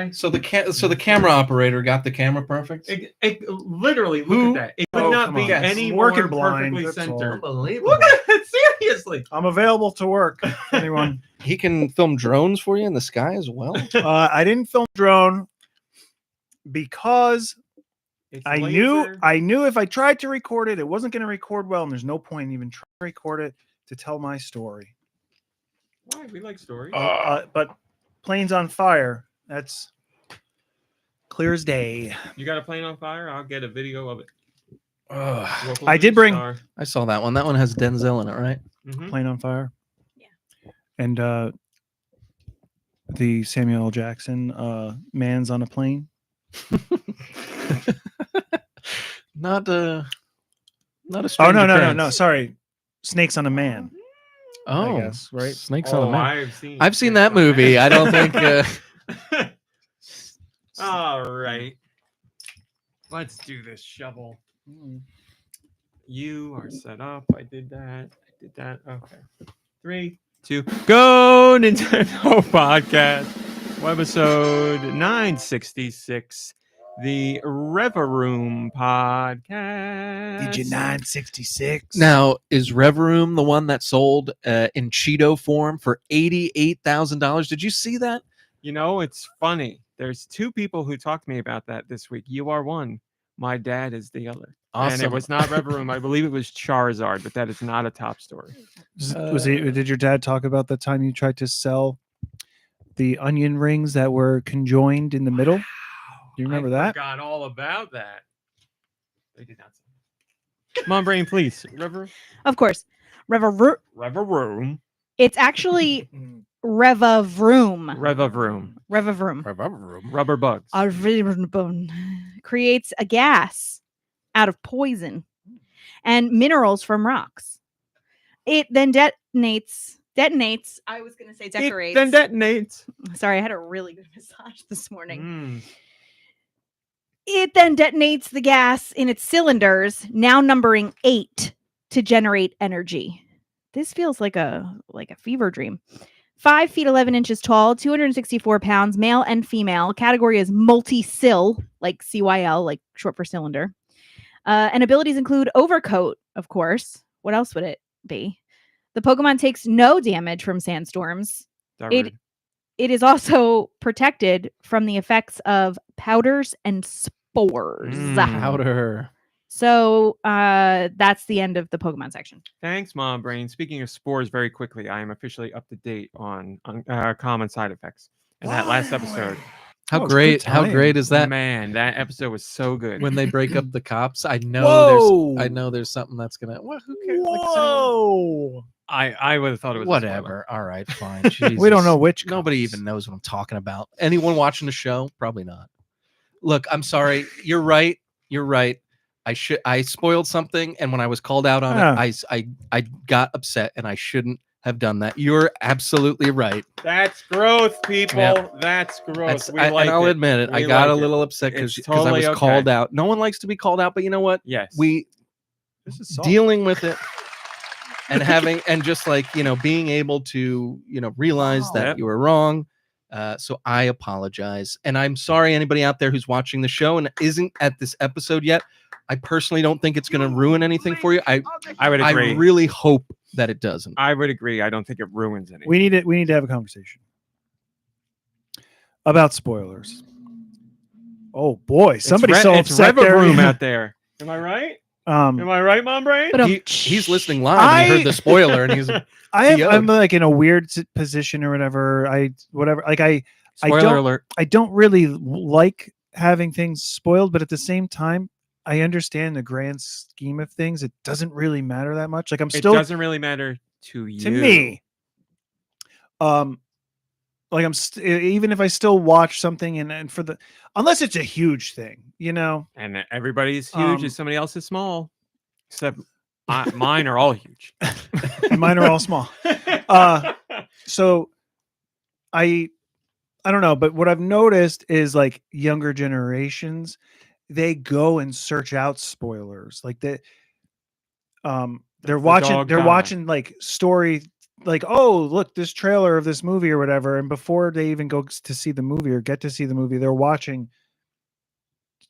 Hentai. So the camera operator got the camera perfect. Literally, look at that. It could not be any working more blind, perfectly that's all. centered. Unbelievable. Look at it, seriously. I'm available to work. Anyone? He can film drones for you in the sky as well. I didn't film drone because It's I laser. knew if I tried to record it, it wasn't going to record well, and there's no point in even trying to record it to tell my story. Why? We like stories. But Planes on Fire, that's clear as day. You got a plane on fire? I'll get a video of it. Local I did news bring- star. I saw that one. That one has Denzel in it, right? Mhm. Plane on Fire. Yeah. And the Samuel L. Jackson Man's on a Plane. Not a Oh, Stranger no. Prince. Sorry. Snakes on a Man. Oh, I guess, right? Snakes on a Man. I've I've seen that movie. I don't think. All right. Let's do this shovel. You are set up. I did that. Okay. 3, 2, go! Nintendo Podcast. Webisode 966. The Revavroom Podcast. 966? Now, is Revavroom the one that sold in Cheeto form for $88,000? Did you see that? You know, it's funny. There's 2 people who talked to me about that this week. You are one. My dad is the other. Awesome. And it was not Revavroom. I believe it was Charizard, but that is not a top story. Did your dad talk about the time you tried to sell the onion rings that were conjoined in the middle? Do you remember I that? forgot all about that. They did not say. MomBrain, please. Of course. Revavroom. It's actually Revavroom. Revavroom. Revavroom. Rubber bugs. Creates a gas out of poison and minerals from rocks. It then detonates. I was going to say decorates. It then detonates. Sorry, I had a really good massage this morning. Mm. It then detonates the gas in its cylinders, now numbering 8, to generate energy. This feels like a fever dream. 5 feet 11 inches tall, 264 pounds, male and female. Category is multi-cyl, like CYL, like short for cylinder. And abilities include Overcoat, of course. What else would it be? The Pokemon takes no damage from sandstorms. It is also protected from the effects of powders and spores. Powder. So that's the end of the Pokemon section. Thanks, MomBrain. Speaking of spores, very quickly, I am officially up to date on common side effects. And that last episode, How great is that? man, that episode was so good. When they break up the cops, I know there's something that's gonna. Well, who cares? Whoa! I would have thought it was Whatever. All right, fine. We don't know which. Nobody cops. even knows what I'm talking about. Anyone watching the show? Probably not. Look, I'm sorry. You're right. I spoiled something, and when I was called out on it, I got upset, and I shouldn't have done that. You're absolutely right. That's growth, people. Yep. That's growth. And I'll admit it. I got a little upset because I was called out. No one likes to be called out, but you know what? Yes. This is soft. Dealing with it and being able to realize that you were wrong. So I apologize, and I'm sorry anybody out there who's watching the show and isn't at this episode yet. I personally don't think it's going to ruin anything for you. I would agree. I really hope that it doesn't. I would agree. I don't think it ruins anything. We need to have a conversation about spoilers. Oh boy, somebody's so upset there. Revavroom out there. Am I right? Am I right, MomBrain? He's listening live. And he heard the spoiler, and he's. I'm like in a weird position or whatever. Spoiler alert. I don't really like having things spoiled, but at the same time, I understand the grand scheme of things. It doesn't really matter that much. Like it doesn't really matter to you. To me. Like even if I still watch something and unless it's a huge thing, And everybody's huge and somebody else is small. Except mine are all huge. And mine are all small. So I don't know, but what I've noticed is like younger generations, they go and search out spoilers. Like they're watching like story like, oh, look, this trailer of this movie or whatever, and before they even go to see the movie or get to see the movie, they're watching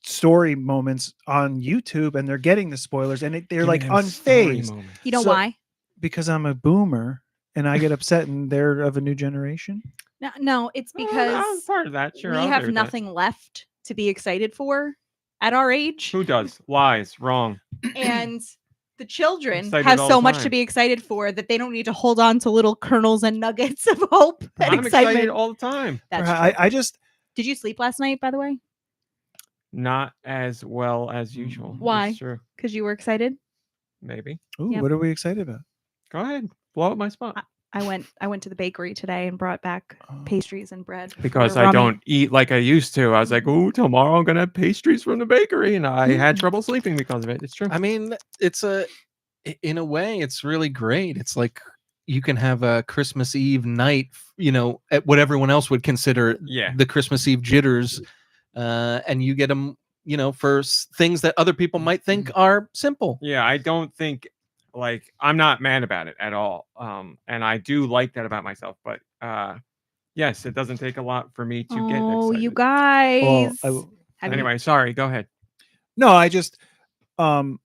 story moments on YouTube and they're getting the spoilers, and they're like unfazed. You know So- why? Because I'm a boomer and I get upset, and they're of a new generation. No, it's I'm because part of that. Sure, we I'll have agree with that. nothing left to be excited for at our age. Who does? Lies. Wrong. And the children Excited have all so the much to time. be excited for that they don't need to hold on to little kernels and nuggets of hope and I'm excitement. excited all the time. That's I, true. I just Did you sleep last night, by the way? Not as well as usual. Why? It's true. Because you were excited? Maybe. ooh, Yep. what are we excited about? Go ahead. Blow up my spot. I went to the bakery today and brought back pastries and bread. for Because I Rummy. don't eat like I used to. I was like, ooh, tomorrow I'm going to have pastries from the bakery. And I had trouble sleeping because of it. It's true. I mean, in a way, it's really great. It's like you can have a Christmas Eve night, at what everyone else would consider Yeah. the Christmas Eve jitters, and you get them, for things that other people might think are simple. Yeah, I don't think I'm not mad about it at all. And I do like that about myself. But yes, it doesn't take a lot for me to get excited. Oh, you guys. Well, Have you- Anyway, sorry. Go ahead. no, I just I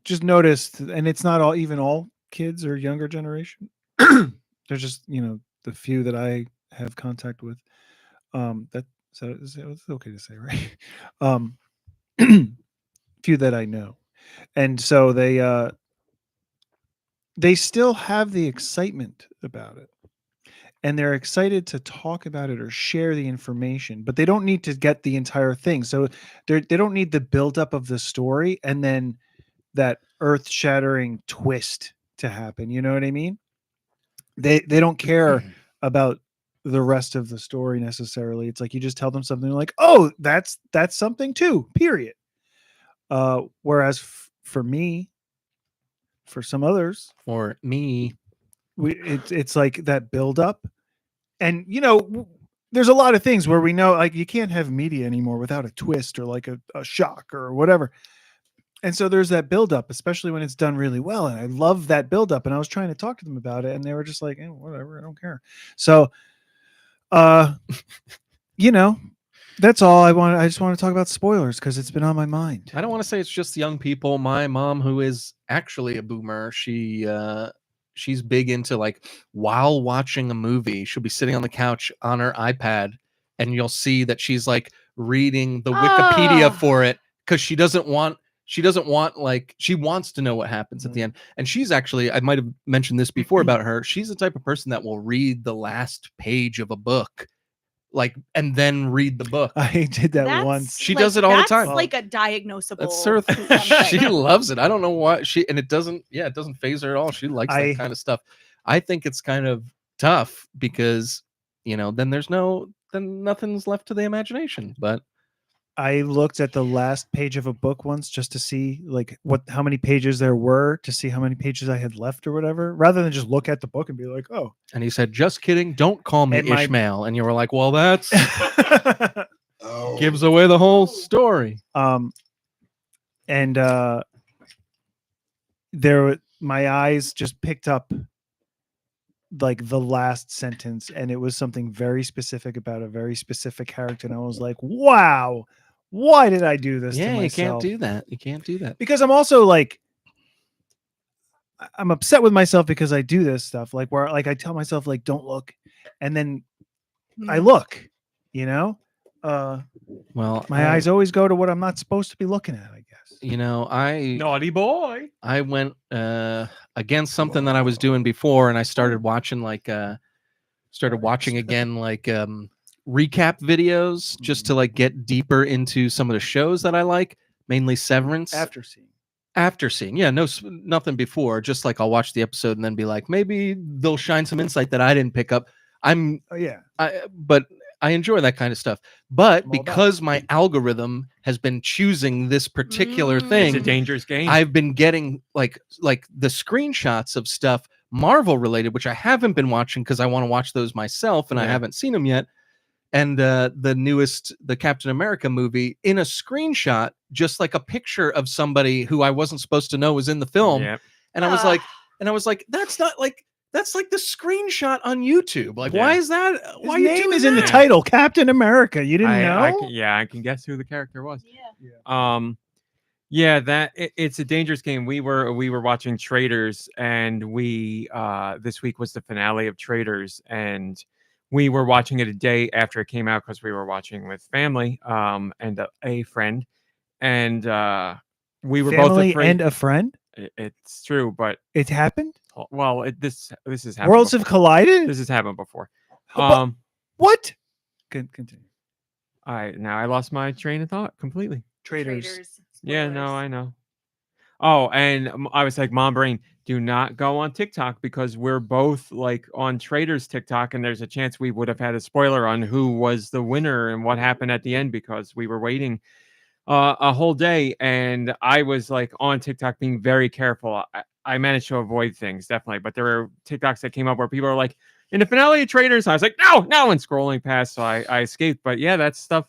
just noticed, and it's not all kids or younger generation. They're just the few that I have contact with. It's okay to say, right? Few that I know, and so they still have the excitement about it, and they're excited to talk about it or share the information, but they don't need to get the entire thing. So they don't need the buildup of the story and then that earth-shattering twist to happen. You know what I mean? They don't care about the rest of the story necessarily. It's like you just tell them something like, "Oh, that's something too." Period. Whereas for me, for some others, For me, it's like that build up, and there's a lot of things where we know like you can't have media anymore without a twist or like a shock or whatever. And so there's that build up, especially when it's done really well. And I love that build up. And I was trying to talk to them about it, and they were just like, whatever, I don't care. So, that's all I want. I just want to talk about spoilers because it's been on my mind. I don't want to say it's just young people. My mom, who is actually a boomer, she's big into like while watching a movie, she'll be sitting on the couch on her iPad, and you'll see that she's like reading the Wikipedia for it because she wants to know what happens at the end. And she's actually, I might have mentioned this before about her. She's the type of person that will read the last page of a book, and then read the book. I did that once. She does it all the time. That's like a diagnosable. That's her she loves it. I don't know why it doesn't phase her at all. She likes that kind of stuff. I think it's kind of tough because, then nothing's left to the imagination. But I looked at the last page of a book once just to see how many pages there were, to see how many pages I had left or whatever, rather than just look at the book and be like, oh. And he said, just kidding. Don't call me Ishmael. And you were like, well, that's gives away the whole story. And my eyes just picked up like the last sentence, and it was something very specific about a very specific character. And I was like, wow. Why did I do this to myself? You can't do that. You can't do that. Because I'm also I'm upset with myself because I do this stuff, where I tell myself don't look, and then I look, well, my eyes always go to what I'm not supposed to be looking at, I guess. Naughty boy. I went against something that I was doing before, and I started watching again recap videos just to get deeper into some of the shows that I like, mainly Severance. After seeing, nothing before. Just I'll watch the episode and then be like, maybe they'll shine some insight that I didn't pick up. But I enjoy that kind of stuff. But because my algorithm has been choosing this particular thing, it's a dangerous game. I've been getting like the screenshots of stuff Marvel related, which I haven't been watching because I want to watch those myself, and I haven't seen them yet. And the Captain America movie, in a screenshot, just like a picture of somebody who I wasn't supposed to know was in the film. Yep. And I was like, And I was like, that's like the screenshot on YouTube. Like, Yeah. why is that? Why His you name doing is in the that? title, Captain America. You didn't know? I can guess who the character was. Yeah. Yeah, it's a dangerous game. We were watching Traders, and we this week was the finale of Traders, and we were watching it a day after it came out because we were watching with family and a friend, and we were both Family afraid. and a friend. It's true, but It happened. well, this has happened. Worlds have before. collided. This has happened before. But- What? Continue. Now I lost my train of thought completely. Traders. Yeah, no, I know. Oh, and I was like, MomBrain, do not go on TikTok because we're both like on Traders TikTok, and there's a chance we would have had a spoiler on who was the winner and what happened at the end because we were waiting a whole day, and I was like on TikTok being very careful. I managed to avoid things definitely, but there were TikToks that came up where people are like, in the finale of Traders, I was like, no, and scrolling past, so I escaped. But yeah, that's stuff.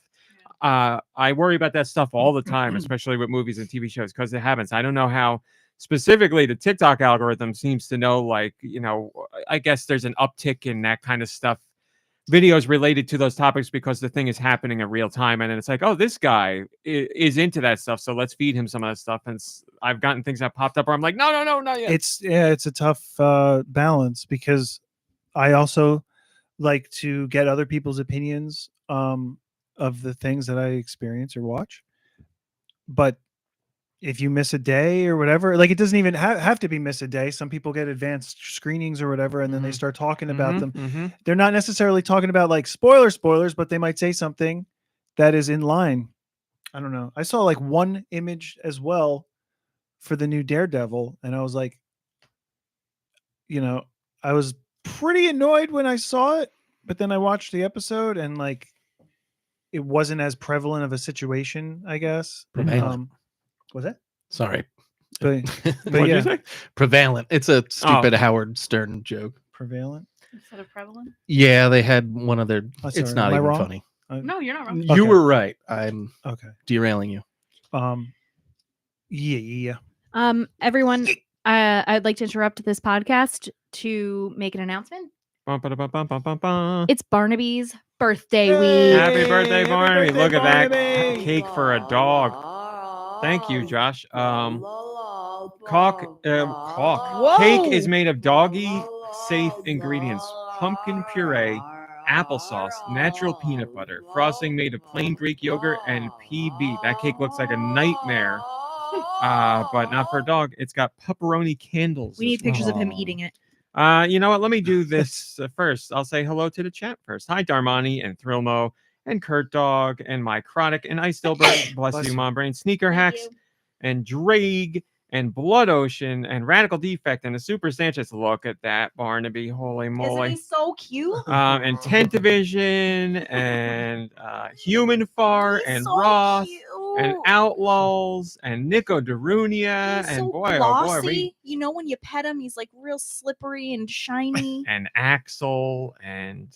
I worry about that stuff all the time, especially with movies and TV shows, because it happens. I don't know how specifically the TikTok algorithm seems to know, like, I guess there's an uptick in that kind of stuff, videos related to those topics because the thing is happening in real time. And then it's like, oh, this guy is into that stuff, so let's feed him some of that stuff. And I've gotten things that popped up where I'm like, no, not yet. It's a tough balance because I also like to get other people's opinions of the things that I experience or watch. But if you miss a day or whatever, like it doesn't even have to be miss a day. Some people get advanced screenings or whatever, and then they start talking about them. They're not necessarily talking about like spoilers, but they might say something that is in line. I don't know. I saw like one image as well for the new Daredevil, and I was like, I was pretty annoyed when I saw it, but then I watched the episode and like it wasn't as prevalent of a situation, I guess. Prevalent. Was that? Sorry. But What'd yeah, you say? Prevalent. It's a stupid Howard Stern joke. prevalent. Instead of prevalent. Yeah, they had one of their. Oh, It's sorry, not am I even wrong? funny. No, you're not wrong. You Okay. were right. I'm Okay. derailing you. Yeah. Everyone, I'd like to interrupt this podcast to make an announcement. Bum-ba-da-bum-bum-bum-bum. It's Barnaby's birthday Yay! week. Happy birthday, Happy Barnaby. birthday, Look at that Barnaby. cake for a dog. Thank you, Josh. Caulk. Whoa. Cake is made of doggy safe ingredients: pumpkin puree, applesauce, natural peanut butter, frosting made of plain Greek yogurt, and PB. That cake looks like a nightmare, but not for a dog. It's got pepperoni candles. We need as well. pictures of him eating it. You know what? Let me do this first. I'll say hello to the chat first. Hi, Darmani and Thrillmo and Kurt Dog and My Chronic and Ice Dilbert. Bless you, you. MomBrain. Sneaker Hacks and Drake and Blood Ocean and Radical Defect and the Super Sanchez. Look at that, Barnaby. Holy Isn't moly. he so cute? And Tentavision and Human Far He's and so Roth cute. and Outlaws and Nico Darunia He's and so boy, glossy. oh boy, You know, when you pet him, he's like real slippery and shiny. and Axel and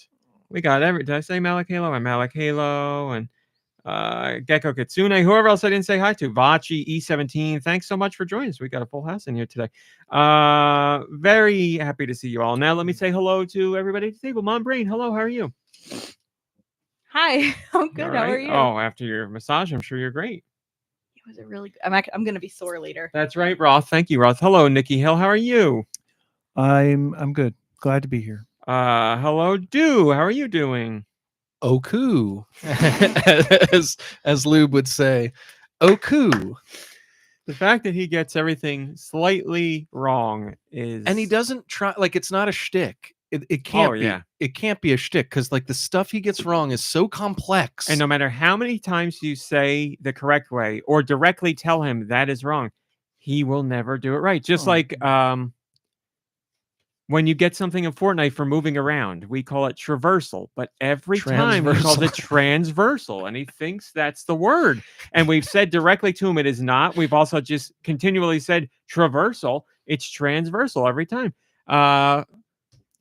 we got did I say Malakalo and Malakalo and Gecko Kitsune, whoever else I didn't say hi to, Vachi, E17. Thanks so much for joining us. We got a full house in here today. Very happy to see you all. Now let me say hello to everybody at the table. MomBrain, hello, how are you? Hi, I'm good. All How are right. you? Oh, after your massage, I'm sure you're great. It was a really. I'm gonna be sore later. That's right, Roth. Thank you, Roth. Hello, Nicky Hill. How are you? I'm good. Glad to be here. Hello, Deux. How are you doing? Oku, as Lube would say. Oku. The fact that he gets everything slightly wrong is, And he doesn't try, like, it's not a shtick. It can't be. yeah. It can't be a shtick because like the stuff he gets wrong is so complex. And no matter how many times you say the correct way or directly tell him that is wrong, he will never do it right. Just like when you get something in Fortnite for moving around, we call it traversal, but every time he calls it transversal, and he thinks that's the word. And we've said directly to him it is not. We've also just continually said traversal. It's transversal every time.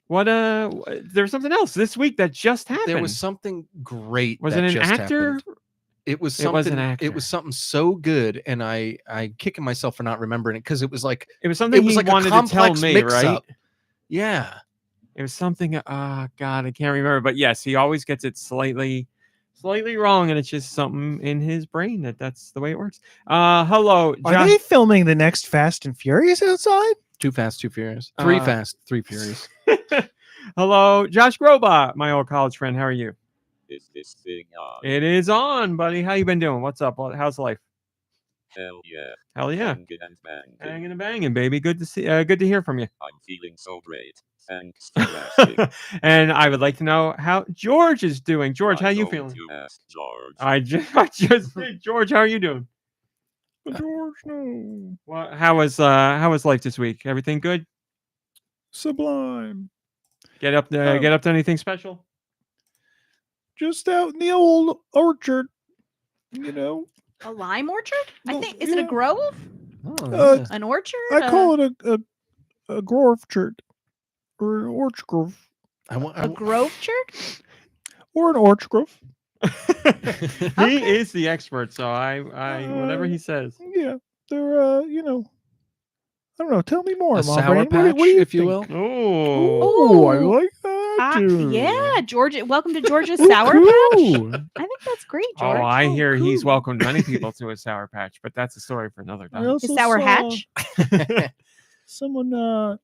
There's something else this week that just happened. There was something great. Was that it an just actor? happened. It was It was an something. actor. It was something so good, and I kicking myself for not remembering it because it was like It was something it was he like wanted a to tell complex me, mix-up. right? Yeah. It was something. God, I can't remember. But yes, he always gets it slightly wrong, and it's just something in his brain that's the way it works. Hello, Are Josh. they filming the next Fast and Furious outside? Too Fast, Too Furious. Three Uh, Fast, Three Furious. Hello, Josh Grobot, my old college friend. How are you? Is this thing on? It is on, buddy. How you been doing? What's up? How's life? Hell yeah. Hell yeah, Bangin' and bangin'. hanging and banging, baby. Good to see. Good to hear from you. I'm feeling so great. Thanks for asking. And I would like to know how George is doing. George, how Why you don't feeling? You ask George. I just said, George, how are you doing? George, no. Well, how was life this week? Everything good? Sublime. Get up to anything special? Just out in the old orchard, you know. A lime orchard? I No, think is it a yeah. grove? Oh, yeah. An orchard? I call it a grove orchard or an orchard grove a grove church? or an orchard grove. He is the expert, so I whatever he says. Yeah, they're you know. I don't know. Tell me more, A Mom sour Brain. patch, What do you if you think? will. Oh, I Ooh. like that. dude. Yeah, George. Welcome to George's Ooh, Sour Patch. cool. I think that's great, George. Oh, I hear he's cool. welcomed many people to his sour patch, but that's a story for another I time. also His Sour saw Hatch. Someone out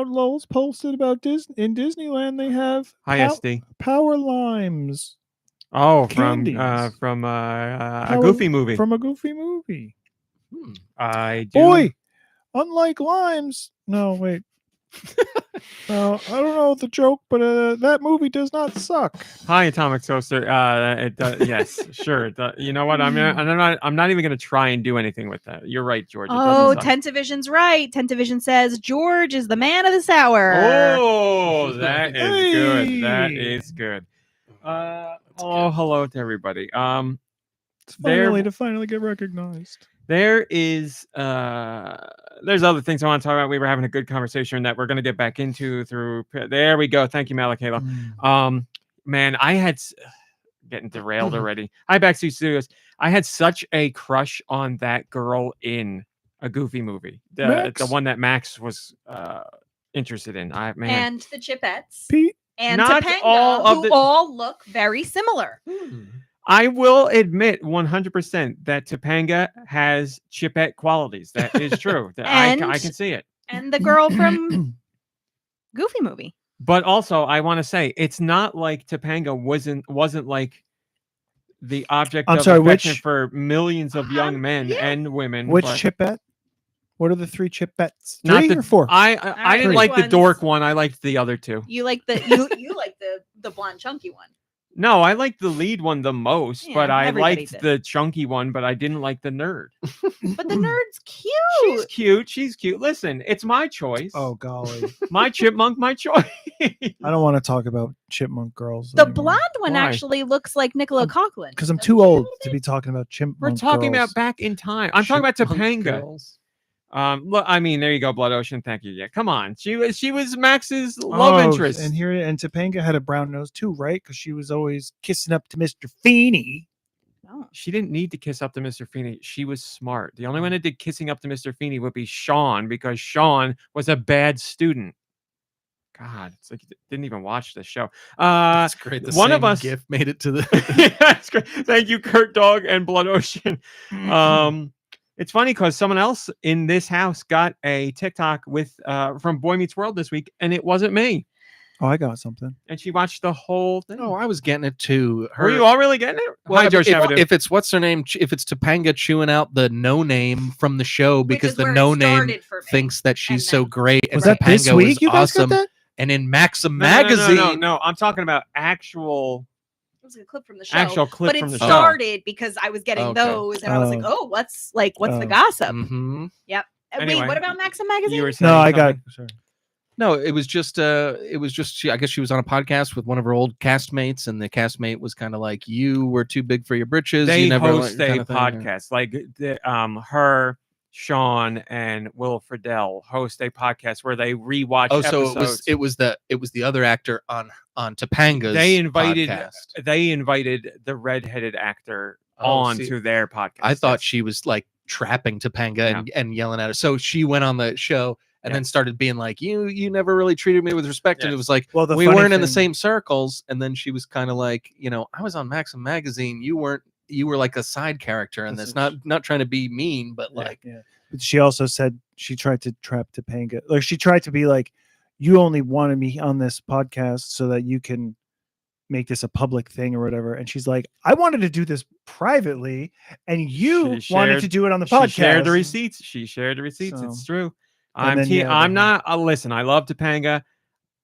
Lowell's posted about in Disneyland they have Hi, SD. power limes Oh, Candies. a Power- Goofy movie. from a Goofy movie. I do. Boy, unlike limes. No, wait. I don't know the joke, but that movie does not suck. Hi, Atomic Toaster. It does. Yes, sure. You know what? I'm not even going to try and do anything with that. You're right, George. It Oh, doesn't suck. Tentavision's right. Tentavision says George is the man of the sour. Oh, that is good. That Hey. is good. Hello to everybody. It's finally get recognized. There is there's other things I want to talk about. We were having a good conversation that we're going to get back into through. There we go. Thank you, Malakayla. Man, I had getting derailed already. Hi, Backseat Studios. I had such a crush on that girl in a Goofy movie. The one that Max was interested in. And the Chipettes. Pete, And Not Topanga, all of who the- all look very similar. I will admit 100% that Topanga has Chipette qualities. That is true. I can see it. And the girl from Goofy movie. But also, I want to say it's not like Topanga wasn't like the object I'm of sorry, affection which- for millions of young men yeah. and women. which but Chipette? What are the three Chipettes? not Three the or four? I right, didn't which like the ones? dork one. I liked the other two. You like the you like the blonde chunky one. No, I liked the lead one the most, but Yeah, I everybody liked did. the chunky one, but I didn't like the nerd. But the nerd's cute. She's cute. She's cute. Listen, it's my choice. Oh golly, My chipmunk, my choice. I don't want to talk about chipmunk girls. The blonde one Why? actually looks like Nicola Coughlan. because I'm Doesn't too she a old little to bit? be talking about chipmunk. We're talking girls. about back in time. I'm talking about Chipmunk Topanga. girls. Look, I mean, there you go, Blood Ocean. Thank you. Yeah, come on. She was Max's love interest. And Topanga had a brown nose too, right? Because she was always kissing up to Mr. Feeney. No. She didn't need to kiss up to Mr. Feeney. She was smart. The only one that did kissing up to Mr. Feeney would be Sean because Sean was a bad student. God, it's like you didn't even watch the show. That's great. The one of same us- GIF made it to the. Yeah, that's great. Thank you, Kurt Dog and Blood Ocean. It's funny because someone else in this house got a TikTok with from Boy Meets World this week, and it wasn't me. Oh, I got something. And she watched the whole thing. Oh, I was getting it too. Were you all really getting it? Well, Hi, George Shabadoo. if it's what's her name, if it's Topanga chewing out the no name from the show because the no name thinks that she's And so then- great, and Was that this Topanga week? was You guys awesome. got that? And in Maxim No, magazine, no, I'm talking about actual It was a clip from the show. clip but it from the show. started because I was getting Okay. those, and I was like, Oh. "Oh, what's the Oh. gossip?" Mhm. Wait, what about Maxim magazine? You were saying No, I got. something? Sorry. No, it was just I guess she was on a podcast with one of her old castmates, and the castmate was kind of like, "You were too big for your britches." They you never host a kind of thing. podcast like her Sean and Will Friedle host a podcast where they rewatch Oh, so episodes. it was the other actor on Topanga's They invited podcast. the redheaded actor Oh, on see, to their podcast. I thought Yes. she was like trapping Topanga and yelling at her. So she went on the show and then started being like, you never really treated me with respect. And it was like, Well, the we funny weren't in the thing- same circles. And then she was kind of like, I was on Maxim magazine. You weren't. You were like a side character in this. Not trying to be mean, but like, Yeah. But she also said she tried to trap Topanga. Like she tried to be like, you only wanted me on this podcast so that you can make this a public thing or whatever. And she's like, I wanted to do this privately, and you wanted to do it on the podcast. She shared the receipts. It's true. I'm not. Listen, I love Topanga.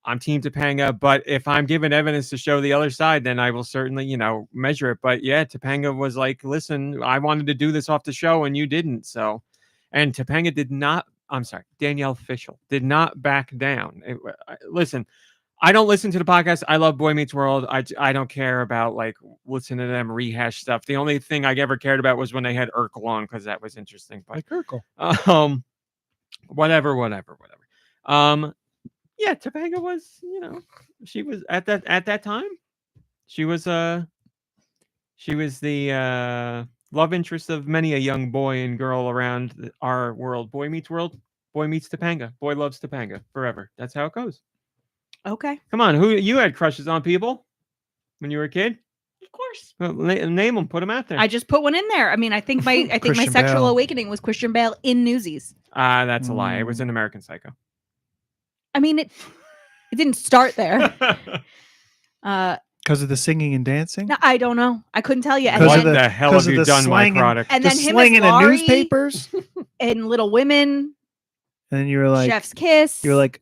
I'm Team Topanga, but if I'm given evidence to show the other side, then I will certainly, measure it. But yeah, Topanga was like, listen, I wanted to do this off the show and you didn't. So, and Topanga did not, Danielle Fishel did not back down. Listen, I don't listen to the podcast. I love Boy Meets World. I don't care about like listening to them rehash stuff. The only thing I ever cared about was when they had Urkel on because that was interesting. But, like Urkel. Whatever. Yeah, Topanga was, she was at that time. She was the love interest of many a young boy and girl around our world. Boy meets world. Boy meets Topanga. Boy loves Topanga forever. That's how it goes. Okay. Come on, who you had crushes on people when you were a kid? Of course. Well, name them. Put them out there. I just put one in there. I mean, I think my Christian sexual Bale. awakening was Christian Bale in Newsies. That's a lie. It was an American Psycho. I mean, it didn't start there. Because of the singing and dancing? No, I don't know. I couldn't tell you. And Because of What the- the hell because have of you the done, my slanging- product? and The then him slang as in the Laurie newspapers? and Little Women, And then you were like, Chef's Kiss. you're like,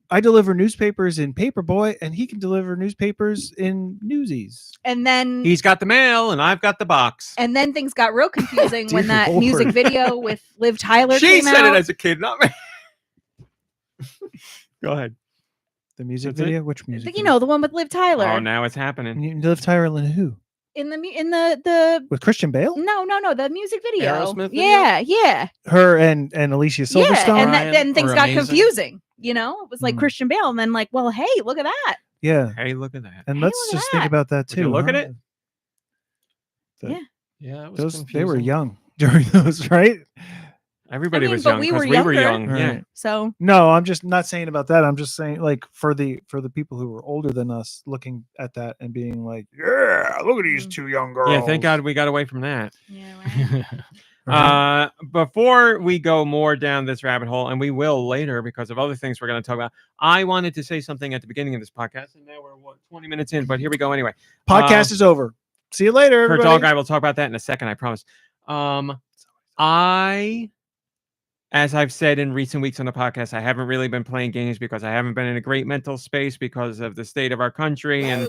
I deliver newspapers in Paperboy, and he can deliver newspapers in Newsies. and then He's got the mail and I've got the box. and then things got real confusing when Dear that Lord. music video with Liv Tyler She came said out. it as a kid, not me. Go ahead. The music That's it? video? Which music? You video? know, the one with Liv Tyler Oh, now it's happening. You live Tyler and who? in the With Christian Bale? no, the music video. Aerosmith video? Yeah. Her and Alicia Silverstone? Yeah, and Ryan then things or got Amazing? confusing. It was like Hmm. Christian Bale, and then like, well, hey, look at that. Yeah. Hey, look at that. And Hey, let's look at just think that. about that Would you too. look at huh? it? The- Yeah, it was They were confusing. young during those, right? Everybody I mean, was but young we because were we were younger. young. Yeah. Right. So No, I'm just not saying about that. I'm just saying like for the people who were older than us looking at that and being like, yeah, look at these two young girls. Yeah, thank God we got away from that. yeah, right. Right? Before we go more down this rabbit hole, and we will later because of other things we're going to talk about, I wanted to say something at the beginning of this podcast, and now we're 20 minutes in, but here we go anyway. Podcast is over. See you later, Her everybody. dog, I will talk about that in a second, I promise. As I've said in recent weeks on the podcast, I haven't really been playing games because I haven't been in a great mental space because of the state of our country. And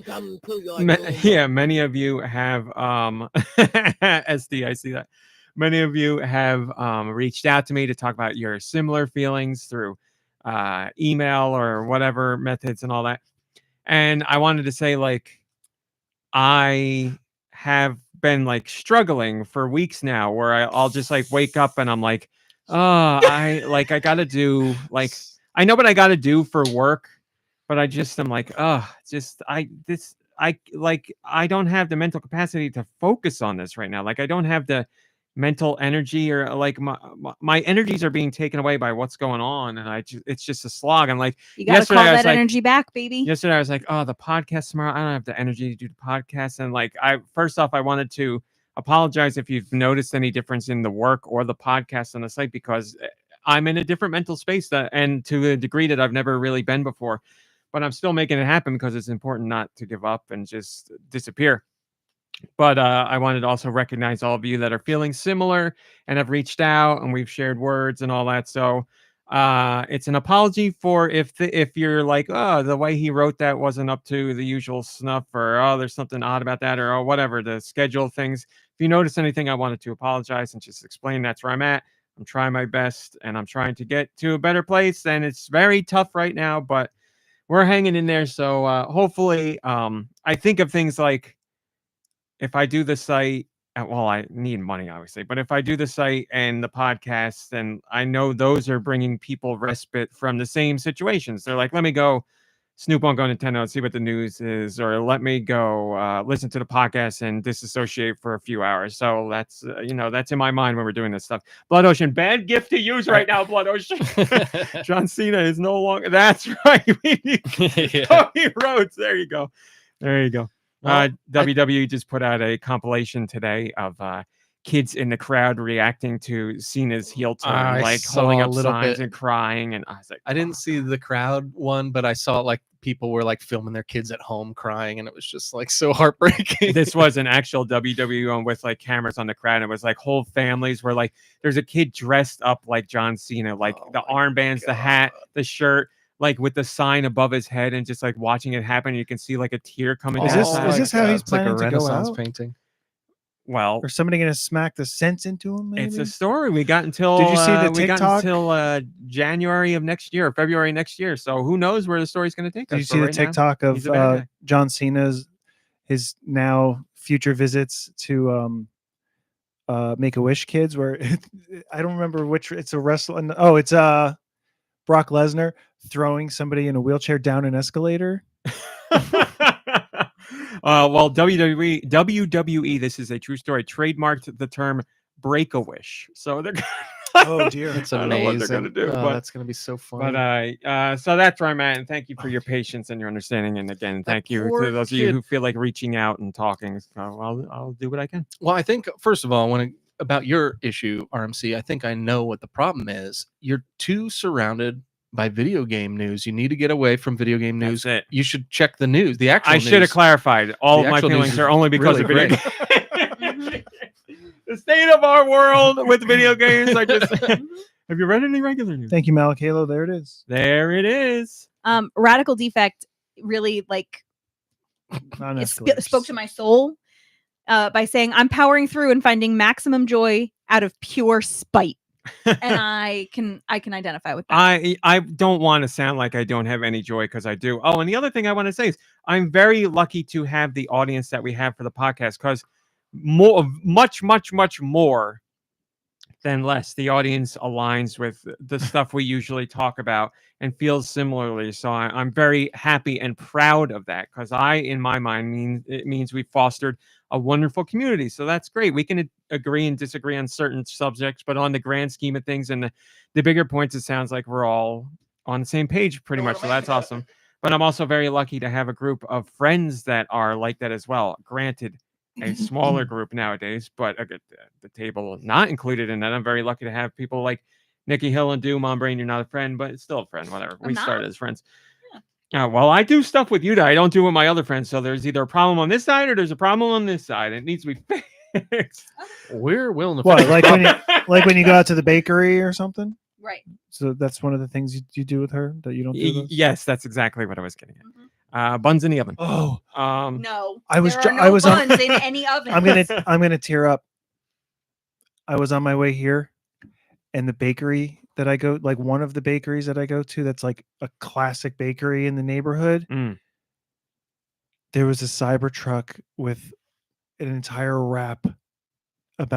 many of you have SD, I see that. Many of you have reached out to me to talk about your similar feelings through email or whatever methods and all that. And I wanted to say, like, I have been like struggling for weeks now where I'll just like wake up and I'm like, I gotta do, like, I know what I gotta do for work, but I'm like, I don't have the mental capacity to focus on this right now. Like, I don't have the mental energy, or like my energies are being taken away by what's going on, and it's just a slog. I'm like, You got to yesterday call I was that like- energy back, baby. yesterday I was like, oh, the podcast tomorrow, I don't have the energy to do the podcast. And like, first off, I wanted to apologize if you've noticed any difference in the work or the podcast on the site, because I'm in a different mental space and to a degree that I've never really been before, but I'm still making it happen because it's important not to give up and just disappear. But I wanted to also recognize all of you that are feeling similar and have reached out, and we've shared words and all that. So it's an apology for if you're like, oh, the way he wrote that wasn't up to the usual snuff, or oh, there's something odd about that, or whatever, the schedule things. If you notice anything, I wanted to apologize and just explain that's where I'm at. I'm trying my best, and I'm trying to get to a better place, and it's very tough right now, but we're hanging in there. So hopefully, I think of things like, if I do the site well, I need money, obviously, but if I do the site and the podcast, then I know those are bringing people respite from the same situations. They're like, let me go snoop on GoNintendo and see what the news is, or let me go listen to the podcast and disassociate for a few hours. So that's that's in my mind when we're doing this stuff. Blood Ocean, bad gift to use right now. Blood Ocean. John Cena is no longer. That's right. We need Cody Rhodes. There you go. There you go. Well, WWE just put out a compilation today of kids in the crowd reacting to Cena's heel turn, I like saw holding a up little signs bit. and crying. And I was like, I didn't see the crowd one, but I saw like people were like filming their kids at home crying, and it was just like so heartbreaking. this was an actual WWE one with like cameras on the crowd. It was like whole families were like, there's a kid dressed up like John Cena, like the armbands, the hat, the shirt, like with the sign above his head, and just like watching it happen. You can see like a tear coming Is down. this- his is eye. this how he's It's like a planning to go Renaissance out? painting? Well, Or somebody gonna smack the sense into him? Maybe? it's a story. We got until Did you see the we got TikTok? until January of next year, February next year. So who knows where the story's going to take Did us? you But see the right now, TikTok he's of a bad guy. John Cena's his now future visits to Make-A-Wish kids? Where I don't remember which. It's a wrestling. Oh, it's Brock Lesnar throwing somebody in a wheelchair down an escalator. Well, WWE, this is a true story, trademarked the term Break-A-Wish. So they're Oh dear. That's I don't know amazing. what they're gonna do, Oh, but- that's gonna be so funny. But so that's where I'm at, and thank you for your patience and your understanding. And again, thank you poor to those of you kid. who feel like reaching out and talking. So I'll do what I can. Well, I think first of all, about your issue, RMC, I think I know what the problem is. You're too surrounded by video game news. You need to get away from video game news. That's it. You should check the news. The actual I should have news. clarified. All The of my actual news feelings is are only because really of video great. games. The state of our world with video games. I just have you read any regular news? Thank you, Malakalo. There it is. There it is. Radical Defect really like On it escalators. spoke to my soul by saying I'm powering through and finding maximum joy out of pure spite. And I can identify with that. I don't want to sound like I don't have any joy, because I do. Oh, and the other thing I want to say is I'm very lucky to have the audience that we have for the podcast, because much more than less, the audience aligns with the stuff we usually talk about and feels similarly. So I'm very happy and proud of that, because in my mind, it means we fostered a wonderful community. So that's great. We can agree and disagree on certain subjects, but on the grand scheme of things and the bigger points, it sounds like we're all on the same page pretty much. So that's awesome. But I'm also very lucky to have a group of friends that are like that as well. Granted, a smaller group nowadays, but the table not included in that. I'm very lucky to have people like Nicky Hill and Deux, MomBrain. You're not a friend, but it's still a friend. Whatever. We started as friends. Well, I do stuff with you that I don't do with my other friends. So there's either a problem on this side or there's a problem on this side. It needs to be fixed. We're willing to What, fix like it. when you go out to the bakery or something? Right. So that's one of the things you do with her that you don't do. Those? Yes, that's exactly what I was getting at. Buns in the oven. Oh, No. I was there dr- are no I was on- buns in any oven. I'm gonna tear up. I was on my way here, and the bakery that I go, like one of the bakeries that I go to, that's like a classic bakery in the neighborhood. Mm. There was a cyber truck with an entire wrap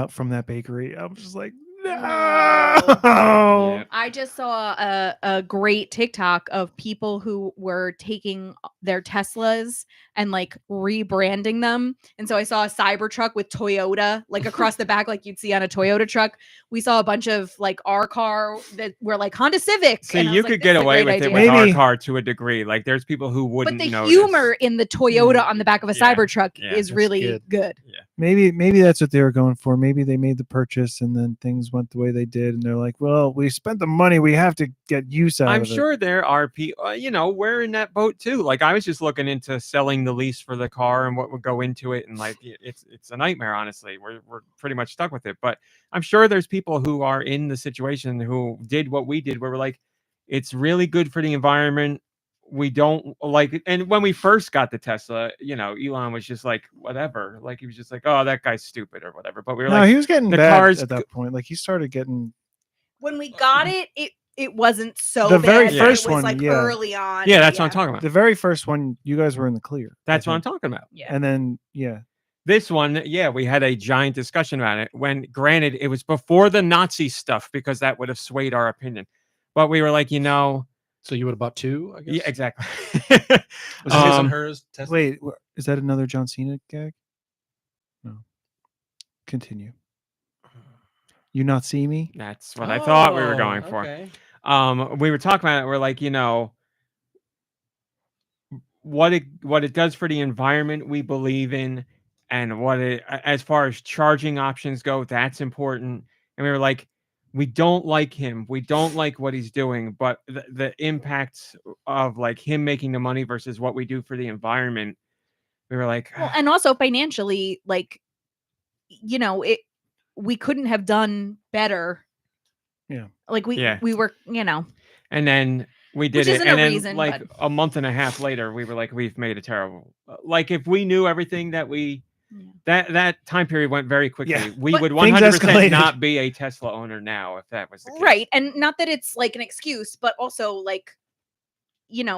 from that bakery. I was just like, no. Yeah. I just saw a great TikTok of people who were taking their Teslas and like rebranding them. And so I saw a Cybertruck with Toyota like across the back, like you'd see on a Toyota truck. We saw a bunch of like our car that were like Honda Civic. See, and I you was could like, get "This is a away great with it idea." with our Maybe- car to a degree. Like there's people who But wouldn't the notice. humor in the Toyota on the back of a Yeah. Cybertruck Yeah, is that's really good. Maybe that's what they were going for. Maybe they made the purchase and then things went the way they did, and they're like, well, we spent the money, we have to get use out I'm of it. sure there are people, we're in that boat too. Like I was just looking into selling the lease for the car and what would go into it, and like it's a nightmare. Honestly, we're pretty much stuck with it. But I'm sure there's people who are in the situation who did what we did, where we're like, it's really good for the environment. We don't like it. And when we first got the Tesla, Elon was just like, whatever. Like he was just like, oh, that guy's stupid or whatever. But we were No, like, he was getting the bad cars at that point. Like he started getting When we got it wasn't so The bad. very but first it was one, like yeah. early on. yeah, that's what I'm talking about. the very first one. You guys were in the clear. I That's what I'm think. talking about. Yeah. And then This one, yeah, we had a giant discussion about it. When, granted, it was before the Nazi stuff because that would have swayed our opinion. But we were like, So you would have bought 2, I guess. yeah, exactly. Was his and hers? Tesla? Wait, is that another John Cena gag? No. Continue. You not see me? That's what I thought we were going for. Okay. We were talking about it. We're like, what it does for the environment we believe in, and what it, as far as charging options go, that's important. And we were like, we don't like him. We don't like what he's doing, but the impacts of like him making the money versus what we do for the environment, we were like, Well, and also financially, like, we couldn't have done better. Yeah. Like we were, and then we did Which it, isn't and a then reason, like a month and a half later, we were like, we've made a terrible. Like if we knew everything that that time period went very quickly, Yeah. we But would things 100% escalated. not be a Tesla owner now if that was the case. right. And not that it's like an excuse, but also like,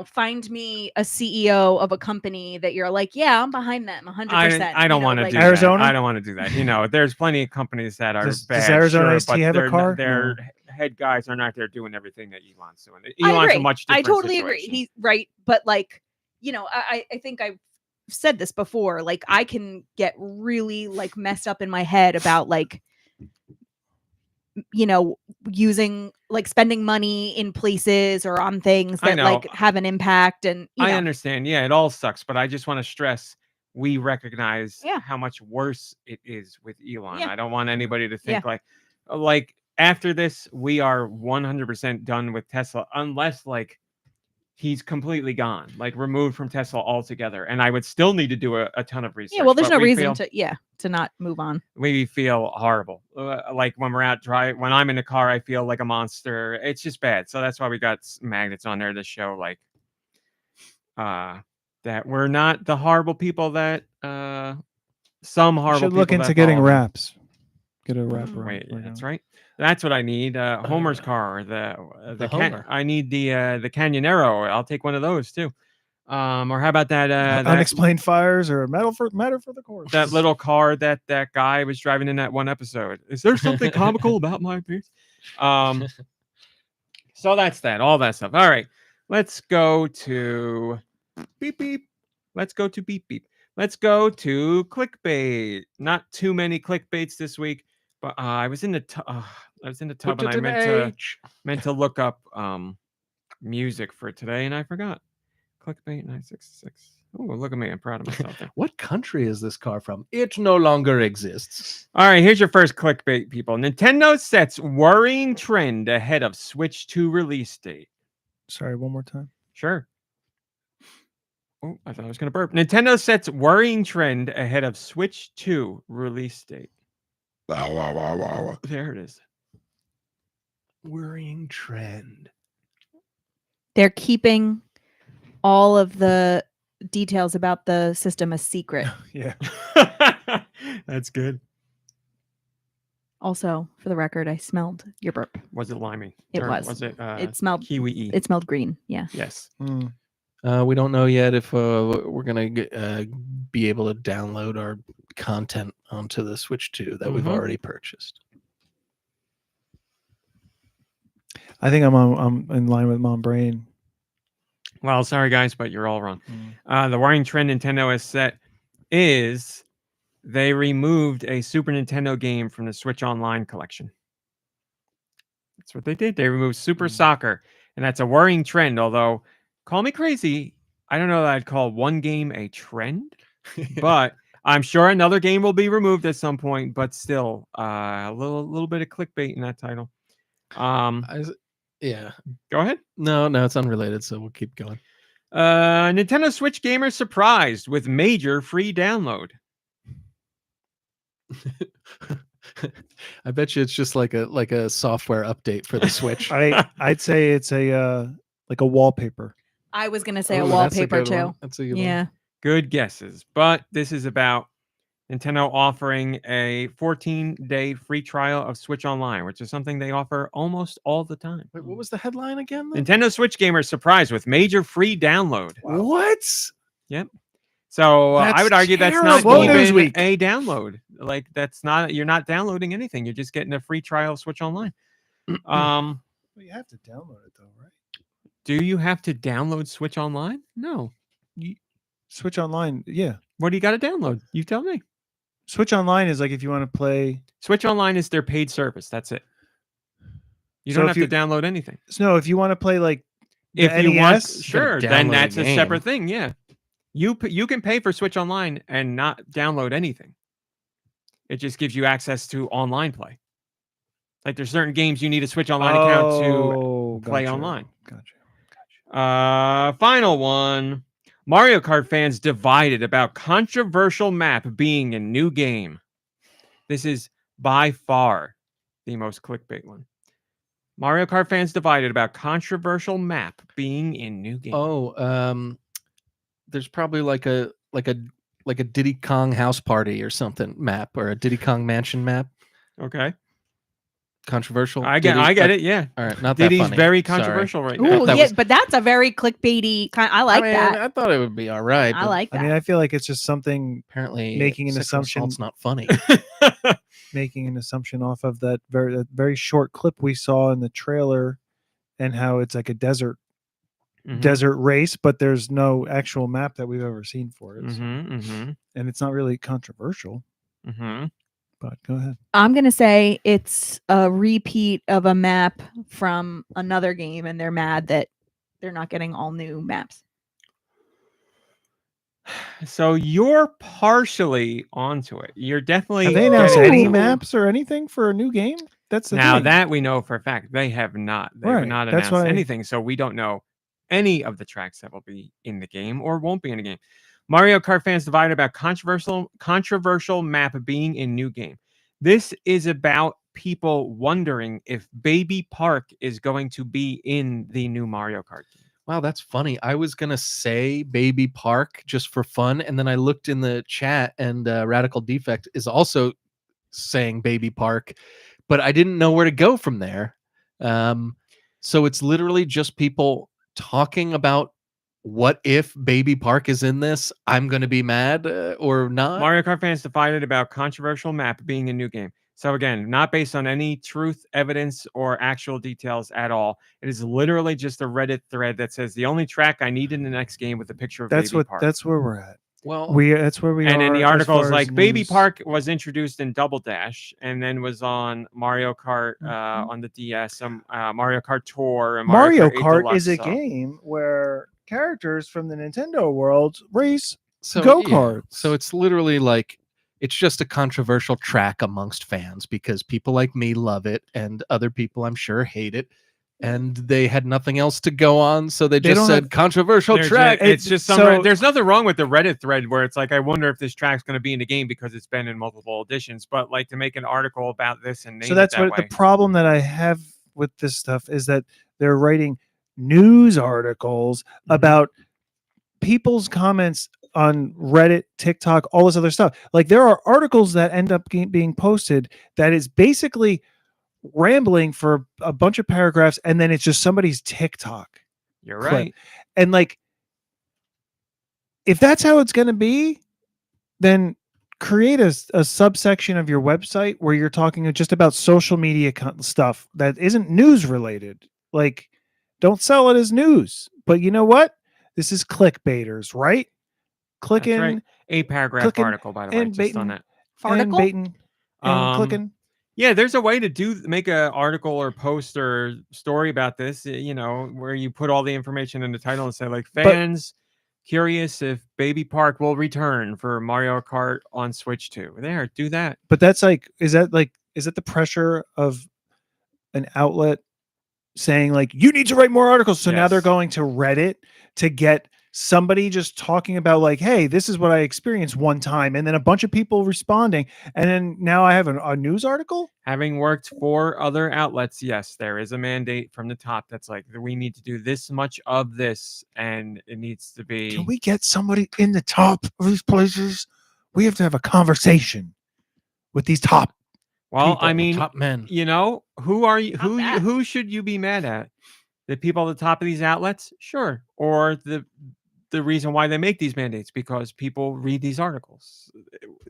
find me a CEO of a company that you're like, yeah, I'm behind them 100%. I don't want to do Arizona? that. I don't want to do that. There's plenty of companies that are Does bad. Arizona sure, ST but have a they're car? Their No. head guys are not there doing everything that Elon's doing. I Elon's agree. a much I different totally agree. situation. He's right. But like, I think I've said this before. Like I can get really like messed up in my head about like, using like spending money in places or on things I that know. like have an impact. And I understand. Yeah, it all sucks, but I just want to stress we recognize Yeah. how much worse it is with Elon. Yeah. I don't want anybody to think like after this we are 100% done with Tesla unless like he's completely gone, like removed from Tesla altogether. And I would still need to do a ton of research. Yeah, well, there's but no we reason feel- to not move on. we feel horrible. Like when we're out when I'm in the car, I feel like a monster. It's just bad. So that's why we got magnets on there to show like that we're not the horrible people that some You horrible should look people into that getting follow them. wraps. Get a wrap around. Wait, right that's now. right. That's what I need. Homer's car, the Homer. I need the Canyonero. I'll take one of those too. Or how about that Unexplained fires or matter for the course. that little car that guy was driving in that one episode? Is there something comical about my appearance? So that's that. All that stuff. All right, let's go to beep beep. Let's go to beep beep. Let's go to clickbait. Not too many clickbaits this week, but I was in the tub and I meant to look up music for today and I forgot. Clickbait 966. Oh, look at me. I'm proud of myself there. What country is this car from? It no longer exists. All right, here's your first clickbait, people. Nintendo sets worrying trend ahead of Switch 2 release date. Sorry, one more time. Sure. Oh, I thought I was going to burp. Nintendo sets worrying trend ahead of Switch 2 release date. There it is. Worrying trend. They're keeping all of the details about the system a secret. Yeah. That's good. Also, for the record, I smelled your burp. Was it limey? It Or was. Was it It smelled. kiwi-y? It smelled green. Yeah. Yes. We don't know yet if we're going to be able to download our content onto the Switch 2 that we've already purchased. I think I'm in line with MomBrain. Well, sorry guys, but you're all wrong. The worrying trend Nintendo has set is they removed a Super Nintendo game from the Switch Online collection. That's what they did. They removed Super Soccer, and that's a worrying trend. Although, call me crazy, I don't know that I'd call one game a trend, but I'm sure another game will be removed at some point. But still, a little bit of clickbait in that title. Yeah. Go ahead. No, it's unrelated, so we'll keep going. Nintendo Switch gamers surprised with major free download. I bet you it's just like a software update for the Switch. I'd say it's a like a wallpaper. I was gonna say Ooh, a that's wallpaper good too. one. That's a good Yeah. Good guesses, but this is about Nintendo offering a 14-day free trial of Switch Online, which is something they offer almost all the time. Wait, what was the headline again? Then? Nintendo Switch gamers surprised with major free download. What? Yep. So I That's would argue that's not terrible. even Newsweek. a download. Like you're not downloading anything. You're just getting a free trial of Switch Online. Well, you have to download it though, right? Do you have to download Switch Online? No. Switch Online, yeah. What do you got to download? You tell me. Switch Online is like if you want to play. Switch Online is their paid service. That's it. You So don't if have to download anything. No, if you want to play like the If you want, NES, sure, download then a that's a separate game. thing. Yeah, you can pay for Switch Online and not download anything. It just gives you access to online play. Like there's certain games you need a Switch Online account to play online. Gotcha. Final one. Mario Kart fans divided about controversial map being a new game. This is by far the most clickbait one. Mario Kart fans divided about controversial map being in new game. Oh, there's probably like a Diddy Kong house party or something map, or a Diddy Kong mansion map. Okay. Controversial. I get it. Yeah. All right, not Diddy's that funny. very Sorry. controversial right now. Ooh, that yeah, was- but that's a very clickbaity kind. I like that. I thought it would be all right. I but like that. I mean, I feel like it's just something apparently making an sexual assumption- assault's not funny. making an assumption off of that very short clip we saw in the trailer, and how it's like a desert race, but there's no actual map that we've ever seen for it, and it's not really controversial. But go ahead. I'm gonna say it's a repeat of a map from another game, and they're mad that they're not getting all new maps. So you're partially onto it. You're definitely. Have they announced getting any some- maps or anything for a new game? That's the Now thing. that we know for a fact, they have not. They have Right, not that's announced why- anything, so we don't know any of the tracks that will be in the game or won't be in the game. Mario Kart fans divided about controversial map being in new game. This is about people wondering if Baby Park is going to be in the new Mario Kart game. Wow, that's funny. I was gonna say Baby Park just for fun, and then I looked in the chat, and Radical Defect is also saying Baby Park, but I didn't know where to go from there. So it's literally just people talking about what if Baby Park is in this? I'm gonna be mad or not. Mario Kart fans divided about controversial map being a new game. So again, not based on any truth, evidence, or actual details at all. It is literally just a Reddit thread that says the only track I need in the next game with a picture of Baby Park. That's where we're at. Well, That's where we are. And then the as article is far as like Baby news. Park was introduced in Double Dash and then was on Mario Kart on the DS, Mario Kart Tour, and Mario 8 Kart Deluxe, is a so- game where characters from the Nintendo world race so go-karts. So it's literally like it's just a controversial track amongst fans because people like me love it and other people I'm sure hate it, and they had nothing else to go on, so they just don't said have- controversial They're track. ju- It's just some. so- There's nothing wrong with the Reddit thread where it's like, I wonder if this track's going to be in the game because it's been in multiple editions. But like to make an article about this and name So that's it that what way. the problem that I have with this stuff is that they're writing news articles about people's comments on Reddit, TikTok, all this other stuff. Like there are articles that end up being posted that is basically rambling for a bunch of paragraphs, and then it's just somebody's TikTok. You're clip. right. And like, if that's how it's going to be, then create a subsection of your website where you're talking just about social media stuff that isn't news related. Like, don't sell it as news. But you know what? This is clickbaiters, right? Clicking That's right. A paragraph clicking article, by the way, and just on baiting. that. and Farticle? baiting and Um, clicking. Yeah, there's a way to make an article or post or story about this, where you put all the information in the title and say, like, fans curious if Baby Park will return for Mario Kart on Switch 2. There, do that. But that's like, is that the pressure of an outlet saying like, you need to write more articles? So now they're Yes. going to Reddit to get somebody just talking about like, hey, this is what I experienced one time, and then a bunch of people responding, and then now I have a news article. Having worked for other outlets, yes, there is a mandate from the top that's like, we need to do this much of this, and it needs to be. Can we get somebody in the top of these places? We have to have a conversation with these top. Well, people, I mean, top men. who are you? Not Who bad. who should you be mad at? The people at the top of these outlets, sure, or the the reason why they make these mandates, because people read these articles.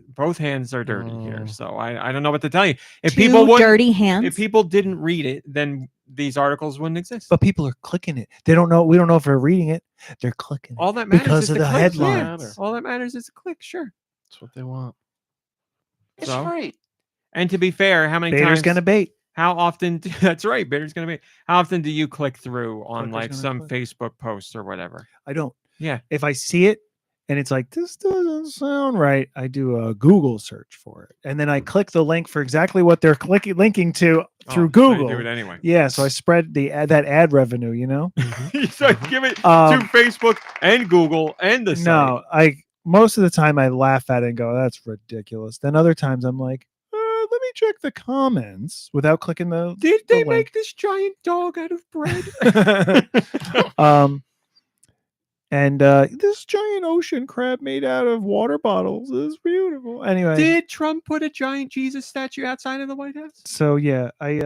Both hands are dirty here, so I don't know what to tell you. If people Two dirty hands. if people didn't read it, then these articles wouldn't exist. But people are clicking it. They don't know. We don't know if they're reading it. They're clicking it. All that matters because is of the the clicks. headlines. Yeah, all that matters is a click. Sure. That's what they want. It's So- free. And to be fair, how many Bader's times? gonna bait. How often? That's right. Bader's gonna be. How often do you click through on Clicker's like gonna some click. Facebook post or whatever? I don't. Yeah. If I see it and it's like, this doesn't sound right, I do a Google search for it, and then I click the link for exactly what they're linking to through Oh, so Google. you do it anyway. Yeah, so I spread that ad revenue. You know. So give it to Um, Facebook and Google and the site. No, most of the time I laugh at it and go, "That's ridiculous." Then other times I'm like, "Let me check the comments" without clicking the. Did the they link. make this giant dog out of bread? And this giant ocean crab made out of water bottles is beautiful. Anyway, Did Trump put a giant Jesus statue outside of the White House? so yeah, I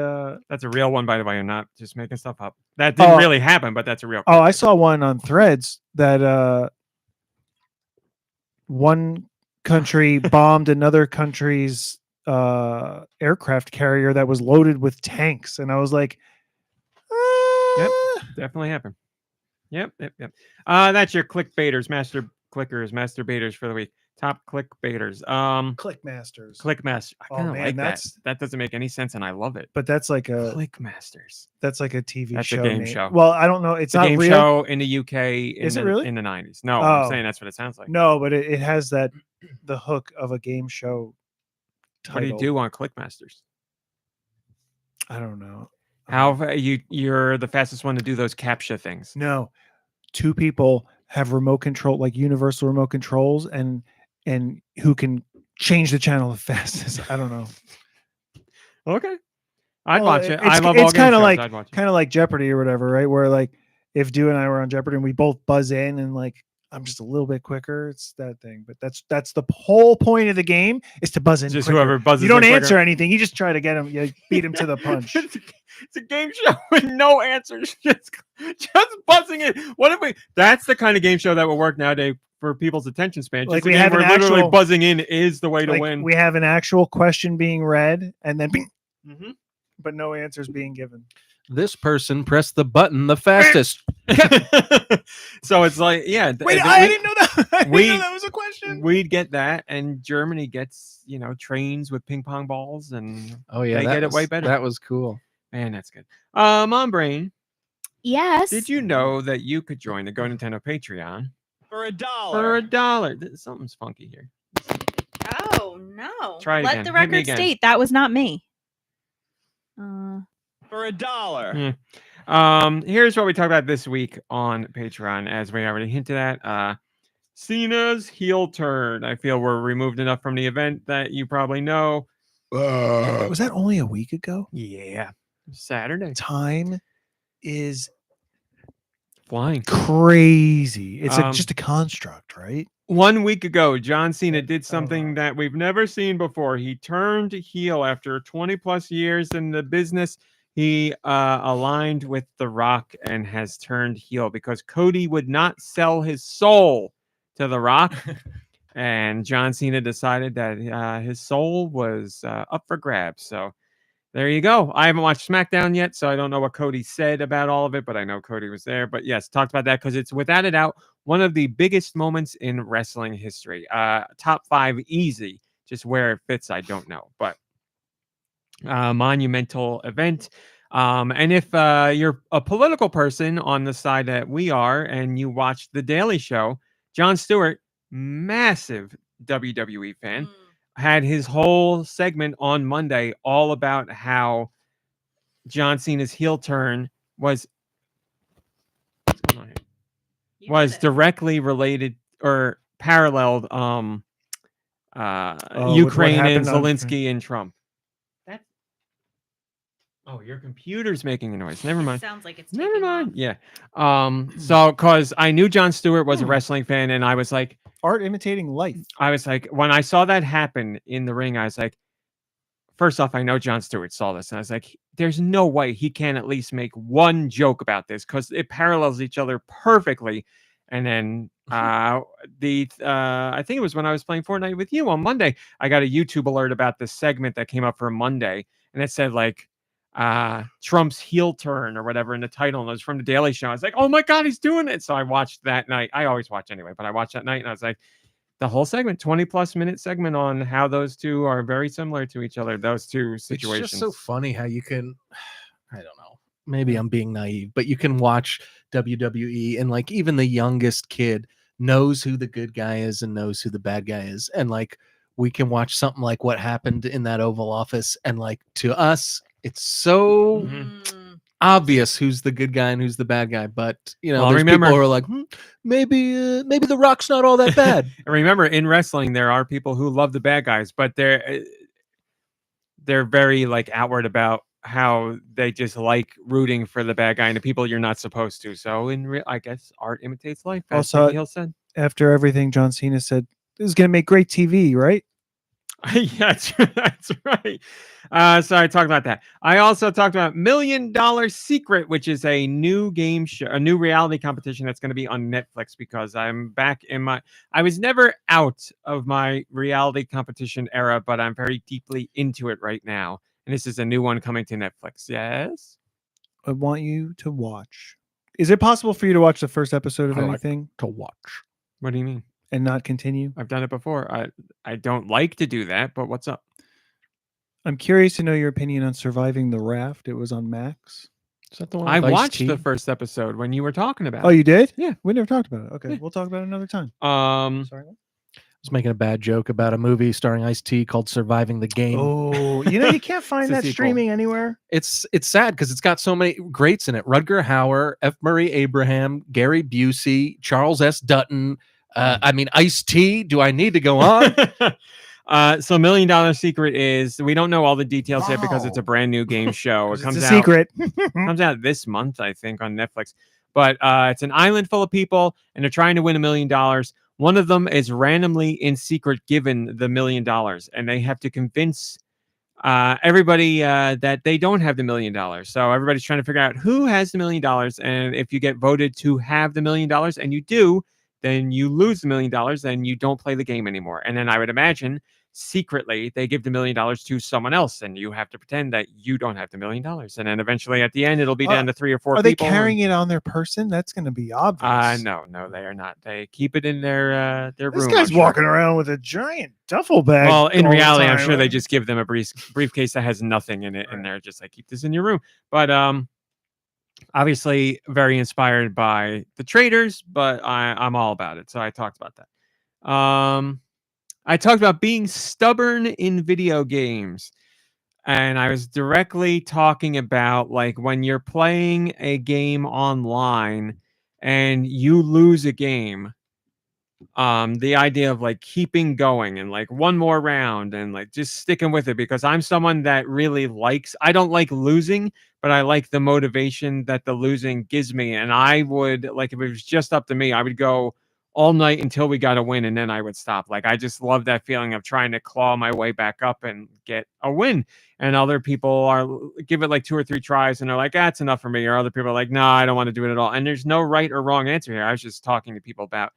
That's a real one, by the way. I'm not just making stuff up. That didn't Oh. really happen, but that's a real. I saw one on Threads that one country bombed another country's aircraft carrier that was loaded with tanks, and I was like, Yep. Definitely happened. Yep. That's your clickbaiters, master baiters for the week. Top clickbaiters. Click Masters. Clickmaster. I Oh, kind of man, like that's- that. That doesn't make any sense, and I love it. But that's like a Clickmasters. TV That's a show. game name. show. Well, I don't know. It's It's a not game real. show in the UK. Is it really? in the 90s? No, Oh. I'm saying that's what it sounds like. No, but it has the hook of a game show What title. do you do on Clickmasters? I don't know. You're the fastest one to do those captcha things. No, two people have remote control, like universal remote controls, and who can change the channel the fastest. I don't know. Okay, I'd Well, watch it. it's- I love it's all game kinda shows. like- I'd watch it. Kind of like Jeopardy or whatever, right? Where like if Dew and I were on Jeopardy and we both buzz in and like I'm just a little bit quicker, it's that thing. But that's the whole point of the game is to buzz in. Just quicker. whoever buzzes. You don't in quicker. answer anything. You just try to get him. You beat him to the punch. It's a game show with no answers, just buzzing it. What if we? That's the kind of game show that will work nowadays for people's attention span. Like Just a we game have an where literally actual- buzzing in is the way to Like, win. we have an actual question being read and then bing, Mhm. but no answers being given. This person pressed the button the fastest. So it's like, yeah. Wait, I didn't know that. I didn't we- know that was a question. We'd get that, and Germany gets trains with ping pong balls, and Oh yeah, They that get it was- way better. That was cool. man, that's good. MomBrain, Yes. did you know that you could join the GoNintendo Patreon For $1. for $1? Something's funky here. Oh no! Try it Let again. the Hit me record again. state that was not me. For $1. Here's what we talked about this week on Patreon, as we already hinted at. Cena's heel turn. I feel we're removed enough from the event that you probably know. Was that only a week ago? Yeah, Saturday. Time is Flying. crazy. It's Um, just a construct, right? 1 week ago, John Cena did Oh, something that we've never seen before. He turned heel after 20 plus years in the business. He aligned with The Rock and has turned heel because Cody would not sell his soul to The Rock. And John Cena decided that his soul was up for grabs. So there you go. I haven't watched SmackDown yet, so I don't know what Cody said about all of it, but I know Cody was there. But yes, talked about that because it's without a doubt one of the biggest moments in wrestling history. Top 5 easy. Just where it fits, I don't know. But monumental event. And if you're a political person on the side that we are and you watch The Daily Show, Jon Stewart, massive WWE fan, had his whole segment on Monday all about how John Cena's heel turn was what's going on here? Was directly related or paralleled with what Ukraine and happened on- Zelensky and Trump. Oh, your computer's making a noise. Never mind. Sounds like it's Never mind. Yeah. So because I knew Jon Stewart was a wrestling fan, and I was like, Art imitating life. when I saw that happen in the ring, I was like, first off, I know Jon Stewart saw this, and I was like, there's no way he can't at least make one joke about this because it parallels each other perfectly. And then I think it was when I was playing Fortnite with you on Monday, I got a YouTube alert about this segment that came up for Monday, and it said like Trump's heel turn or whatever in the title, and it was from the Daily Show. I was like, oh my god, he's doing it! So I watched that night. I always watch anyway, but I watched that night, and I was like, the whole segment, 20+ minute segment on how those two are very similar to each other. Those two situations. It's just so funny how you can, I don't know, maybe I'm being naive, but you can watch WWE and like even the youngest kid knows who the good guy is and knows who the bad guy is. And like we can watch something like what happened in that Oval Office. And like to us, it's so obvious who's the good guy and who's the bad guy. But you know, there's people who are like, maybe The Rock's not all that bad. And remember, in wrestling, there are people who love the bad guys, but they're very like outward about how they just like rooting for the bad guy and the people you're not supposed to. So I guess art imitates life. As Also, Hill said. After everything John Cena said, this is going to make great TV, right? Yeah, that's right. So I talked about that. I also talked about $1 Million Secret, which is a new game show, a new reality competition that's going to be on Netflix, because I'm back in I was never out of my reality competition era, but I'm very deeply into it right now. And this is a new one coming to Netflix. Yes. I want you to watch. Is it possible for you to watch the first episode of I like anything to watch. What do you mean? and not continue? I've done it before. I don't like to do that, but what's up? I'm curious to know your opinion on Surviving the Raft. It was on Max. Is that the one? I with watched Ice-T? the first episode when you were talking about Oh, you did? Yeah. We never talked about it. Okay, Yeah. we'll talk about it another time. it. Sorry. I was making a bad joke about a movie starring Ice-T called Surviving the Game. Oh, you can't find It's a that sequel. streaming anywhere. It's sad because it's got so many greats in it. Rutger Hauer, F. Murray Abraham, Gary Busey, Charles S. Dutton. I mean, Ice-T. Do I need to go on? So $1 Million Secret is, we don't know all the details yet because it's a brand new game show. It 'Cause comes it's a out secret. comes out this month, I think, on Netflix. But it's an island full of people, and they're trying to win $1 million. One of them is randomly in secret given the $1 million, and they have to convince everybody that they don't have the $1 million. So everybody's trying to figure out who has the $1 million, and if you get voted to have the $1 million, and you do, then you lose the $1 million, and you don't play the game anymore. And then I would imagine secretly they give the $1 million to someone else, and you have to pretend that you don't have the $1 million. And then eventually at the end, it'll be down to 3 or 4 Are they people. carrying it on their person? That's going to be obvious. No, they are not. They keep it in their This room. guy's I'm sure. walking around with a giant duffel bag. Well, in all the reality, I'm time. sure they just give them a briefcase that has nothing in it, and they're just like, keep this in your room. But obviously very inspired by the traders, but I'm all about it. So I talked about that. I talked about being stubborn in video games. And I was directly talking about like when you're playing a game online and you lose a game, the idea of like keeping going and like one more round and like just sticking with it, because I'm someone that really I don't like losing, but I like the motivation that the losing gives me. And I would, like, if it was just up to me, I would go all night until we got a win, and then I would stop. Like, I just love that feeling of trying to claw my way back up and get a win. And other people give it like 2 or 3 tries and they're like, that's enough for me. Or other people are like, no, I don't want to do it at all. And there's no right or wrong answer here. I was just talking to people about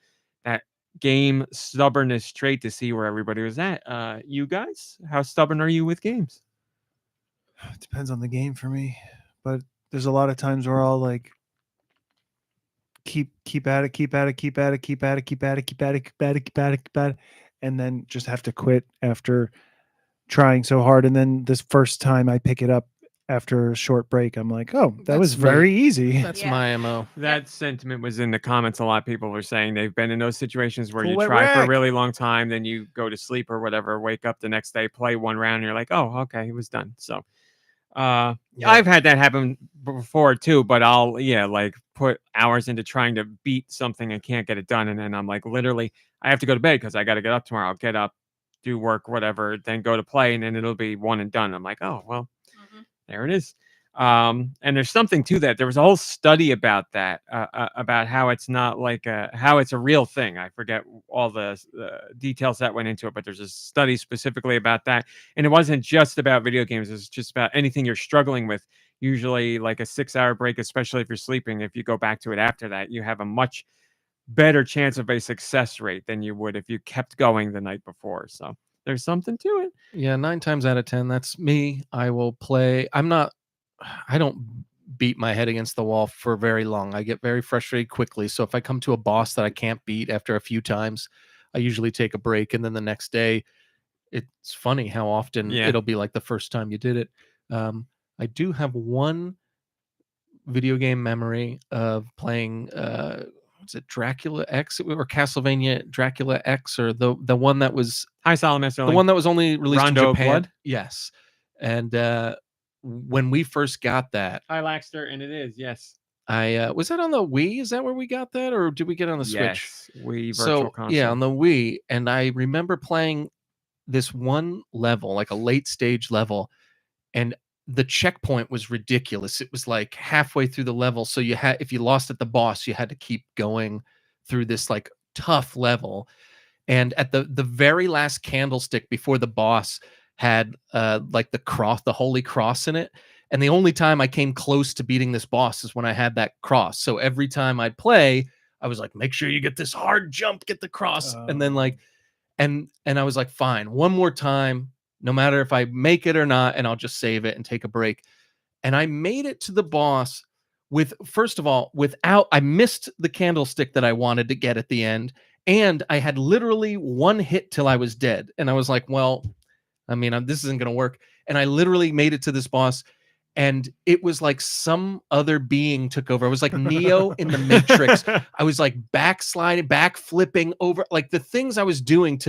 that game stubbornness trait to see where everybody was at. You guys, how stubborn are you with games? It depends on the game for me, but there's a lot of times where I'll like keep at it, and then just have to quit after trying so hard. And then this first time I pick it up after a short break, I'm like, oh, that was very easy. That's my MO. That sentiment was in the comments. A lot of people were saying they've been in those situations where Cool you wet try for a rack. really long time, then you go to sleep or whatever, wake up the next day, play one round, and you're like, oh, okay, it was done. So I've had that happen before too, but I'll like put hours into trying to beat something and can't get it done, and then I'm like, literally, I have to go to bed because I got to get up tomorrow. I'll get up, do work, whatever, then go to play, and then it'll be one and done. I'm like, oh well, there it is. And there's something to that. There was a whole study about that, about how it's not like how it's a real thing. I forget all the details that went into it, but there's a study specifically about that. And it wasn't just about video games. It's just about anything you're struggling with. Usually like a 6-hour break, especially if you're sleeping, if you go back to it after that, you have a much better chance of a success rate than you would if you kept going the night before. So there's something to it. Yeah, 9 times out of 10, that's me. I will play. I don't beat my head against the wall for very long. I get very frustrated quickly. So if I come to a boss that I can't beat after a few times, I usually take a break. And then the next day, it's funny how often it'll be like the first time you did it. I do have one video game memory of playing was it Dracula X or Castlevania Dracula X, or the one that was Hi, Solomon. the one that was only released Rondo in of Japan. Blood? Yes. And when we first got that, Hi, Laxter, and it is, yes. I was that on the Wii? Is that where we got that, or did we get it on the Switch? Yes, Wii Virtual Console. Yeah, on the Wii, and I remember playing this one level, like a late stage level, and the checkpoint was ridiculous. It was like halfway through the level, so you had, if you lost at the boss, you had to keep going through this like tough level. And at the very last candlestick before the boss had like the cross, the holy cross in it. And the only time I came close to beating this boss is when I had that cross. So every time I'd play, I was like, make sure you get this hard jump, get the cross. And then like, and I was like, fine, one more time, no matter if I make it or not, and I'll just save it and take a break. And I made it to the boss with, first of all, I missed the candlestick that I wanted to get at the end. And I had literally one hit till I was dead. And I was like, well, I mean, this isn't going to work. And I literally made it to this boss. And it was like some other being took over. I was like Neo in the Matrix. I was like backsliding, backflipping over, like the things I was doing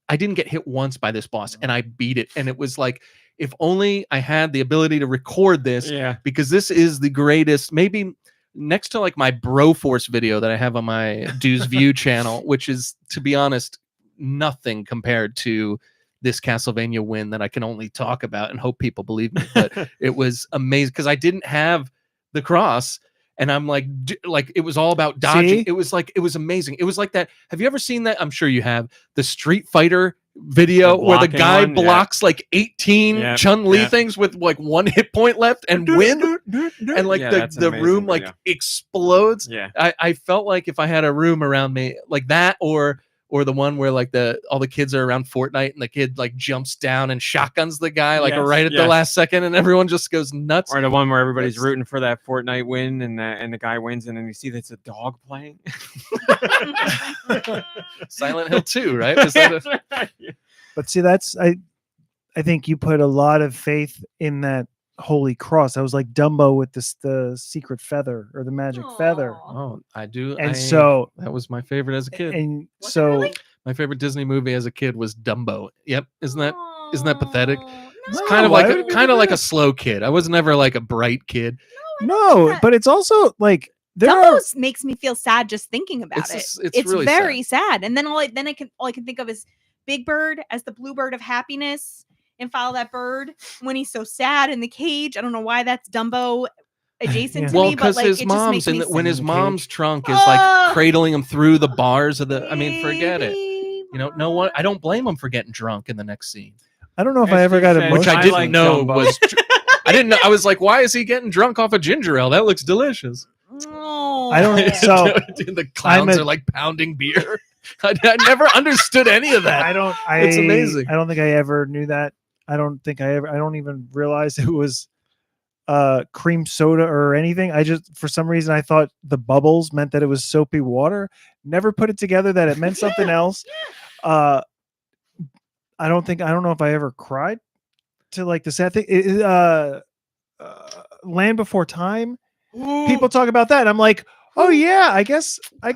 I didn't get hit once by this boss, and I beat it. And it was like, if only I had the ability to record this, because this is the greatest, maybe next to like my Broforce video that I have on my Deux View channel, which is, to be honest, nothing compared to this Castlevania win that I can only talk about and hope people believe me. But it was amazing because I didn't have the cross, and I'm like it was all about dodging. See? It was amazing. It was like that. Have you ever seen that? I'm sure you have. The Street Fighter video where the guy blocks like 18 Chun-Li things with like one hit point left and win, and like the room like explodes. I felt like if I had a room around me like that, or the one where like all the kids are around Fortnite and the kid like jumps down and shotguns the guy like right at the last second, and everyone just goes nuts. Or the one where everybody's rooting for that Fortnite win, and the guy wins, and then you see that's a dog playing. Silent Hill 2, right? Is that But see, I think you put a lot of faith in that holy cross. I was like Dumbo with the secret feather or the magic feather. Oh, I do. And so that was my favorite as a kid. And so my favorite Disney movie as a kid was Dumbo. Yep. Isn't that pathetic? No. It's kind of like a slow kid. I was never like a bright kid. No, but it's also like Dumbo makes me feel sad just thinking about it. It's really very sad. And then all I can think of is Big Bird as the bluebird of happiness, and Follow That Bird when he's so sad in the cage. I don't know why that's Dumbo adjacent to me, but like his it mom's just makes me when his mom's trunk is like cradling him through the bars of the. I mean, forget it. You know, no one. I don't blame him for getting drunk in the next scene. I don't know if I ever got emotional. Which I didn't know was. I didn't know. I was like, why is he getting drunk off of ginger ale? That looks delicious. Oh. I don't. So the clowns are like pounding beer. I never understood any of that. It's amazing. I don't think I ever knew that. I don't even realize it was cream soda or anything. I just, for some reason, I thought the bubbles meant that it was soapy water. Never put it together that it meant something else. I don't know if I ever cried to like the sad thing. Land Before Time. People talk about that. I'm like, oh yeah, I guess. I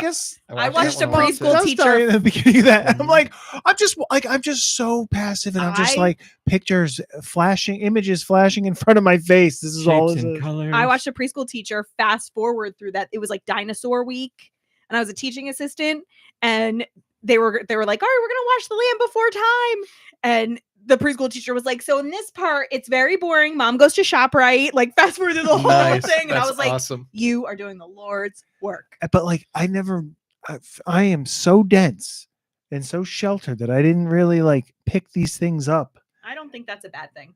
watched a preschool teacher in the beginning of that. I'm like, I'm just so passive, and I'm just like images flashing in front of my face. This is all. I watched a preschool teacher fast forward through that. It was like dinosaur week, and I was a teaching assistant, and they were like, all right, we're gonna watch The Land Before Time, and the preschool teacher was like, so in this part, it's very boring. Mom goes to ShopRite, like fast forward through the whole thing. And I was like, awesome. You are doing the Lord's work. But like, I am so dense and so sheltered that I didn't really like pick these things up. I don't think that's a bad thing.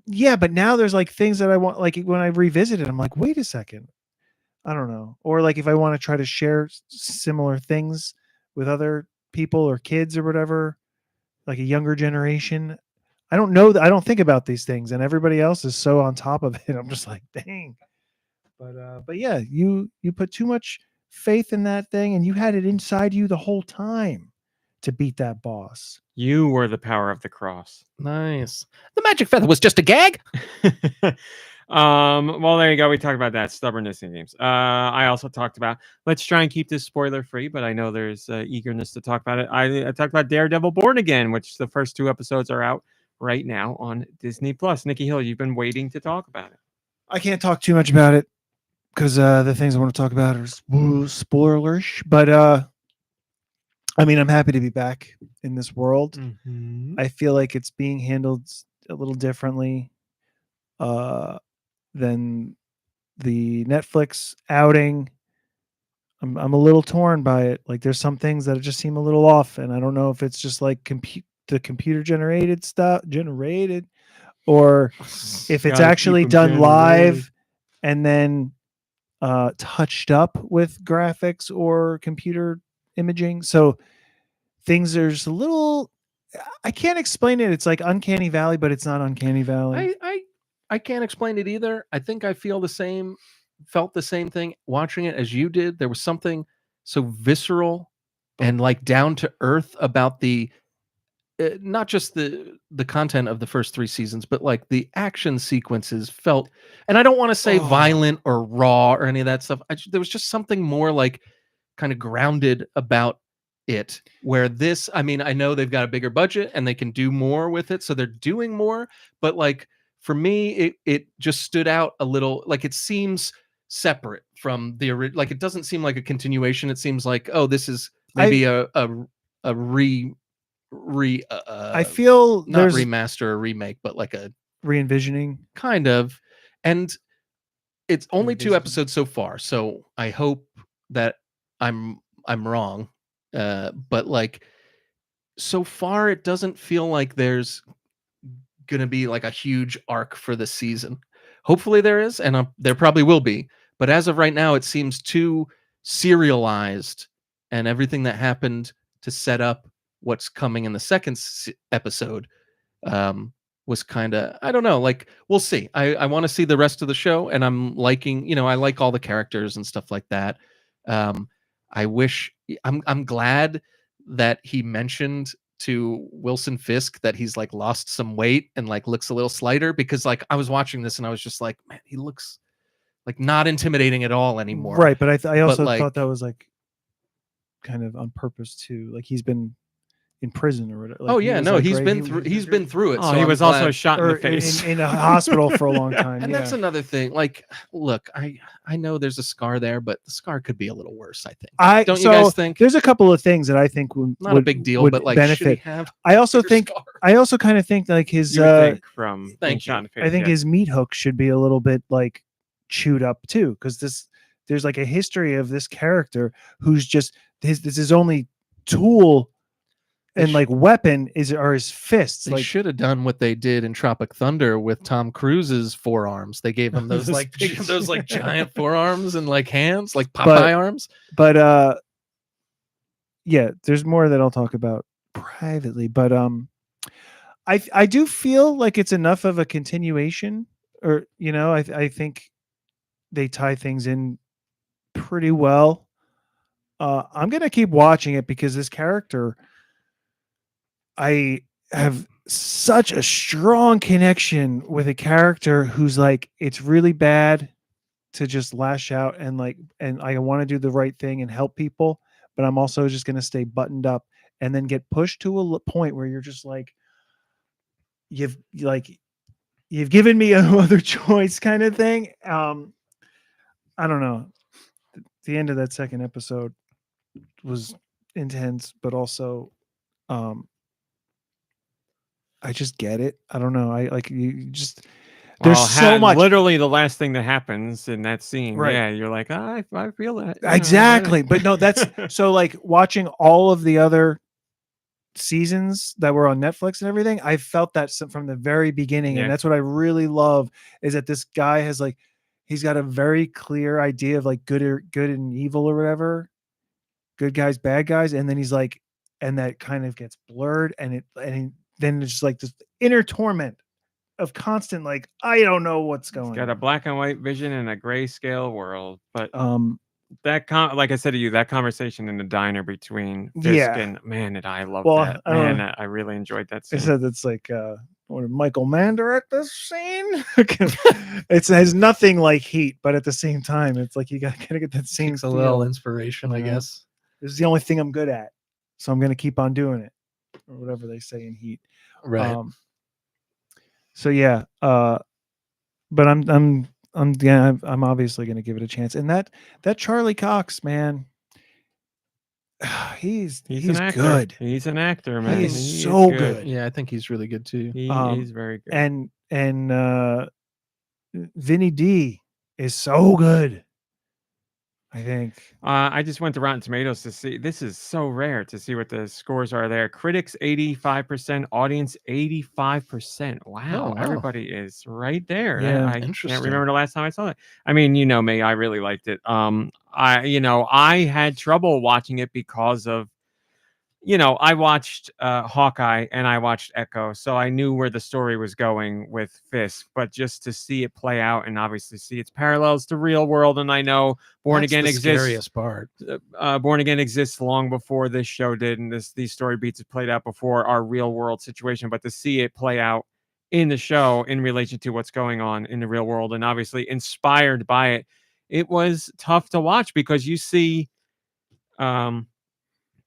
Yeah, but now there's like things that I want, like when I revisit it, I'm like, wait a second. I don't know. Or like if I want to try to share similar things with other people or kids or whatever, like a younger generation. I don't know that I don't think about these things, and everybody else is so on top of it. I'm just like, dang. But yeah, you put too much faith in that thing, and you had it inside you the whole time to beat that boss. You were the power of the cross. Nice. The magic feather was just a gag. Well, there you go. We talked about that stubbornness in games. I also talked about, let's try and keep this spoiler free, but I know there's eagerness to talk about it. I talked about Daredevil Born Again, which the first 2 episodes are out right now on Disney Plus. Nikki Hill, you've been waiting to talk about it. I can't talk too much about it because the things I want to talk about are spoilerish. But I mean, I'm happy to be back in this world. Mm-hmm. I feel like it's being handled a little differently than the Netflix outing. I'm a little torn by it. Like there's some things that just seem a little off, and I don't know if it's just like the computer generated stuff or if it's actually done live and then touched up with graphics or computer imaging. So things are just a little, I can't explain it. It's like Uncanny Valley, but it's not Uncanny Valley. I can't explain it either. I think I felt the same thing watching it as you did. There was something so visceral and like down to earth about the not just the content of the first 3 seasons, but like the action sequences felt, and I don't want to say violent or raw or any of that stuff. There was just something more like kind of grounded about it, where this, I mean, I know they've got a bigger budget and they can do more with it, so they're doing more, but like for me it just stood out a little. Like it seems separate from the original. Like it doesn't seem like a continuation. It seems like, oh, this is maybe a I feel not there's remaster or remake, but like a re-envisioning kind of. And it's only 2 Revisiting. episodes so far, so I hope that I'm wrong. But like so far it doesn't feel like there's gonna be like a huge arc for the season. Hopefully there is, and there probably will be, but as of right now it seems too serialized, and everything that happened to set up what's coming in the second episode was kind of, I don't know, like we'll see. I want to see the rest of the show, and I'm liking, I like all the characters and stuff like that. I wish, I'm glad that he mentioned to Wilson Fisk that he's like lost some weight and like looks a little slighter, because like I was watching this and I was just like, man, he looks like not intimidating at all anymore. right, but I also like, thought that was like kind of on purpose too. Like he's been in prison or whatever. Like, he's been through it. Oh, so he I'm was also glad- shot in the or face. in a hospital for a long time. And yeah. that's another thing. Like, look, I know there's a scar there, but the scar could be a little worse, I think. Don't you guys think? There's a couple of things that I think would Not a big deal, would but like, benefit. should he have I also bigger think scar? I also kind of think like his You would think from being thank shot in you. the face. I think yeah. his meat hook should be a little bit like chewed up too, because there's like a history of this character who's just this is his only tool and like weapon are his fists. They Like should have done what they did in Tropic Thunder with Tom Cruise's forearms. They gave him those those like giant forearms and like hands, like Popeye arms. But yeah, there's more that I'll talk about privately. But I do feel like it's enough of a continuation, or I think they tie things in pretty well. I'm gonna keep watching it because this character, I have such a strong connection with a character who's like, it's really bad to just lash out and I want to do the right thing and help people, but I'm also just going to stay buttoned up, and then get pushed to a point where you're just like, you've given me no other choice kind of thing. I don't know. The end of that second episode was intense, but also, I just get it. I don't know. I like you just. There's so much. Literally, the last thing that happens in that scene. Right. Yeah, you're like, I feel that. Exactly. But no, that's so like watching all of the other seasons that were on Netflix and everything. I felt that from the very beginning, Yeah. and that's what I really love is that this guy has like he's got a very clear idea of like good and evil or whatever, good guys, bad guys, and then he's like, and that kind of gets blurred, and then it's just like this inner torment of constant like, I don't know what's going Got a on. black and white vision in a grayscale world, but That like I said to you, that conversation in the diner between Fisk and man, did I love that. Man, I really enjoyed that scene. I said it's like what did Michael Mann direct this scene? It has nothing like Heat, but at the same time, it's like you gotta get that same a little inspiration, I guess. This is the only thing I'm good at, so I'm gonna keep on doing it, or whatever they say in Heat. Right. So yeah, but I'm obviously gonna give it a chance. And that Charlie Cox, man, he's an actor. good. He's an actor, man. He's so good. Yeah, I think he's really good too. He's very good. And Vinny D is so good. I think. I just went to Rotten Tomatoes to see. This is so rare to see what the scores are there. Critics 85%, audience 85%. Wow, everybody is right there. Yeah, I can't remember the last time I saw it. I mean, you know me, I really liked it. I had trouble watching it because of, I watched Hawkeye and I watched Echo, so I knew where the story was going with Fisk, but just to see it play out and obviously see its parallels to real world, and I know Born Again exists. Scariest part. Born Again exists long before this show did, and these story beats have played out before our real world situation, but to see it play out in the show in relation to what's going on in the real world, and obviously inspired by it, it was tough to watch because you see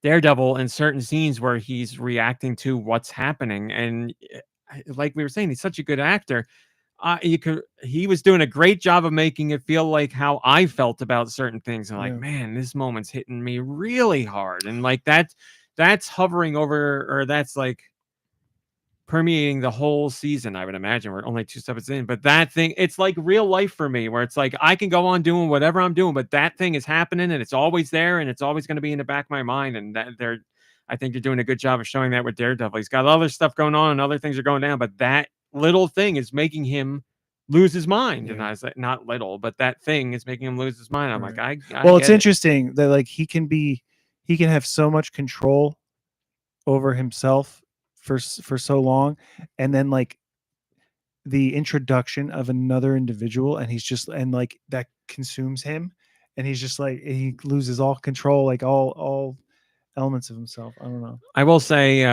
Daredevil in certain scenes where he's reacting to what's happening, and like we were saying, he's such a good actor. He was doing a great job of making it feel like how I felt about certain things, and like, man, this moment's hitting me really hard, and like that's hovering over, or that's like permeating the whole season. I would imagine we're only 2 episodes in, but that thing, it's like real life for me, where it's like I can go on doing whatever I'm doing, but that thing is happening and it's always there and it's always going to be in the back of my mind. And I think you're doing a good job of showing that with Daredevil. He's got other stuff going on and other things are going down, but that little thing is making him lose his mind. And I was like, not little, but that thing is making him lose his mind. I'm like, well, it's interesting that like he can have so much control over himself for so long, and then like the introduction of another individual, and he's just, and like that consumes him, and he's just like, he loses all control, like all elements of himself. I don't know. I will say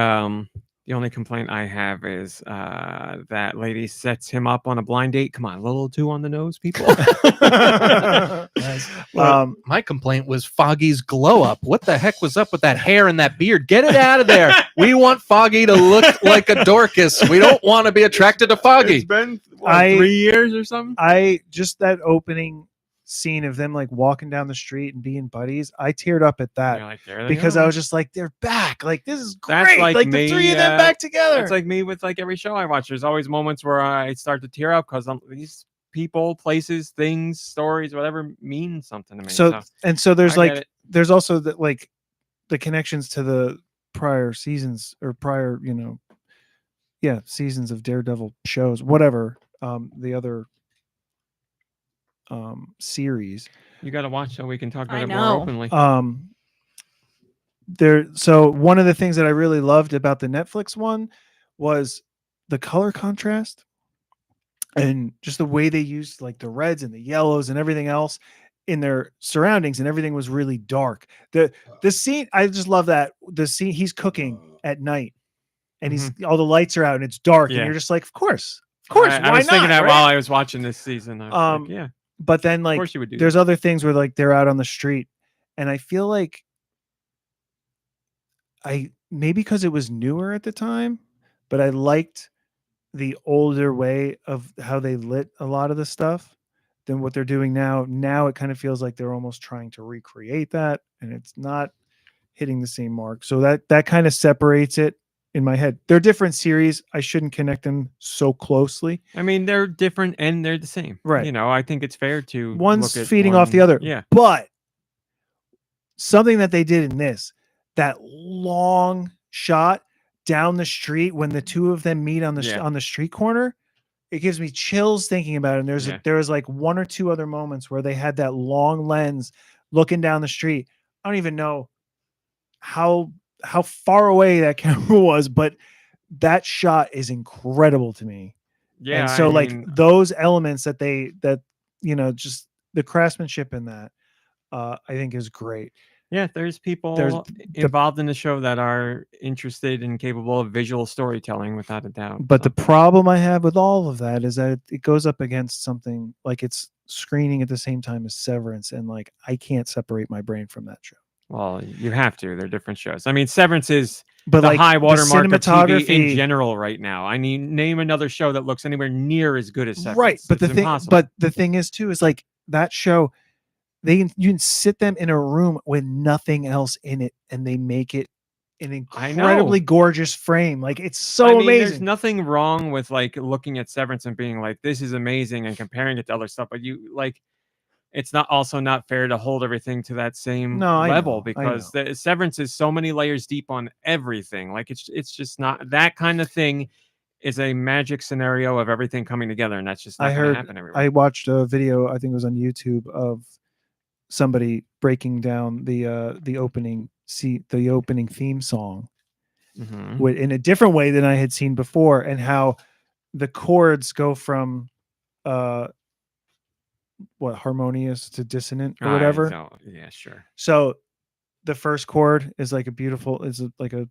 the only complaint I have is that lady sets him up on a blind date. Come on, a little too on the nose, people. My complaint was Foggy's glow up. What the heck was up with that hair and that beard? Get it out of there. We want Foggy to look like a Dorcas. We don't want to be attracted to Foggy. It's been 3 years or something. Just that opening scene of them like walking down the street and being buddies, I teared up at that, like, because I was just like, they're back, like this is great. That's like the three of them back together. It's like me with like every show I watch. There's always moments where I start to tear up because these people, places, things, stories, whatever mean something to me. So there's like there's also the like the connections to the prior seasons or prior seasons of Daredevil shows, whatever the other series. You got to watch so we can talk about it more openly. So one of the things that I really loved about the Netflix one was the color contrast and just the way they used like the reds and the yellows and everything else in their surroundings, and everything was really dark. The scene, I just love that. The scene, he's cooking at night and he's all the lights are out and it's dark, and you're just like, of course. I was thinking that while I was watching this season. I was like, yeah. But then like there's other things where like they're out on the street, and I feel like maybe because it was newer at the time, but I liked the older way of how they lit a lot of the stuff than what they're doing now. Now it kind of feels like they're almost trying to recreate that, and it's not hitting the same mark. So that kind of separates it in my head. They're different series. I shouldn't connect them so closely. I mean, they're different and they're the same. Right. I think it's fair to one's feeding off the other. Yeah. But something that they did in this, that long shot down the street when the two of them meet on the street corner, it gives me chills thinking about it. And there was like one or two other moments where they had that long lens looking down the street. I don't even know how far away that camera was, but that shot is incredible to me. Yeah. And so I mean, those elements that just the craftsmanship in that, I think is great. yeah, there's people involved in the show that are interested and capable of visual storytelling, without a doubt. But the problem I have with all of that is that it goes up against something like it's screening at the same time as Severance, and like I can't separate my brain from that show. Well, you have to. They're different shows. I mean, Severance is But the like high watermark of TV cinematography- in general right now. I mean, name another show that looks anywhere near as good as Severance. Right, but It's impossible. but the thing is too is like that show, you can sit them in a room with nothing else in it, and they make it an incredibly gorgeous frame. Like it's so I mean, amazing. There's nothing wrong with like looking at Severance and being like, "This is amazing," and comparing it to other stuff. But you like, it's not fair to hold everything to that same level, because the Severance is so many layers deep on everything. Like it's just not that kind of thing. Is a magic scenario of everything coming together, and that's just not going to happen everywhere. I watched a video, I think it was on YouTube, of somebody breaking down the opening theme song in a different way than I had seen before, and how the chords go from harmonious to dissonant or whatever. Yeah, sure. So the first chord is like like a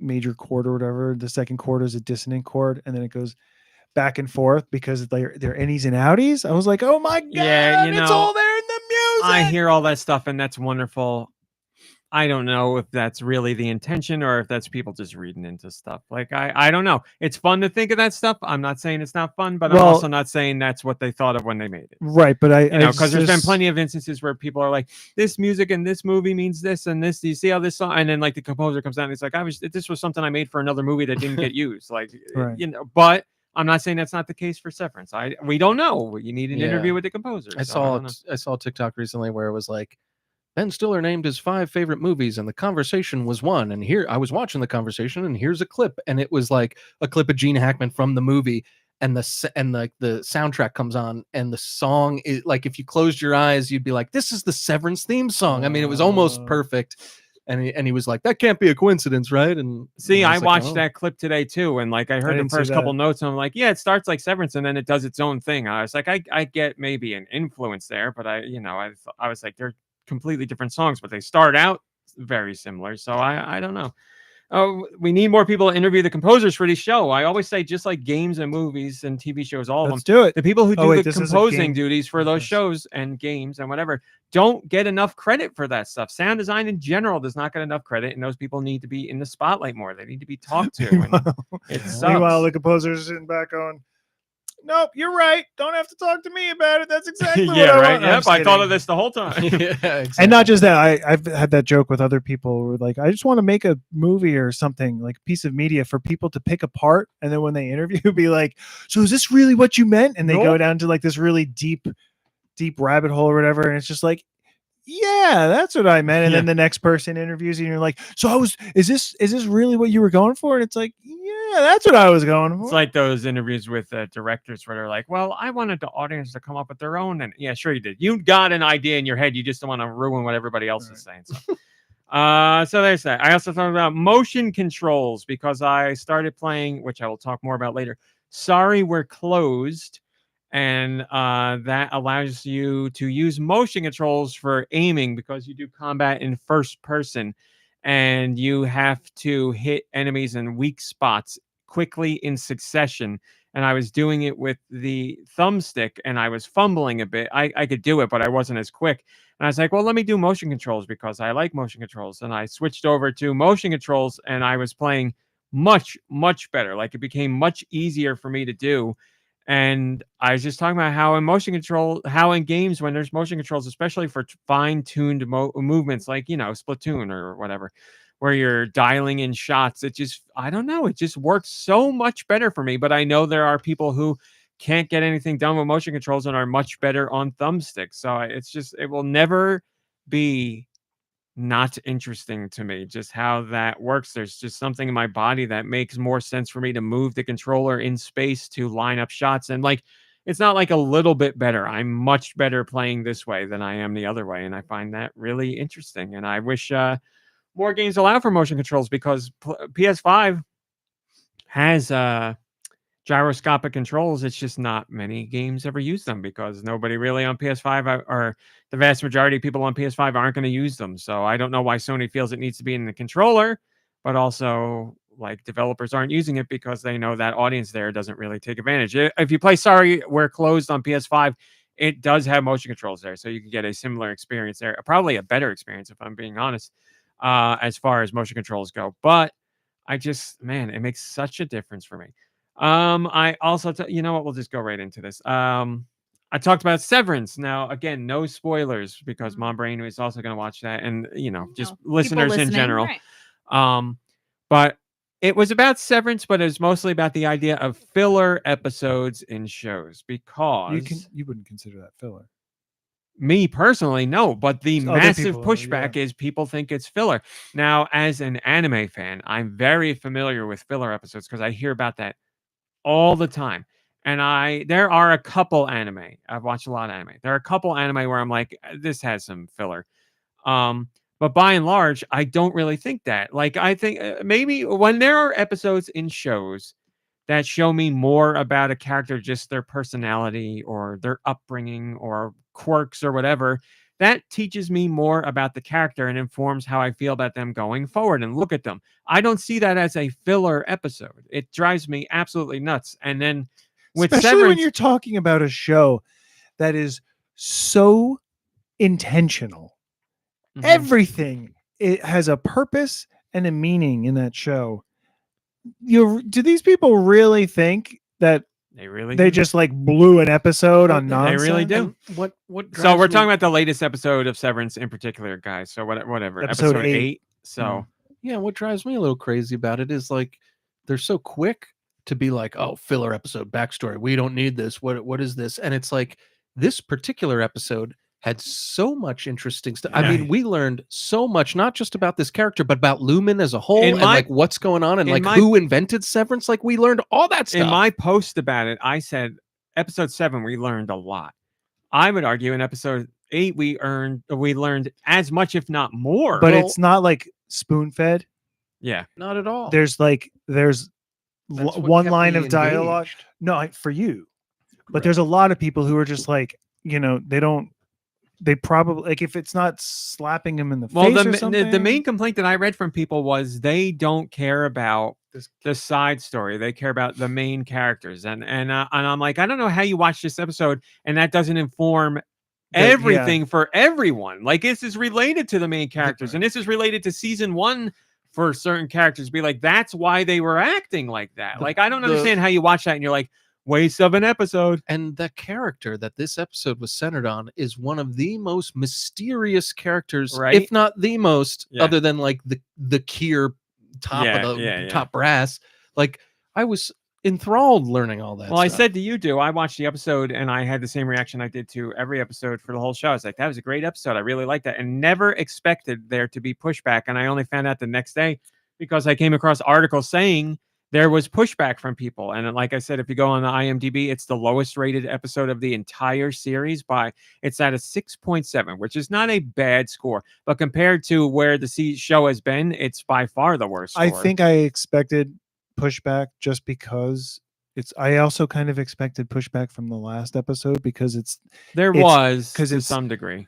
major chord or whatever. The second chord is a dissonant chord, and then it goes back and forth because they're innies and outies. I was like, oh my god, it's all there in the music. I hear all that stuff, and that's wonderful. I don't know if that's really the intention or if that's people just reading into stuff. Like, I don't know. It's fun to think of that stuff. I'm not saying it's not fun, but I'm also not saying that's what they thought of when they made it. Right, but because there's been plenty of instances where people are like, this music in this movie means this and this. Do you see how this song? And then like the composer comes down and it's like, this was something I made for another movie that didn't get used. Like, but I'm not saying that's not the case for Severance. We don't know. You need an interview with the composer. I saw a TikTok recently where it was like, Ben Stiller named his 5 favorite movies, and The Conversation was one. And here I was watching The Conversation, and here's a clip, and it was like a clip of Gene Hackman from the movie, and the soundtrack comes on, and the song is like, if you closed your eyes, you'd be like, "This is the Severance theme song." I mean, it was almost perfect. And he was like, "That can't be a coincidence, right?" And see, I watched that clip today too, and like I heard the first couple notes, and I'm like, "Yeah, it starts like Severance, and then it does its own thing." I was like, I get maybe an influence there, but I was like, they're completely different songs, but they start out very similar. So I don't know. Oh, we need more people to interview the composers for this show. I always say, just like games and movies and TV shows, Let's do it. The people who do the composing duties for those shows and games and whatever don't get enough credit for that stuff. Sound design in general does not get enough credit, and those people need to be in the spotlight more. They need to be talked to. Meanwhile, the composers sitting back on, nope, you're right. Don't have to talk to me about it. That's exactly what I want. Yep, I thought of this the whole time. Exactly. And not just that, I've had that joke with other people who are like, I just want to make a movie or something, like a piece of media for people to pick apart. And then when they interview, be like, so is this really what you meant? And they go down to like this really deep rabbit hole or whatever. And it's just like, yeah, that's what I meant. And then the next person interviews you and you're like, so is this really what you were going for? And it's like, yeah, that's what I was going for. It's like those interviews with directors where they're like, well, I wanted the audience to come up with their own. And yeah, sure you did. You got an idea in your head. You just don't want to ruin what everybody else is saying. So there's that. I also thought about motion controls because I started playing, which I will talk more about later. Sorry, We're Closed. And that allows you to use motion controls for aiming because you do combat in first person and you have to hit enemies in weak spots quickly in succession. And I was doing it with the thumbstick and I was fumbling a bit. I could do it, but I wasn't as quick. And I was like, well, let me do motion controls because I like motion controls. And I switched over to motion controls and I was playing much, much better. Like it became much easier for me to do. And I was just talking about how in games, when there's motion controls, especially for fine-tuned movements like, Splatoon or whatever, where you're dialing in shots, it just works so much better for me. But I know there are people who can't get anything done with motion controls and are much better on thumbsticks. So it will never be not interesting to me, just how that works. There's just something in my body that makes more sense for me to move the controller in space to line up shots. And like, it's not like a little bit better. I'm much better playing this way than I am the other way. And I find that really interesting. And I wish more games allow for motion controls, because PS5 has gyroscopic controls. It's just not many games ever use them, because nobody really on PS5 or the vast majority of people on PS5 aren't going to use them. So I don't know why Sony feels it needs to be in the controller, but also like developers aren't using it because they know that audience there doesn't really take advantage. If you play Sorry We're Closed on PS5, it does have motion controls there, so you can get a similar experience there, probably a better experience if I'm being honest, as far as motion controls go. But I just, man, it makes such a difference for me. I also, you know what? We'll just go right into this. I talked about Severance. Now, again, no spoilers, because MomBrain is also going to watch that, and just listeners in general. Right. But it was about Severance, but it was mostly about the idea of filler episodes in shows, because you wouldn't consider that filler. me personally, no, but the Other massive people, pushback is people think it's filler. Now, as an anime fan, I'm very familiar with filler episodes because I hear about that all the time. And there are a couple anime. I've watched a lot of anime. There are a couple anime where I'm like, this has some filler. But by and large, I don't really think that. Like, I think maybe when there are episodes in shows that show me more about a character, just their personality or their upbringing or quirks or whatever, that teaches me more about the character and informs how I feel about them going forward and look at them. I don't see that as a filler episode. It drives me absolutely nuts. And then with Especially Severance, when you're talking about a show that is so intentional. Mhm. Everything, it has a purpose and a meaning in that show. Do these people really think that they really they do. just like blew an episode on They nonsense? really do. And what So we're drives talking me- about the latest episode of Severance in particular, guys. So whatever. Episode Episode 8. So Yeah, what drives me a little crazy about it is like they're so quick to be like, oh, filler episode, backstory. We don't need this. What is this? And it's like this particular episode had so much interesting stuff. I Yeah. mean, we learned so much, not just about this character, but about Lumen as a whole, In and my- like what's going on, and in like my- who invented Severance. Like we learned all that stuff. in my post about it, I said episode 7 we learned a lot. I would argue in episode 8 we learned as much, if not more. But Well- it's not like spoon fed. yeah. Not at all. There's That's what one kept line me of dialogue. engaged. No, for you. But Right. there's a lot of people who are just like, they probably, like, if it's not slapping him in the Well, face or something. the main complaint that I read from people was they don't care about the side story. They care about the main characters, and I'm like, I don't know how you watch this episode and that doesn't inform everything for everyone. Like, this is related to the main characters, and this is related to season 1 for certain characters. Be like, that's why they were acting like that. Like, I don't understand how you watch that and you're like, waste of an episode. And the character that this episode was centered on is one of the most mysterious characters, Right? if not the most, Yeah. other than like the Kier top of the top brass. Like I was enthralled learning all that. Well, I stuff. said to you, I watched the episode and I had the same reaction I did to every episode for the whole show. I was like, that was a great episode. I really liked that, and never expected there to be pushback. And I only found out the next day because I came across articles saying there was pushback from people. And like I said, if you go on the IMDb, it's the lowest rated episode of the entire series it's at a 6.7, which is not a bad score, but compared to where the show has been, it's by far the worst score. I think I expected pushback just because I also kind of expected pushback from the last episode because there it's- was 'cause to it's- some degray.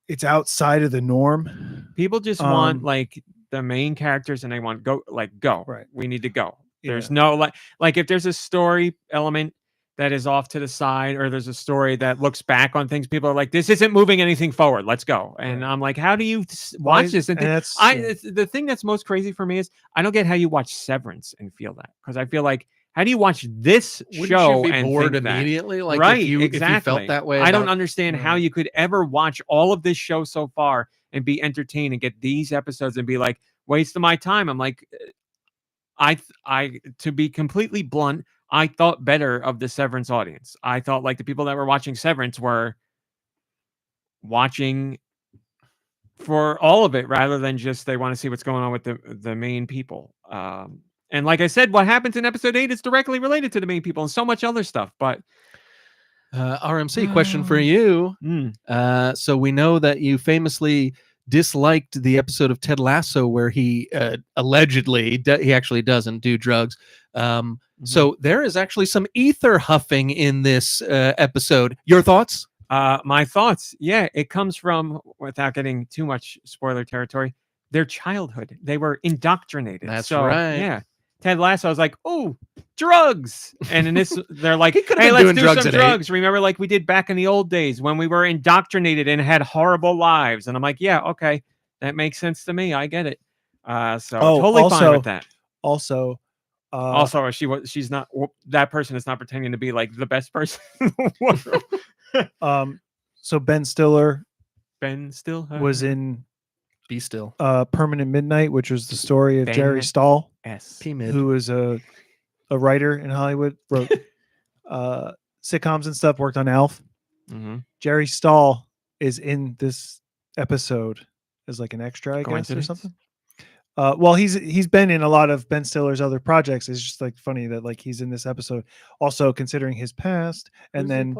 it's outside of the norm. People just want like the main characters and they want go. Right. We need to go. There's Yeah. no like if there's a story element that is off to the side, or there's a story that looks back on things, people are like, this isn't moving anything forward. Let's go. And Right. I'm like, how do you watch this? And that's the thing that's most crazy for me is I don't get how you watch Severance and feel that, because I feel like, how do you watch this Wouldn't show you be and bored think that? immediately? Like Right, if you exactly. felt that way. I don't about- understand how you could ever watch all of this show so far and be entertained and get these episodes and be like, waste of my time. I'm like, I to be completely blunt, I thought better of the Severance audience. I thought like the people that were watching Severance were watching for all of it, rather than just they want to see what's going on with the main people. And like I said, what happens in episode 8 is directly related to the main people and so much other stuff. But RMC, question for you. So we know that you famously disliked the episode of Ted Lasso where he allegedly, he actually doesn't do drugs. So there is actually some ether huffing in this episode. Your thoughts? My thoughts, yeah, it comes from, without getting too much spoiler territory, their childhood. They were indoctrinated. That's so, right. Yeah. Ted Lasso, I was like, oh, drugs. And in this, they're like, He could've hey, been let's doing do drugs some at drugs. Remember, like we did back in the old days when we were indoctrinated and had horrible lives. And I'm like, yeah, okay, that makes sense to me. I get it. So totally fine with that. Also, she's not, that person is not pretending to be like the best person in the world. So Ben Stiller was in Be Still. Permanent Midnight, which was the story of Jerry Stahl, P-Mid. who was a writer in Hollywood, wrote sitcoms and stuff, worked on Alf. Jerry Stahl is in this episode as like an extra, I guess, or something. Well, he's been in a lot of Ben Stiller's other projects. It's just like funny that like he's in this episode. Also considering his past, and then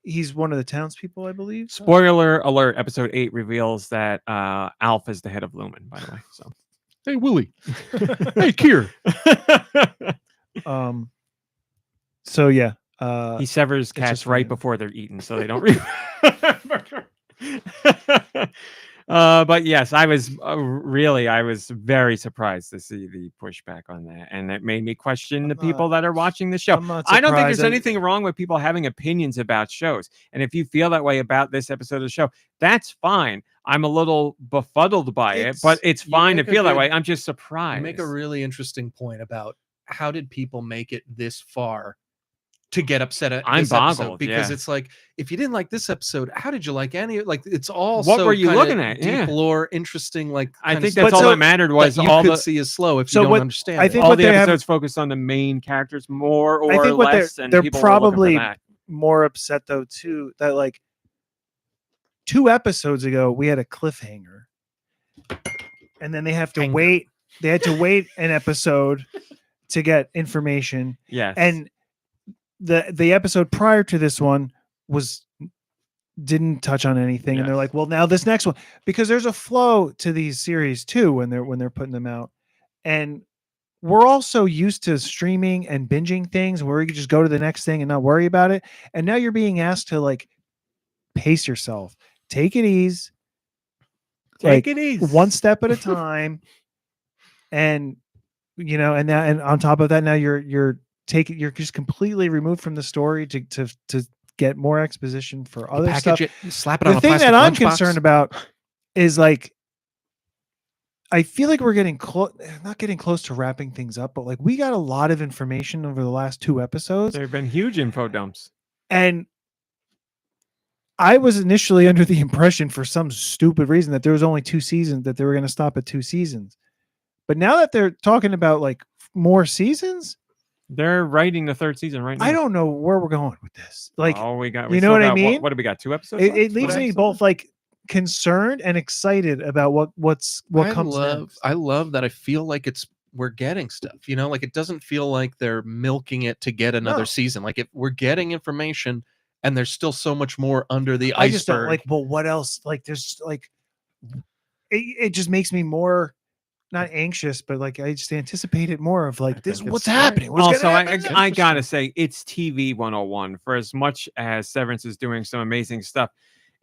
he's one of the townspeople, I believe. Spoiler alert, episode 8 reveals that Alf is the head of Lumen, by the way. So, hey, Willie. Hey, Kier. So, yeah. He severs cats right before they're eaten, so they don't but yes, I was very surprised to see the pushback on that, and it made me question the people that are watching the show. I don't think there's anything wrong with people having opinions about shows, and if you feel that way about this episode of the show, that's fine. I'm a little befuddled by it, but it's fine to feel that way. I'm just surprised. You make a really interesting point about how did people make it this far to get upset at I'm this boggled episode, because it's like, if you didn't like this episode, how did you like any? Like, it's all what so were you looking at? Deep lore, interesting. Like, I think that's all that mattered was you all could the see is slow if you don't understand. I think all the episodes focused on the main characters more or I think what less, and they're people probably were looking for that. more upset though too that like 2 episodes ago we had a cliffhanger, and then they have to wait. They had to wait an episode to get information. Yes, and the episode prior to this one didn't touch on anything, and they're like, well, now this next one, because there's a flow to these series too when they're putting them out, and we're also used to streaming and binging things where you can just go to the next thing and not worry about it, and now you're being asked to like pace yourself, take it easy, one step at a time, and you know, and on top of that, now you're just completely removed from the story to get more exposition for other stuff. Slap it on the a thing plastic that I'm lunchbox. concerned about is like, I feel like we're getting not getting close to wrapping things up, but like we got a lot of information over the last 2 episodes. There have been huge info dumps, and I was initially under the impression, for some stupid reason, that there was only 2 seasons, that they were going to stop at 2 seasons. But now that they're talking about like more seasons, they're writing the 3rd season right now. I don't know where we're going with this. Like, we you know what I mean? What do we got? 2 episodes? It leaves me both like concerned and excited about what comes next. I love that. I feel like we're getting stuff, you know, like it doesn't feel like they're milking it to get another season. Like, if we're getting information and there's still so much more under the iceberg. I just don't like, well, what else? Like, there's like, it just makes me more, not anxious, but like I just anticipate it more of like, this, what's happening? Also, I gotta say, it's TV 101. For as much as Severance is doing some amazing stuff,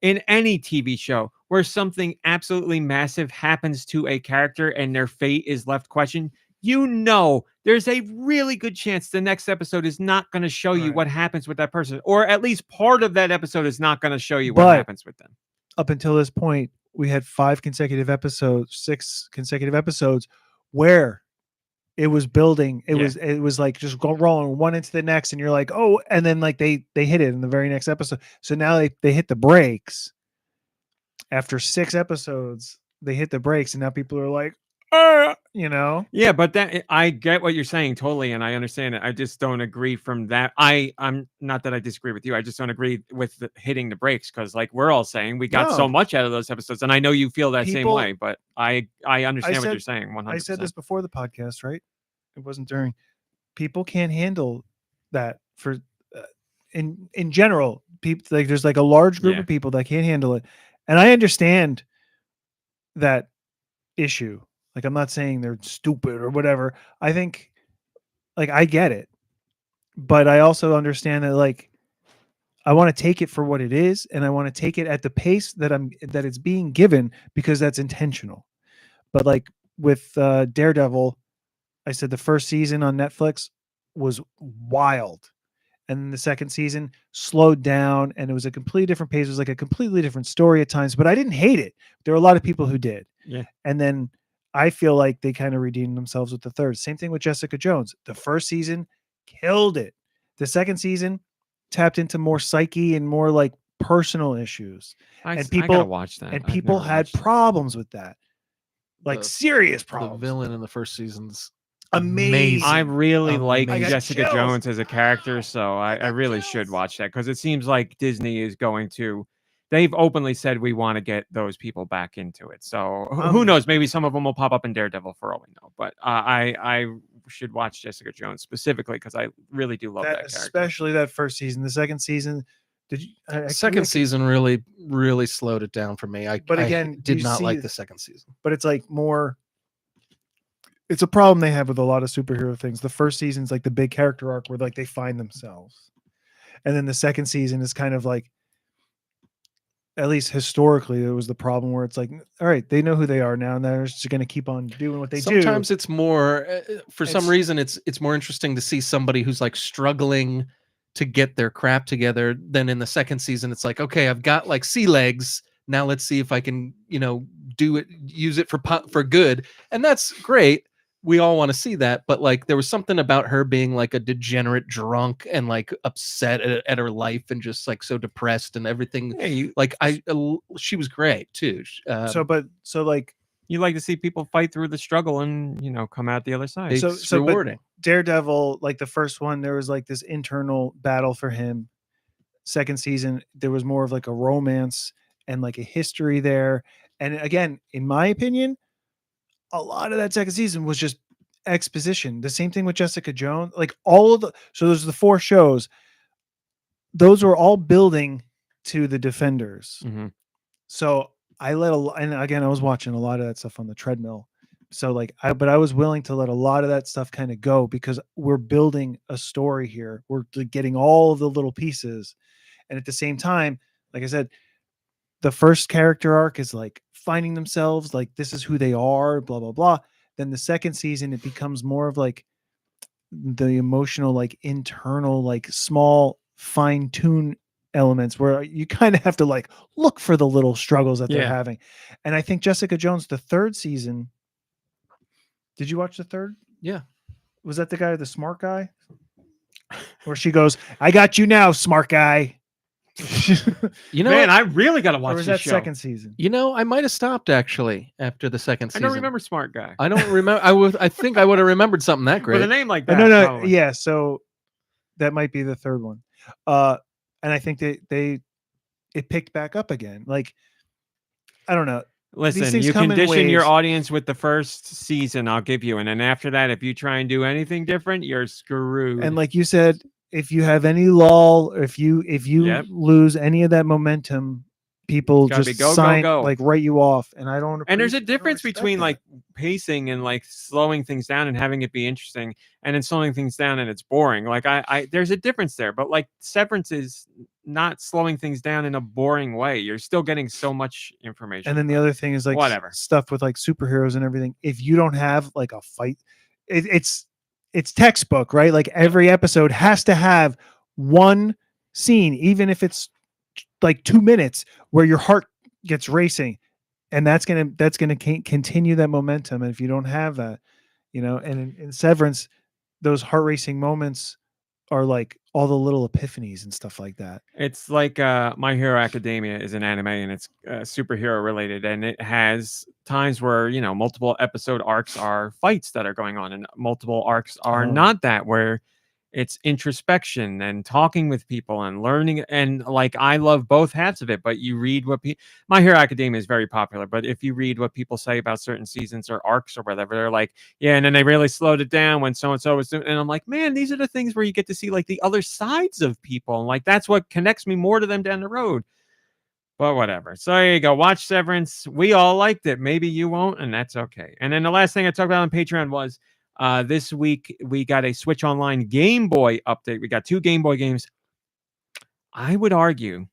in any TV show where something absolutely massive happens to a character and their fate is left questioned, you know there's a really good chance the next episode is not going to show you what happens with that person, or at least part of that episode is not going to show you what happens with them. Up until this point, we had 6 consecutive episodes where it was building. It was like just rolling one into the next, and you're like, oh, and then like they hit it in the very next episode. So now they hit the brakes. After 6 episodes, they hit the brakes, and now people are like, Yeah, but that I get what you're saying totally, and I understand it. I just don't agree from that. I'm not that I disagree with you. I just don't agree with hitting the brakes because, like we're all saying, we got so No. much out of those episodes, and I know you feel that same People- way. But I understand what said- you're saying. 100%. I said this before the podcast, right? It wasn't during. People can't handle that for in general. People like there's like a large group Yeah. of people that can't handle it, and I understand that issue. Like I'm not saying they're stupid or whatever. I think like I get it, but I also understand that like I want to take it for what it is, and I want to take it at the pace that it's being given because that's intentional. But like with Daredevil, I said the first season on Netflix was wild. And then the second season slowed down and it was a completely different pace. It was like a completely different story at times, but I didn't hate it. There were a lot of people who did. Yeah. And then I feel like they kind of redeemed themselves with the third. Same thing with Jessica Jones. The first season killed it. The second season tapped into more psyche and more like personal issues. I and gotta people- watch that. And I've people never had watched it. problems with that. Like The- serious The problems. villain in the first season's Amazing. I really like Amazing. I got Jessica chills. Jones as a character, so I got really chills. should watch that because it seems like Disney is going to. They've openly said we want to get those people back into it. So who knows? Maybe some of them will pop up in Daredevil for all we know. But I should watch Jessica Jones specifically because I really do love that character. Especially that first season. The second season, did you? second season really slowed it down for me. But I again, did you not see- like the second season. but it's like more. It's a problem they have with a lot of superhero things. The first season's like the big character arc where like they find themselves, and then the second season is kind of like, at least historically, it was the problem where it's like, all right, they know who they are now, and they're just going to keep on doing what they do. Sometimes it's more for some It's- reason it's more interesting to see somebody who's like struggling to get their crap together than in the second season. It's like, okay, I've got like sea legs. Now let's see if I can, do it, use it for good. And that's great. We all want to see that, but like there was something about her being like a degenerate drunk and like upset at her life and just like so depressed and everything. Yeah, Like she was great too. so like you like to see people fight through the struggle and come out the other side. it's but rewarding. Daredevil, like the first one, there was like this internal battle for him. Second season, there was more of like a romance and like a history there. And again, in my opinion, a lot of that second season was just exposition. The same thing with Jessica Jones. Like all of so those are the 4 shows. Those were all building to the Defenders. Mhm. So I and again, I was watching a lot of that stuff on the treadmill. So like but I was willing to let a lot of that stuff kind of go because we're building a story here. We're getting all of the little pieces. And at the same time, like I said, the first character arc is like finding themselves, like this is who they are, blah, blah, blah. Then the second season, it becomes more of like the emotional, like internal, like small fine tune elements where you kind of have to like look for the little struggles that they're Yeah. having. And I think Jessica Jones, the third season, did you watch the third? Yeah. Was that the guy, the smart guy? Where she goes, I got you now, smart guy. Man, I really got to Or watch was this that show. second season? I might have stopped actually after the second I season. don't remember Smart Guy. I don't remember. I think I would have remembered something that great. With a name like that. No, probably. yeah. So that might be the third one. And I think it picked back up again. Like, I don't know. Listen, things you come in condition your waves. audience with the first season, I'll give you. And then after that, if you try and do anything different, you're screwed. And like you said, if you have any lull, if you Yep. lose any of that momentum, people It's gotta just be go, sign go. like write you off. And I don't. And there's a I don't difference respect between that. like pacing and like slowing things down and having it be interesting, and then slowing things down and it's boring. Like I there's a difference there. But like Severance is not slowing things down in a boring way. You're still getting so much information. And then the other thing is like Whatever. stuff with like superheroes and everything. If you don't have like a fight, it's textbook, right? Like every episode has to have one scene, even if it's like 2 minutes, where your heart gets racing, and that's gonna continue that momentum. And if you don't have that, and in Severance, those heart racing moments are like all the little epiphanies and stuff like that. It's like My Hero Academia is an anime and it's superhero related, and it has times where multiple episode arcs are fights that are going on, and multiple arcs are not that, where it's introspection and talking with people and learning. And like, I love both halves of it, but you read what My Hero Academia is very popular, but if you read what people say about certain seasons or arcs or whatever, they're like, yeah, and then they really slowed it down when so-and-so was doing, and I'm like, man, these are the things where you get to see like the other sides of people. And like, that's what connects me more to them down the road. But whatever. So there you go. Watch Severance. We all liked it. Maybe you won't, and that's okay. And then the last thing I talked about on Patreon was this week we got a Switch Online Game Boy update. We got 2 Game Boy games. I would argue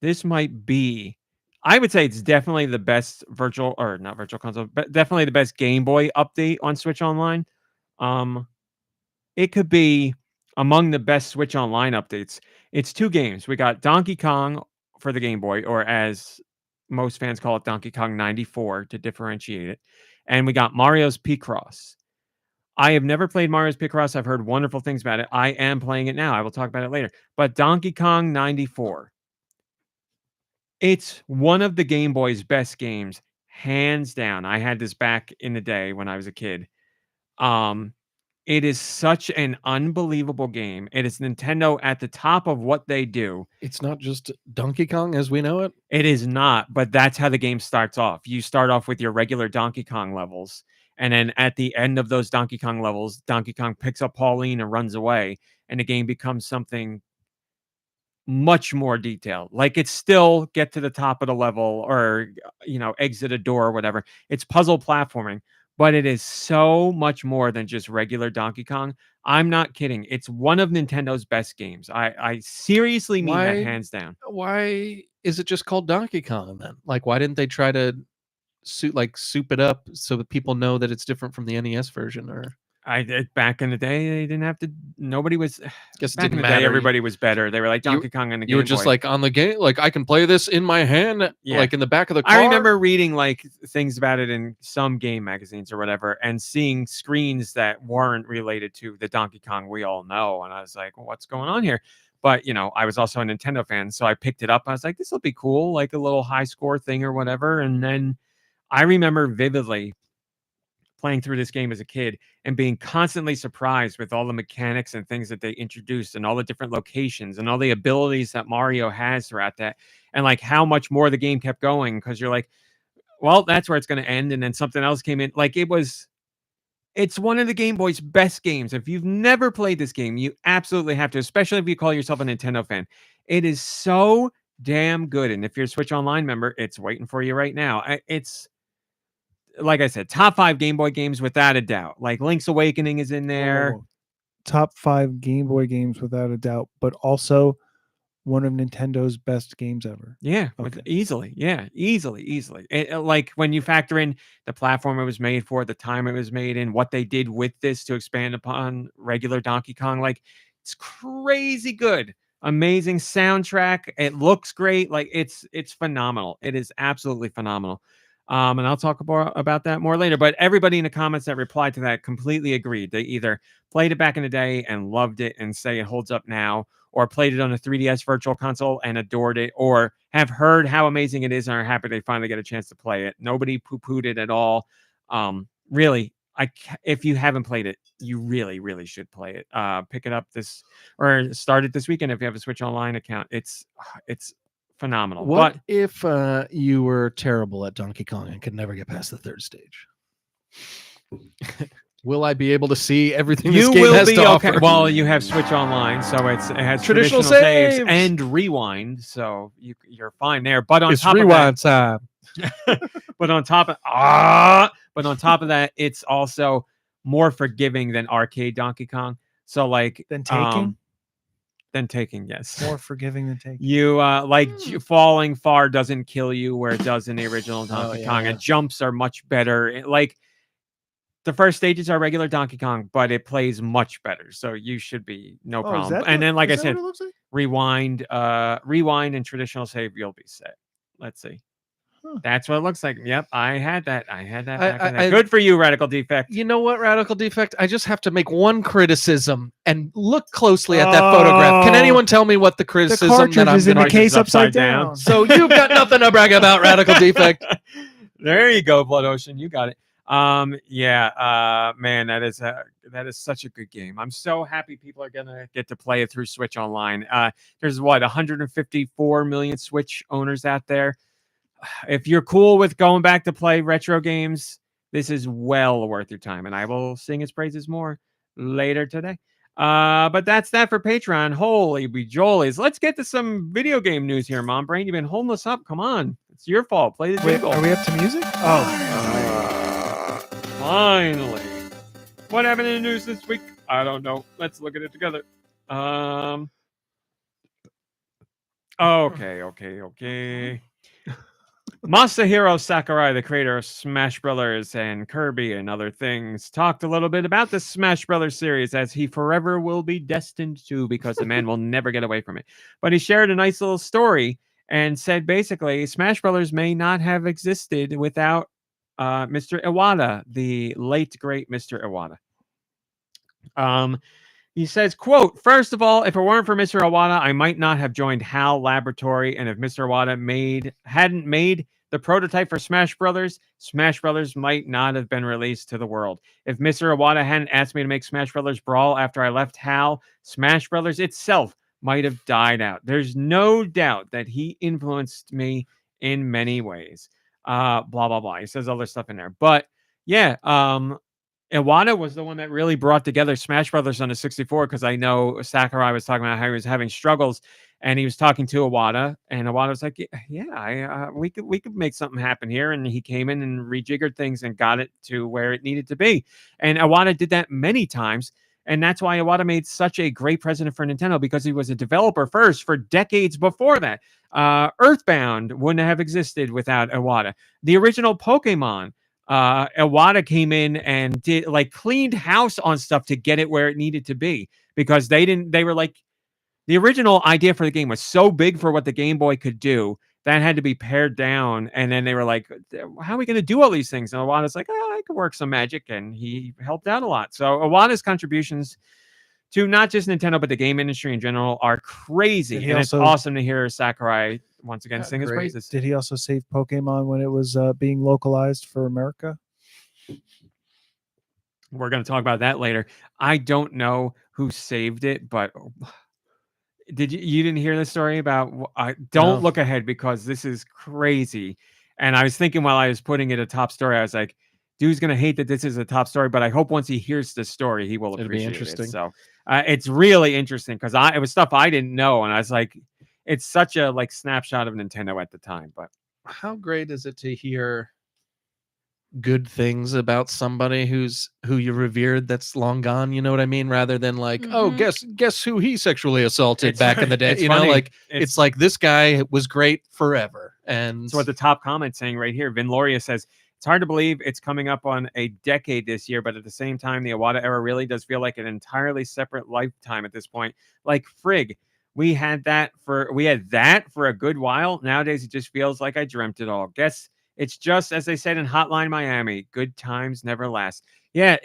this might be, I would say it's definitely the best not virtual console, but definitely the best Game Boy update on Switch Online. It could be among the best Switch Online updates. It's 2 games. We got Donkey Kong for the Game Boy, or as most fans call it, Donkey Kong 94 to differentiate it. And we got Mario's Picross. I have never played Mario's Picross. I've heard wonderful things about it. I am playing it now. I will talk about it later. But Donkey Kong 94, it's one of the Game Boy's best games, hands down. I had this back in the day when I was a kid. It is such an unbelievable game. It is Nintendo at the top of what they do. It's not just Donkey Kong as we know it. It is not, but that's how the game starts off. You start off with your regular Donkey Kong levels, and then at the end of those Donkey Kong levels, Donkey Kong picks up Pauline and runs away, and the game becomes something much more detailed. Like, it's still get to the top of the level or exit a door or whatever. It's puzzle platforming, but it is so much more than just regular Donkey Kong. I'm not kidding. It's one of Nintendo's best games. I seriously mean that, hands down. Why is it just called Donkey Kong then? Like, why didn't they try to soup it up so that people know that it's different from the NES version? Or Back in the day, they didn't have to. Nobody was. Guess it back in didn't the matter. day, everybody was better. They were like Donkey Kong and the Game You were just Boy. like on the game, like I can play this in my hand, like in the back of the car. I remember reading like things about it in some game magazines or whatever, and seeing screens that weren't related to the Donkey Kong we all know, and I was like, well, what's going on here? But I was also a Nintendo fan, so I picked it up. I was like, this will be cool, like a little high score thing or whatever. And then I remember vividly playing through this game as a kid and being constantly surprised with all the mechanics and things that they introduced and all the different locations and all the abilities that Mario has throughout that, and like how much more the game kept going, because you're like, well, that's where it's going to end, and then something else came in. Like, it's one of the Game Boy's best games. If you've never played this game, you absolutely have to, especially if you call yourself a Nintendo fan. It is so damn good, and if you're a Switch Online member, it's waiting for you right now. It's, like I said, top 5 Game Boy games without a doubt. Like, Link's Awakening is in there. Whoa. Top 5 Game Boy games without a doubt, but also one of Nintendo's best games ever. Yeah, Okay. easily. Yeah, easily. Like, when you factor in the platform it was made for, the time it was made in, what they did with this to expand upon regular Donkey Kong, like, it's crazy good. Amazing soundtrack. It looks great. Like, it's phenomenal. It is absolutely phenomenal. And I'll talk about that more later. But everybody in the comments that replied to that completely agreed. They either played it back in the day and loved it and say it holds up now, or played it on a 3DS Virtual Console and adored it, or have heard how amazing it is and are happy they finally get a chance to play it. Nobody poo-pooed it at all. Really, if you haven't played it, you really, really should play it. Pick it up start it this weekend if you have a Switch Online account. It's phenomenal. What if you were terrible at Donkey Kong and could never get past the 3rd stage? Will I be able to see everything this game has to offer? Well, you have Switch Online, so it has Traditional saves saves and rewind, so you're fine there. But on it's top rewind of that, time. but on top of that, it's also more forgiving than arcade Donkey Kong. So like Then Taking? Than Taking, yes. More forgiving than Taking. You falling far doesn't kill you where it does in the original Donkey Kong. And jumps are much better. Like, the first stages are regular Donkey Kong, but it plays much better. So you should be no problem. And then, like I said, rewind and traditional save, you'll be set. Let's see. That's what it looks like. Yep, I had that. Back in the day. I- Good for you, Radical Defect. You know what, Radical Defect? I just have to make one criticism and look closely at that photograph. Can anyone tell me what the The criticism cartridge that I'm is in the going to... case upside upside down. down. So you've got nothing to brag about, Radical Defect. There you go, Blood Ocean. You got it. Man, that is such a good game. I'm so happy people are gonna get to play it through Switch Online. There's 154 million Switch owners out there. If you're cool with going back to play retro games, this is well worth your time, and I will sing its praises more later today. But that's that for Patreon. Holy bejolies. Let's get to some video game news here, MomBrain. You've been holding us up. Come on. It's your fault. Play the Wait, jingle. are we up to music? Oh, Finally. What happened in the news this week? I don't know. Let's look at it together. Okay. Masahiro Sakurai, the creator of Smash Brothers and Kirby and other things, talked a little bit about the Smash Brothers series, as he forever will be destined to, because the man will never get away from it. But he shared a nice little story and said basically Smash Brothers may not have existed without Mr. Iwata, the late great Mr. Iwata. He says, quote, "First of all, if it weren't for Mr. Iwata, I might not have joined HAL Laboratory, and if Mr. Iwata hadn't made the prototype for Smash Brothers might not have been released to the world. If Mr. Iwata hadn't asked me to make Smash Brothers Brawl after I left HAL, Smash Brothers itself might have died out. There's no doubt that he influenced me in many ways." Blah, blah, blah. He says other stuff in there. But yeah, Iwata was the one that really brought together Smash Brothers on the 64, because I know Sakurai was talking about how he was having struggles, and he was talking to Iwata, and Iwata was like, we could make something happen here, and he came in and rejiggered things and got it to where it needed to be. And Iwata did that many times, and that's why Iwata made such a great president for Nintendo, because he was a developer first for decades before that. Earthbound wouldn't have existed without Iwata. The original Pokemon, Iwata came in and did cleaned house on stuff to get it where it needed to be, because they were like, the original idea for the game was so big for what the Game Boy could do that had to be pared down, and then they were like, how are we going to do all these things? And Iwata's like, I could work some magic, and he helped out a lot. So Iwata's contributions to not just Nintendo but the game industry in general are crazy, and it's awesome to hear Sakurai once again sing his praises. Did he also save Pokemon when it was being localized for America? We're going to talk about that later. I don't know who saved it, but you didn't hear the story about? Don't look ahead, because this is crazy. And I was thinking while I was putting it a top story, I was like, dude's going to hate that this is a top story, but I hope once he hears the story, he will appreciate it. So it's really interesting, because it was stuff I didn't know, and I was like, it's such a snapshot of Nintendo at the time. But how great is it to hear good things about somebody who you revered that's long gone, you know what I mean, rather than oh, guess who he sexually assaulted back in the day. You know, it's like this guy was great forever. And so what the top comment saying right here, Vinloria says, "It's hard to believe it's coming up on a decade this year, but at the same time, the Iwata era really does feel like an entirely separate lifetime at this point. Like frig, we had that for a good while. Nowadays, it just feels like I dreamt it all. Guess it's just, as they said in Hotline Miami, good times never last." Yeah,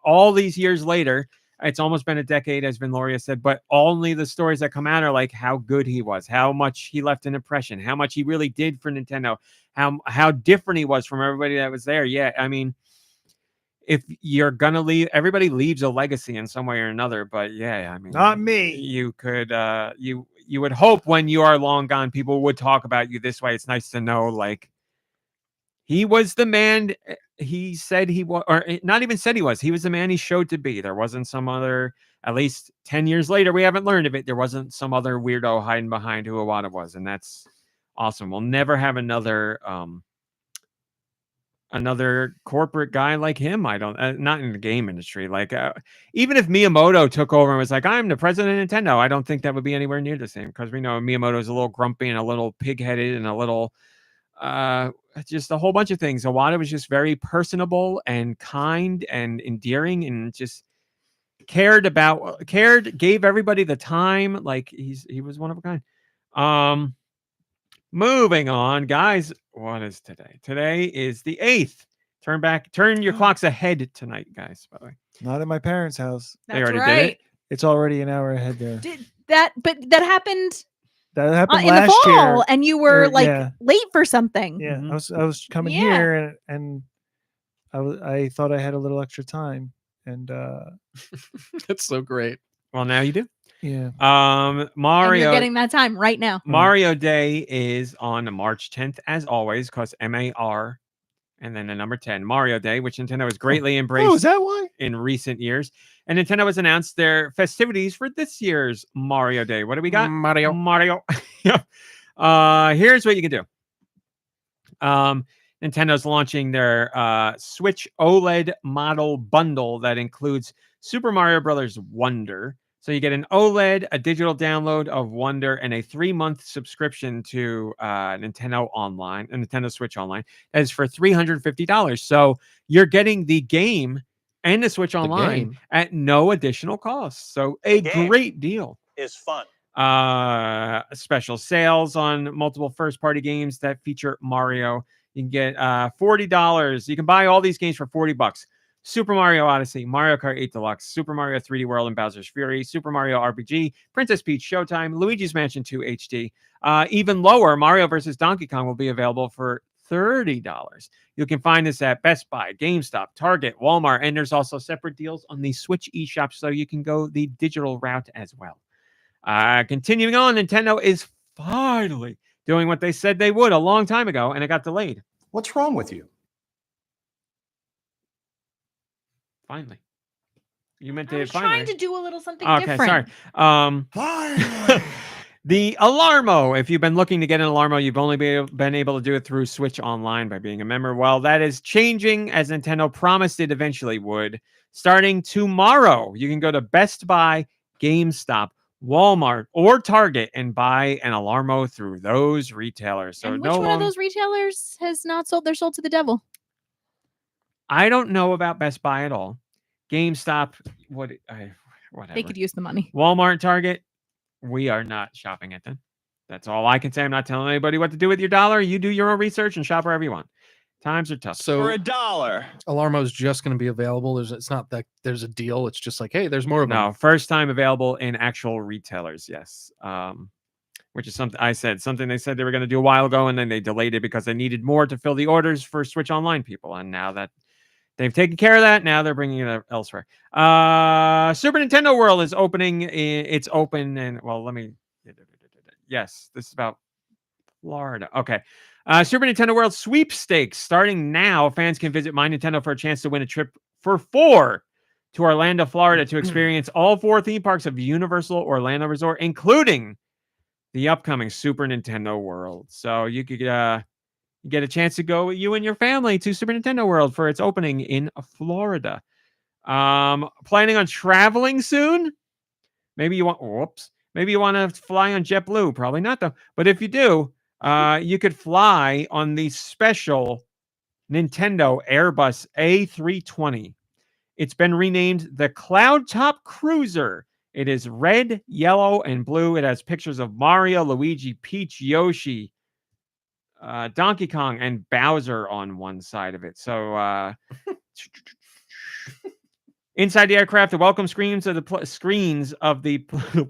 all these years later, it's almost been a decade, as Vinloria said, but only the stories that come out are like how good he was, how much he left an impression, how much he really did for Nintendo, how different he was from everybody that was there. Yeah, I mean, if you're gonna leave, everybody leaves a legacy in some way or another. But yeah, I mean, not me. You could, you would hope when you are long gone, people would talk about you this way. It's nice to know, he was the man he said he was, or not even said he was. He was the man he showed to be. There wasn't some other, at least 10 years later, we haven't learned of it. There wasn't some other weirdo hiding behind who Iwata was. And that's awesome. We'll never have another corporate guy like him. I don't, not in the game industry. Even if Miyamoto took over and was like, I'm the president of Nintendo, I don't think that would be anywhere near the same, because we know Miyamoto is a little grumpy and a little pig-headed and a little, just a whole bunch of things. Iwata was just very personable and kind and endearing, and just gave everybody the time. He was one of a kind. Moving on, guys. What is today? Today is the 8th. Turn your clocks ahead tonight, guys, by the way. Not at my parents' house. They That's already did right. it? It's already an hour ahead there. But that happened That happened in the last fall, year. and you were like yeah. late for something. Yeah, Mhm. I was coming Yeah. here and I thought I had a little extra time and That's so great. Well, now you do. yeah. And Mario you're getting that time right now. Mario Day is on March 10th, as always, because MAR and then the number 10, Mario Day, which Nintendo has greatly embraced Oh, is that why? in recent years. And Nintendo has announced their festivities for this year's Mario Day. What do we got? Mario. Yeah. Here's what you can do. Nintendo's launching their Switch OLED model bundle that includes Super Mario Brothers Wonder. So you get an OLED, a digital download of Wonder, and a 3-month subscription to Nintendo Online, Nintendo Switch Online. That is for $350. So you're getting the game and the Switch Online at no additional cost. So a great deal. Is fun. Special sales on multiple first-party games that feature Mario. You can get $40. You can buy all these games for $40. Super Mario Odyssey, Mario Kart 8 Deluxe, Super Mario 3D World and Bowser's Fury, Super Mario RPG, Princess Peach Showtime, Luigi's Mansion 2 HD. Even lower, Mario vs. Donkey Kong will be available for $30. You can find this at Best Buy, GameStop, Target, Walmart, and there's also separate deals on the Switch eShop, so you can go the digital route as well. Continuing on, Nintendo is finally doing what they said they would a long time ago, and it got delayed. What's wrong with you? Finally. You meant I to was finally. trying to do a little something Okay, different. sorry. Finally. The Alarmo. If you've been looking to get an Alarmo, you've only been able to do it through Switch Online by being a member. Well, that is changing, as Nintendo promised it eventually would. Starting tomorrow, you can go to Best Buy, GameStop, Walmart, or Target and buy an Alarmo through those retailers. So And which one of those retailers has not sold their soul to the devil? I don't know about Best Buy at all. GameStop, whatever. They could use the money. Walmart, Target, we are not shopping at them. That's all I can say. I'm not telling anybody what to do with your dollar. You do your own research and shop wherever you want. Times are tough. So For $1. Alarmo is just going to be available. It's not that there's a deal. It's just like, hey, there's more of them. No, first time available in actual retailers. Yes. Which is something I said, something they said they were going to do a while ago, and then they delayed it because they needed more to fill the orders for Switch Online people. And now that they've taken care of that, now they're bringing it elsewhere. Super Nintendo World is opening. It's open, and well, let me. Yes, this is about Florida. Okay. Super Nintendo World sweepstakes starting now. Fans can visit My Nintendo for a chance to win a trip for 4 to Orlando, Florida, to experience all 4 theme parks of Universal Orlando Resort, including the upcoming Super Nintendo World. So you could get a chance to go, you and your family, to Super Nintendo World for its opening in Florida. Planning on traveling soon? Maybe you want to fly on JetBlue. Probably not, though. But if you do, you could fly on the special Nintendo Airbus A320. It's been renamed the Cloud Top Cruiser. It is red, yellow, and blue. It has pictures of Mario, Luigi, Peach, Yoshi, Donkey Kong, and Bowser on one side of it. So inside the aircraft, the welcome screens of the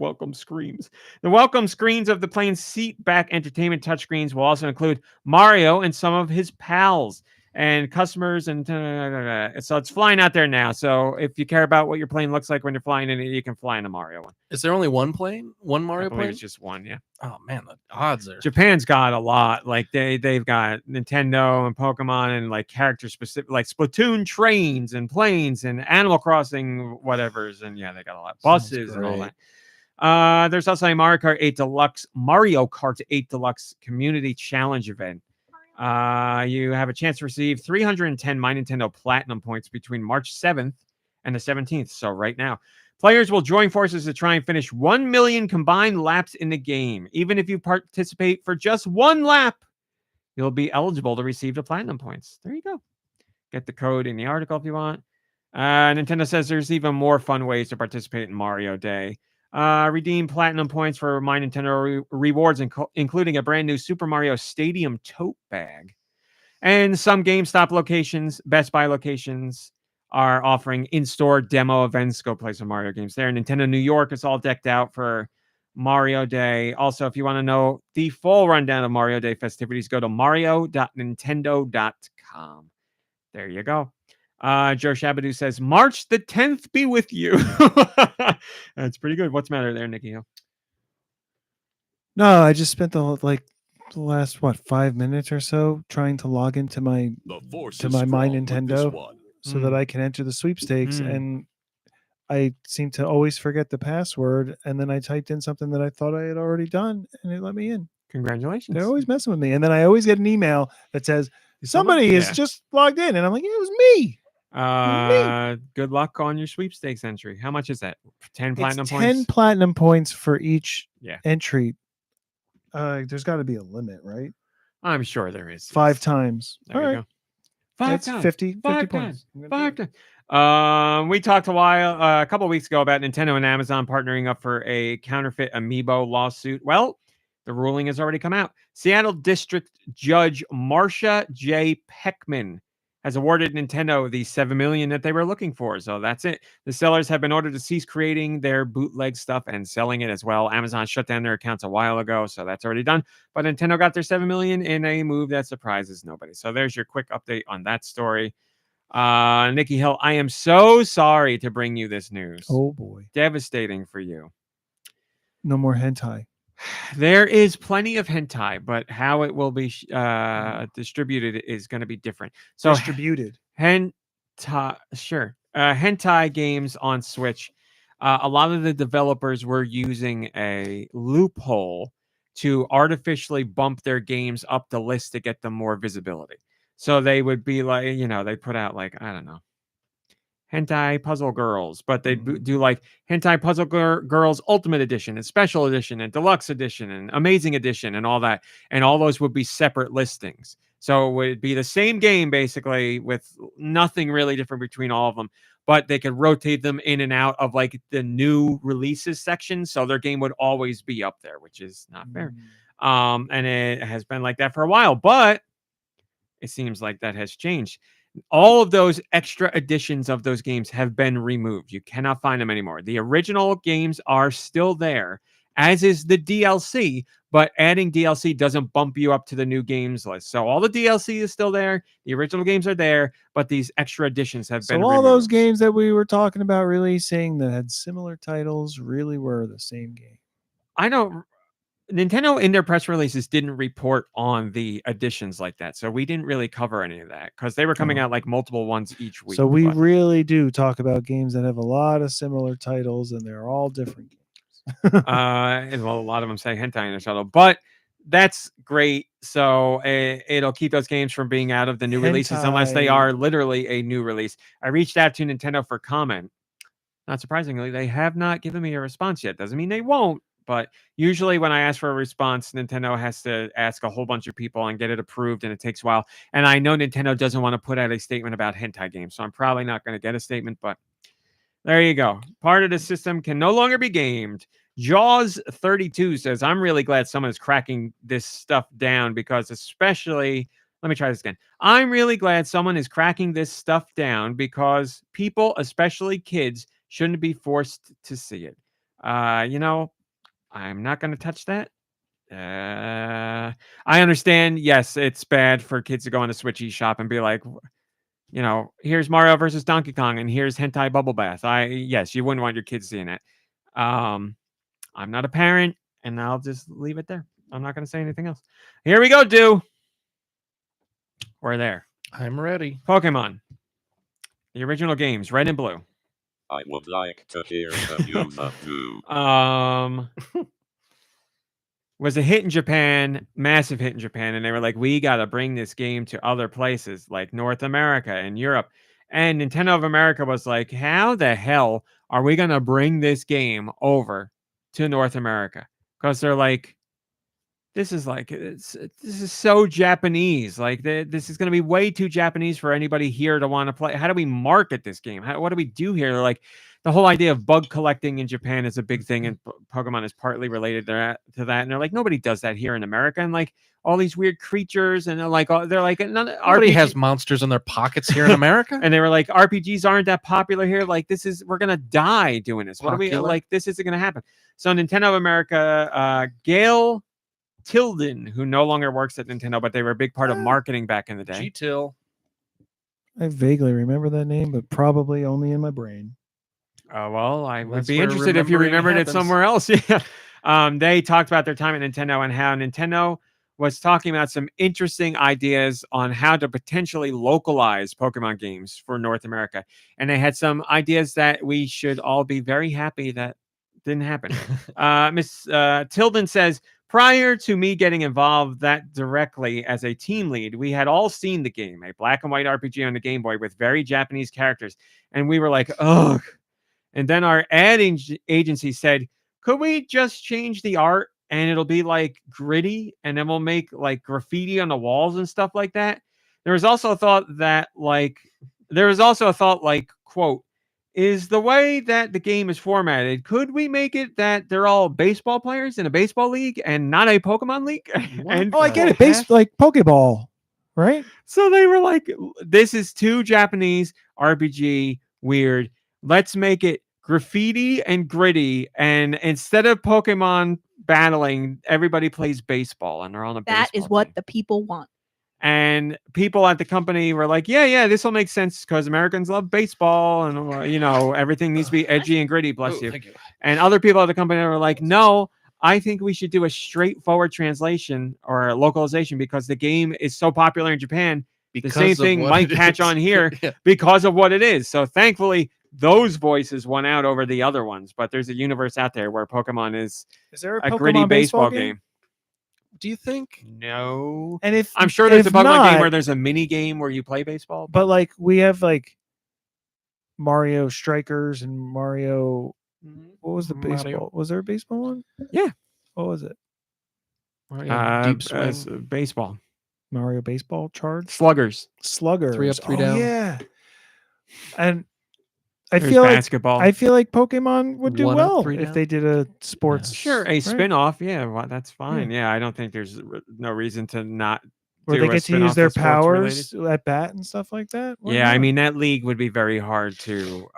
welcome screens of the plane's seat back entertainment touchscreens will also include Mario and some of his pals and customers, and so it's flying out there now. So if you care about what your plane looks like when you're flying in it, you can fly in a Mario one. Is there only one plane? One Mario I believe plane? it's just one, yeah. Oh man, the odds are. Japan's got a lot. Like they've got Nintendo and Pokemon and like character specific, like Splatoon trains and planes and Animal Crossing whatever's, and yeah, they got a lot of buses and all that. There's also a Mario Kart 8 Deluxe Community Challenge event. You have a chance to receive 310 My Nintendo Platinum points between March 7th and the 17th. So right now, players will join forces to try and finish 1 million combined laps in the game. Even if you participate for just 1 lap, you'll be eligible to receive the Platinum points. There you go. Get the code in the article if you want. Nintendo says there's even more fun ways to participate in Mario Day. Redeem platinum points for My Nintendo rewards, including a brand new Super Mario Stadium tote bag. And some GameStop locations, Best Buy locations, are offering in-store demo events. Go play some Mario games there. Nintendo New York is all decked out for Mario Day. Also, if you want to know the full rundown of Mario Day festivities, go to mario.nintendo.com. There you go. Joe Shabadoo says, March the 10th be with you. That's pretty good. What's the matter there, Nicky? No, I just spent the last 5 minutes or so trying to log into my My Nintendo so that I can enter the sweepstakes, and I seem to always forget the password, and then I typed in something that I thought I had already done, and it let me in. Congratulations. They're always messing with me, and then I always get an email that says somebody is just logged in, and I'm like, it was me. Good luck on your sweepstakes entry. How much is that? 10 platinum It's points? 10 platinum points for each entry. There's got to be a limit, right? I'm sure there is. 5 times. There you go. 5 That's times. 50 5 points. times. 5 times. We talked a couple weeks ago about Nintendo and Amazon partnering up for a counterfeit Amiibo lawsuit. Well, the ruling has already come out. Seattle District Judge Marcia J. Peckman has awarded Nintendo the $7 million that they were looking for. So that's it. The sellers have been ordered to cease creating their bootleg stuff and selling it as well. Amazon shut down their accounts a while ago, so that's already done. But Nintendo got their $7 million in a move that surprises nobody. So there's your quick update on that story. Nikki Hill, I am so sorry to bring you this news. Oh boy. Devastating for you. No more hentai. There is plenty of hentai, but how it will be distributed is going to be different. So distributed hentai, sure. Hentai games on Switch. A lot of the developers were using a loophole to artificially bump their games up the list to get them more visibility. So they would be like, they put out like, I don't know, Hentai Puzzle Girls, but they do like Hentai Puzzle Girls Ultimate Edition and Special Edition and Deluxe Edition and Amazing Edition and all that. And all those would be separate listings. So it would be the same game basically with nothing really different between all of them, but they could rotate them in and out of like the new releases section. So their game would always be up there, which is not fair. And it has been like that for a while, but it seems like that has changed. All of those extra editions of those games have been removed. You cannot find them anymore. The original games are still there, as is the DLC, but adding DLC doesn't bump you up to the new games list. So all the DLC is still there. The original games are there, but these extra editions have been removed. So all those games that we were talking about releasing that had similar titles really were the same game. Nintendo in their press releases didn't report on the additions like that. So we didn't really cover any of that because they were coming out like multiple ones each week. So we really do talk about games that have a lot of similar titles and they're all different games. And well, a lot of them say hentai in their title, but that's great. So it'll keep those games from being out of the new releases unless they are literally a new release. I reached out to Nintendo for comment. Not surprisingly, they have not given me a response yet. Doesn't mean they won't. But usually when I ask for a response, Nintendo has to ask a whole bunch of people and get it approved, and it takes a while. And I know Nintendo doesn't want to put out a statement about hentai games, so I'm probably not going to get a statement, but there you go. Part of the system can no longer be gamed. Jaws32 says, I'm really glad someone is cracking this stuff down because especially, let me try this again. I'm really glad someone is cracking this stuff down because people, especially kids, shouldn't be forced to see it. I'm not going to touch that. I understand. Yes, it's bad for kids to go on a Switch eShop and be like, here's Mario versus Donkey Kong and here's Hentai Bubble Bath. Yes, you wouldn't want your kids seeing it. I'm not a parent, and I'll just leave it there. I'm not going to say anything else. Here we go, Deux. We're there. I'm ready. Pokemon. The original games, Red and Blue. I would like to hear the news of Deux. Was a hit in Japan, massive hit in Japan, and they were like, we got to bring this game to other places like North America and Europe. And Nintendo of America was like, how the hell are we going to bring this game over to North America? Because they're like, this is so Japanese. Like this is going to be way too Japanese for anybody here to want to play. How do we market this game? What do we do here? They're like, the whole idea of bug collecting in Japan is a big thing, and Pokemon is partly related to that. And they're like, nobody does that here in America, and like all these weird creatures, and they're like Nobody has monsters in their pockets here in America. And they were like, RPGs aren't that popular here. Like, we're gonna die doing this. What are we like? This isn't gonna happen. So Nintendo of America, Gail Tilden, who no longer works at Nintendo, but they were a big part of marketing back in the day. G-Till. I vaguely remember that name, but probably only in my brain. Well, I would That's be where interested if you remembering remembered it happens. somewhere else. Yeah. They talked about their time at Nintendo and how Nintendo was talking about some interesting ideas on how to potentially localize Pokemon games for North America. And they had some ideas that we should all be very happy that didn't happen. Miss Tilden says, prior to me getting involved that directly as a team lead, we had all seen the game, a black and white RPG on the Game Boy with very Japanese characters. And we were like, ugh. And then our ad agency said, could we just change the art and it'll be like gritty, and then we'll make like graffiti on the walls and stuff like that? There was also a thought like, quote, is the way that the game is formatted, could we make it that they're all baseball players in a baseball league and not a Pokemon league? And I get it. Like Pokeball, right? so they were like, this is too Japanese RPG weird. Let's make it graffiti and gritty. And instead of Pokemon battling, everybody plays baseball and they're on a baseball That is what team. the people want. And people at the company were like, yeah, this will make sense because Americans love baseball and, everything needs to be edgy and gritty, bless you. Thank you. And other people at the company were like, no, I think we should do a straightforward translation or a localization because the game is so popular in Japan. The same thing might catch on here because of what it is. So thankfully, those voices won out over the other ones. But there's a universe out there where Pokemon is there a gritty baseball game. Do you think? No. And if I'm sure there's a Pokemon not, game where there's a mini game where you play baseball. But like we have like Mario Strikers and Mario. What was the baseball? Was there a baseball one? Yeah. What was it? Deep swing. Baseball. Mario Baseball Charge? Sluggers. 3 up, 3 down. Yeah. And I There's feel basketball. I feel like Pokemon would do 1 up, well 3 if down. they did a sports. Sure, a right? spin-off. Yeah, well, that's fine. Yeah, I don't think there's no reason to not Where do they a get to spin-off use their that's sports-related. powers at bat and stuff like that. Why Yeah, I not? mean, that league would be very hard to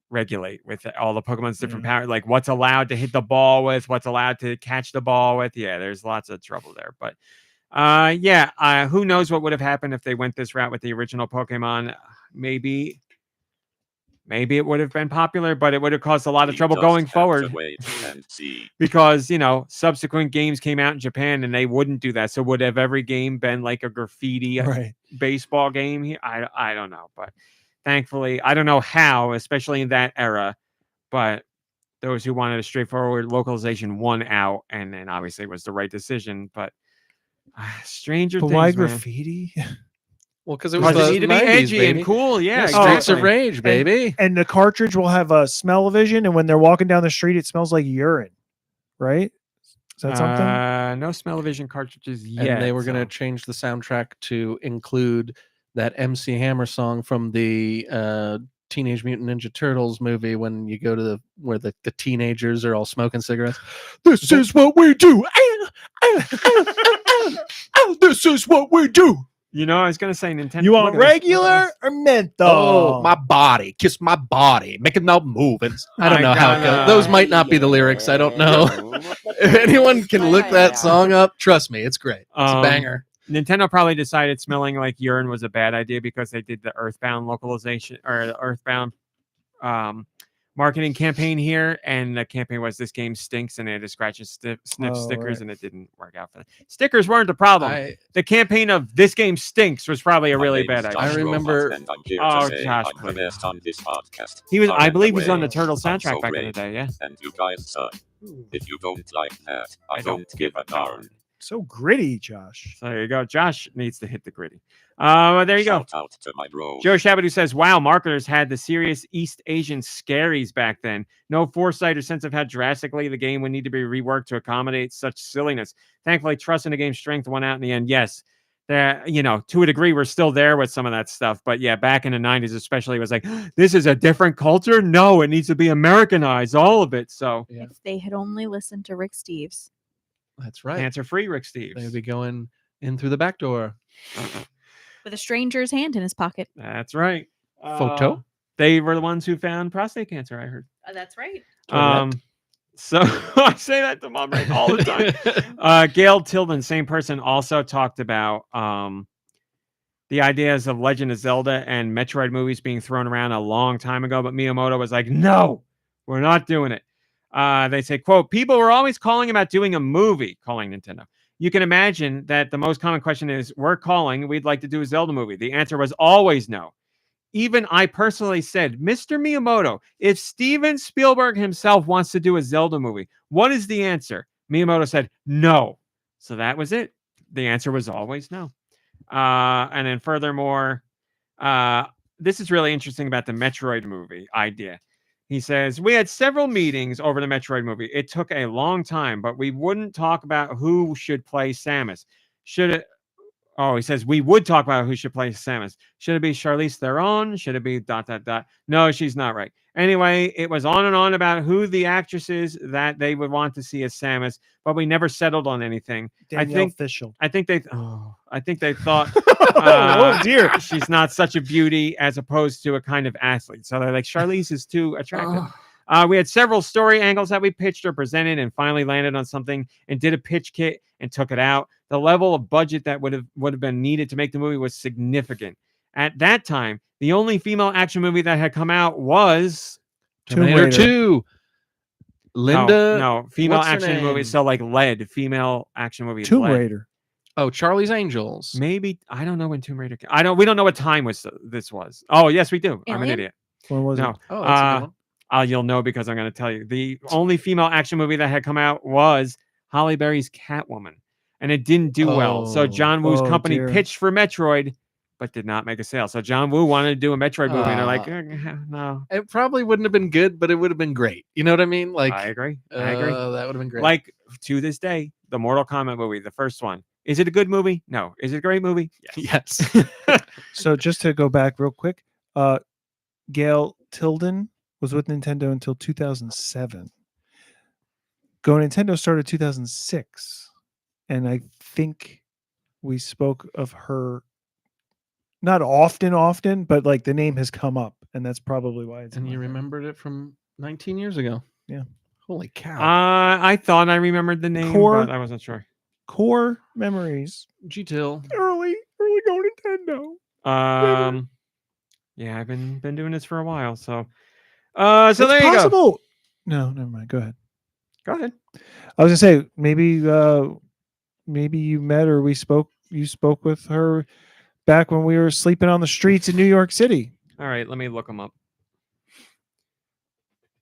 regulate with all the Pokemon's different powers, like what's allowed to hit the ball with, what's allowed to catch the ball with. Yeah, there's lots of trouble there. But who knows what would have happened if they went this route with the original Pokemon? Maybe it would have been popular, but it would have caused a lot of trouble going forward because, subsequent games came out in Japan and they wouldn't do that. So would have every game been like a graffiti baseball game here? I don't know, but thankfully, I don't know how, especially in that era, but those who wanted a straightforward localization won out, and then obviously it was the right decision. But stranger things, why man. graffiti? Well, because it was Because it needed to be 90s, edgy baby. and cool. Yeah, Streets of exactly. Rage, baby. And the cartridge will have a smell-o-vision, and when they're walking down the street, it smells like urine. Right? Is that something? No smell-o-vision cartridges yet. And they were going to change the soundtrack to include that MC Hammer song from the Teenage Mutant Ninja Turtles movie when you go to where the teenagers are all smoking cigarettes. This is what we do. This is what we do. I was going to say Nintendo. You want regular or menthol? Oh, my body. Kiss my body. Making no movements. I don't know how it goes. Those might not be the lyrics. I don't know. If anyone can look that song up, trust me, it's great. It's a banger. Nintendo probably decided smelling like urine was a bad idea because they did the Earthbound localization or Earthbound marketing campaign here, and the campaign was this game stinks, and they had to scratch and sniff stickers, and it didn't work out for them. Stickers weren't the problem. The campaign of this game stinks was probably a really bad idea. I remember. Josh, I'm the best on this podcast. he was. I believe By he was the on the way, Turtle I'm soundtrack so back in the great. day. Yeah. And you guys suck. If you don't like that, I don't give a darn. So gritty, Josh. So there you go. Josh needs to hit the gritty. There you go. Shout out to my bro. Joe Shabadoo says, wow, marketers had the serious East Asian scaries back then. No foresight or sense of how drastically the game would need to be reworked to accommodate such silliness. Thankfully, trust in the game's strength won out in the end. Yes, that, you know, to a degree, we're still there with some of that stuff. But yeah, back in the 90s, especially, it was like, this is a different culture. No, it needs to be Americanized, all of it. So Yeah. If they had only listened to Rick Steves. That's right. cancer-free Rick They would Steves. be going in through the back door. With a stranger's hand in his pocket. That's right. Photo? They were the ones who found prostate cancer, I heard. That's right. So I say that to MomBrain all the time. Gail Tilden, same person, also talked about the ideas of Legend of Zelda and Metroid movies being thrown around a long time ago, but Miyamoto was like, no, we're not doing it. They say, quote, people were always calling about doing a movie, calling Nintendo. You can imagine that the most common question is, we're calling, we'd like to do a Zelda movie. The answer was always no. Even I personally said, Mr. Miyamoto, if Steven Spielberg himself wants to do a Zelda movie, what is the answer? Miyamoto said, no. So that was it. The answer was always no. And then furthermore, this is really interesting about the Metroid movie idea. He says, we had several meetings over the Metroid movie. It took a long time, but we wouldn't talk about who should play Samus. Should it? Oh, he says, we would talk about who should play Samus. Should it be Charlize Theron? Should it be ... No, she's not right. Anyway, it was on and on about who the actress is that they would want to see as Samus, but we never settled on anything. Danielle Fishel. I think they thought Oh dear. she's not such a beauty as opposed to a kind of athlete. So they're like, Charlize is too attractive. We had several story angles that we pitched or presented and finally landed on something and did a pitch kit and took it out. The level of budget that would have been needed to make the movie was significant. At that time, the only female action movie that had come out was Terminator 2. Linda. No, female what's her action movie. name? So like lead, female action movie. is Tomb lead. Raider. Oh, Charlie's Angels. Maybe I don't know when Tomb Raider came. We don't know what time this was. Oh, yes, we do. I'm an Alien? idiot. When was No. it? Oh, that's a good one. You'll know because I'm going to tell you. The only female action movie that had come out was Halle Berry's Catwoman, and it didn't do well. So Oh. John Woo's Oh, company dear. pitched for Metroid, but did not make a sale. So John Woo wanted to do a Metroid movie, and they're like, no. It probably wouldn't have been good, but it would have been great. You know what I mean? Like, I agree. That would have been great. Like to this day, the Mortal Kombat movie, the first one. Is it a good movie? No. Is it a great movie? yes. So just to go back real quick, Gail Tilden was with Nintendo until 2007. GoNintendo started 2006, and I think we spoke of her not often, but like the name has come up, and that's probably why it's. in And my you head. remembered it from 19 years ago. Yeah. Holy cow. I thought I remembered the name, Core- but I wasn't sure. Core memories. G-Till. Early GoNintendo. Yeah, I've been doing this for a while, so so there you go. Possible. No, never mind. Go ahead. Go ahead. I was gonna say maybe you met or you spoke with her back when we were sleeping on the streets in New York City. All right, let me look them up.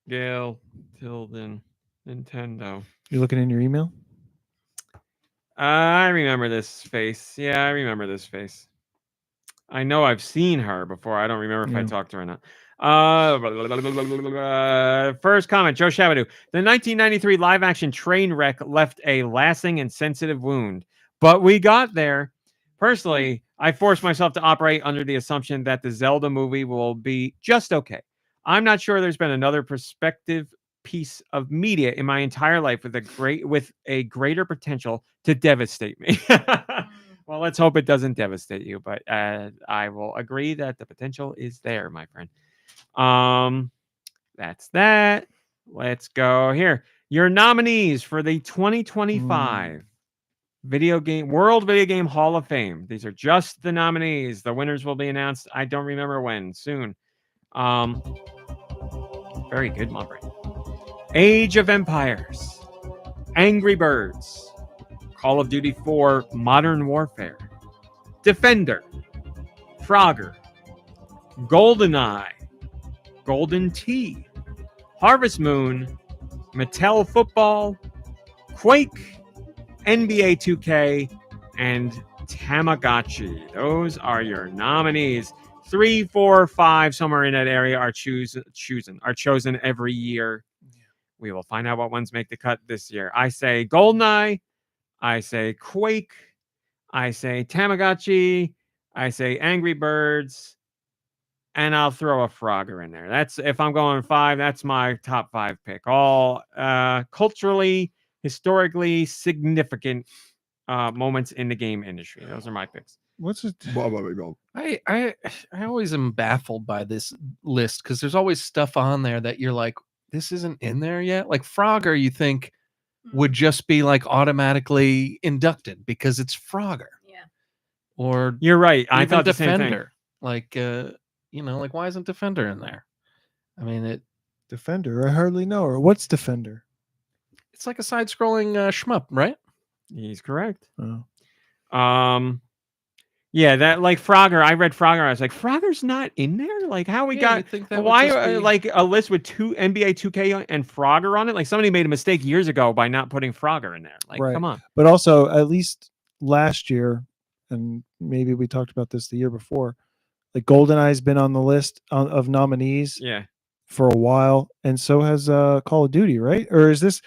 Gail Tilden, Nintendo. You looking in your email? I remember this face. Yeah, I remember this face. I know I've seen her before. I don't remember if I Yeah. talked to her or not. First comment, Joe Shabadoo. The 1993 live-action train wreck left a lasting and sensitive wound, but we got there. Personally, I forced myself to operate under the assumption that the Zelda movie will be just okay. I'm not sure there's been another perspective piece of media in my entire life with a greater potential to devastate me. Well, let's hope it doesn't devastate you, but I will agree that the potential is there, my friend. That's that. Let's go here. Your nominees for the 2025 World Video Game Hall of Fame. These are just the nominees. The winners will be announced. I don't remember when. Soon. Very good, MomBrain. Age of Empires, Angry Birds, Call of Duty 4 Modern Warfare, Defender, Frogger, GoldenEye, Golden Tee, Harvest Moon, Mattel Football, Quake, NBA 2K, and Tamagotchi. Those are your nominees. 3, 4, 5, somewhere in that area are chosen every year. We will find out what ones make the cut this year. I say GoldenEye. I say Quake. I say Tamagotchi. I say Angry Birds. And I'll throw a Frogger in there. That's if I'm going 5, that's my top 5 pick. All culturally, historically significant moments in the game industry. Those are my picks. What's it? I always am baffled by this list because there's always stuff on there that you're like, this isn't in there yet. Like Frogger, you think would just be like automatically inducted because it's Frogger. Yeah. Or You're right. I even thought the same thing. Defender. Like like why isn't Defender in there? I mean Defender. I hardly know her. What's Defender? it's like a side-scrolling shmup, right? He's correct. Oh. Yeah, that like Frogger. I read Frogger. I was like, Frogger's not in there. Like, how we got? Think that Why would just be... like a list with 2 NBA 2K and Frogger on it? Like somebody made a mistake years ago by not putting Frogger in there. Like, Right. come on. But also, at least last year, and maybe we talked about this the year before, like GoldenEye's been on the list of nominees Yeah. for a while, and so has Call of Duty, right? Or is this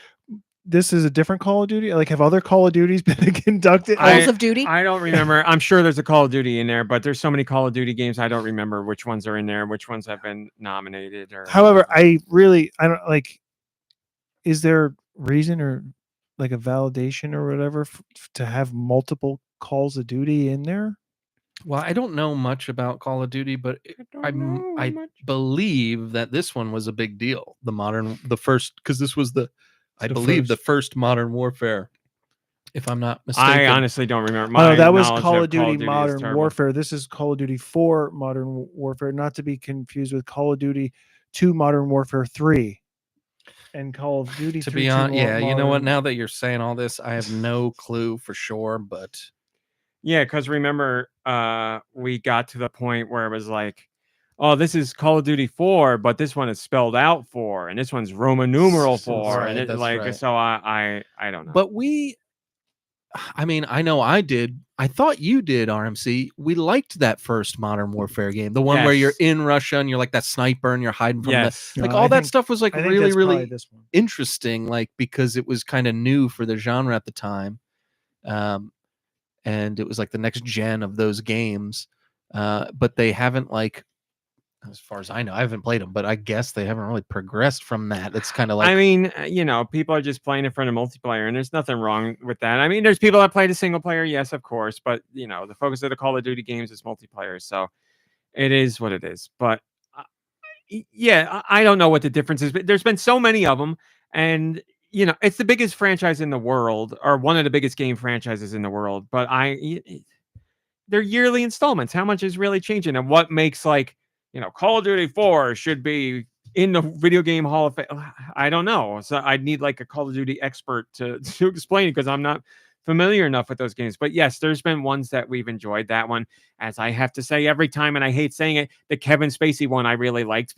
is a different Call of Duty? Like, have other Call of Duties been conducted? Calls of Duty. I don't remember. I'm sure there's a Call of Duty in there, but there's so many Call of Duty games. I don't remember which ones are in there, which ones have been nominated. Or However, I don't like. Is there reason or like a validation or whatever to have multiple Calls of Duty in there? Well, I don't know much about Call of Duty, but I believe that this one was a big deal. The first, because this was the first Modern Warfare, if I'm not mistaken. I honestly don't remember. Oh, that was knowledge Call of Duty is Modern terrible. Warfare. This is Call of Duty 4 Modern Warfare, not to be confused with Call of Duty 2 Modern Warfare 3 and Call of Duty. To be honest, yeah, you know what? Now that you're saying all this, I have no clue for sure, but yeah, because remember, we got to the point where it was like, oh, this is Call of Duty 4, but this one is spelled out 4, and this one's Roman numeral 4, right, and it's that's like, right. so I don't know. But I mean, I know I did. I thought you did, RMC. We liked that first Modern Warfare game, the one where you're in Russia and you're like that sniper and you're hiding from all that stuff was like really, really this one. interesting, like because it was kind of new for the genre at the time, and it was like the next gen of those games. But they haven't like. As far as I know, I haven't played them, but I guess they haven't really progressed from that. It's kind of like, I mean, people are just playing it for the multiplayer, and there's nothing wrong with that. I mean, there's people that play the single player, yes, of course, but the focus of the Call of Duty games is multiplayer, so it is what it is. But yeah, I don't know what the difference is, but there's been so many of them, and it's the biggest franchise in the world, or one of the biggest game franchises in the world. But they're yearly installments. How much is really changing, and what makes like Call of Duty 4 should be in the video game Hall of Fame? I don't know. So I'd need like a Call of Duty expert to explain it because I'm not familiar enough with those games. But yes, there's been ones that we've enjoyed. That one, as I have to say every time, and I hate saying it, the Kevin Spacey one I really liked.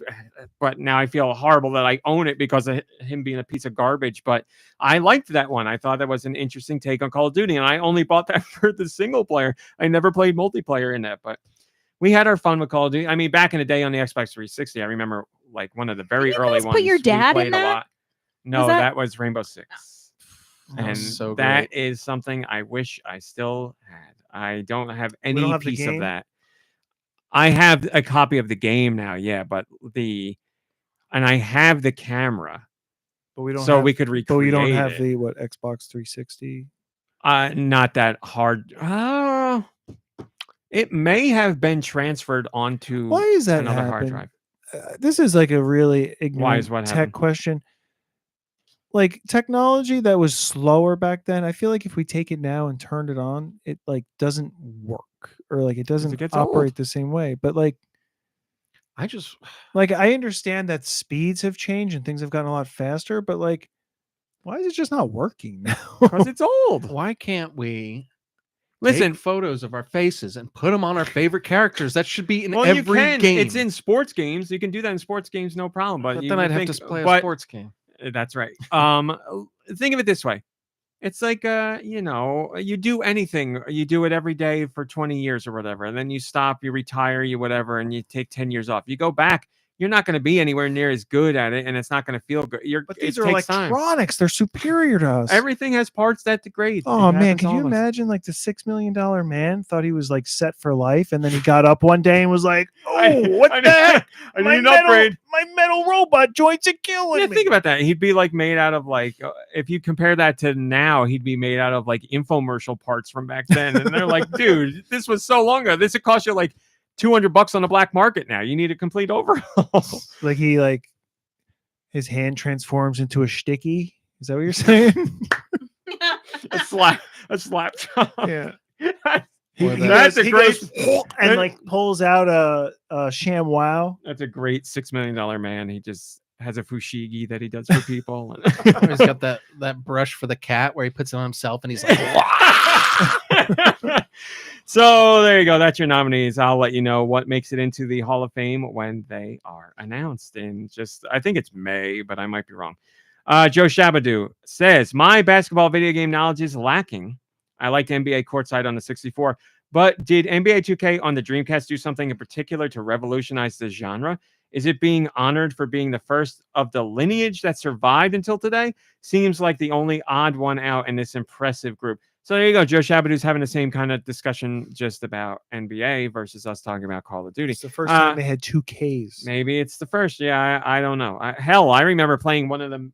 But now I feel horrible that I own it because of him being a piece of garbage. But I liked that one. I thought that was an interesting take on Call of Duty. And I only bought that for the single player. I never played multiplayer in that. But we had our fun with Call of Duty. I mean, back in the day on the Xbox 360, I remember like one of the very early ones. Put your dad we played in that? a lot. No, that was Rainbow Six. And so that is something I wish I still had. I don't have any piece of that. I have a copy of the game now, yeah, but and I have the camera. But we don't we could recreate. But we don't have the Xbox 360. Not that hard. It may have been transferred onto Why is that another hard drive. This is like a really ignorant tech question. Like technology that was slower back then, I feel like if we take it now and turn it on, it like doesn't work or like it doesn't operate the same way. But like I just like I understand that speeds have changed and things have gotten a lot faster, but like why is it just not working now? Because it's old. Why can't we take photos of our faces and put them on our favorite characters? That should be in every game. It's in sports games. You can do that in sports games, no problem. But then I'd have to play a sports game. That's right. Think of it this way. It's like you do anything, you do it every day for 20 years or whatever, and then you stop, you retire, you whatever, and you take 10 years off. You go back, you're not going to be anywhere near as good at it, and it's not going to feel good. But these it are takes time. electronics. They're superior to us. Everything has parts that degrade. Oh It man, happens can to you all of us. imagine like the $6 million man thought he was like set for life, and then he got up one day and was like, "Oh, what the heck? I need an upgrade. My metal robot joints are killing Yeah, me." think about that. He'd be like made out of like, if you compare that to now, he'd be made out of like infomercial parts from back then. And they're like, dude, this was so long ago. This would cost you like $200 on the black market now. You need a complete overhaul. Like his hand transforms into a sticky. Is that what you're saying? a slap job. Yeah. Or That's a great. And like pulls out a sham wow. That's a great $6 million man. He just has a fushigi that he does for people. He's got that brush for the cat where he puts it on himself and he's like, So there you go. That's your nominees. I'll let you know what makes it into the Hall of Fame when they are announced in I think it's May, but I might be wrong. Joe Shabadoo says, my basketball video game knowledge is lacking. I liked NBA Courtside on the 64, but did NBA 2K on the Dreamcast do something in particular to revolutionize the genre? Is it being honored for being the first of the lineage that survived until today? Seems like the only odd one out in this impressive group. So there you go. Joe Shabadoo's having the same kind of discussion just about NBA versus us talking about Call of Duty. It's the first time they had 2Ks. Maybe it's the first. Yeah, I don't know. I remember playing one of them.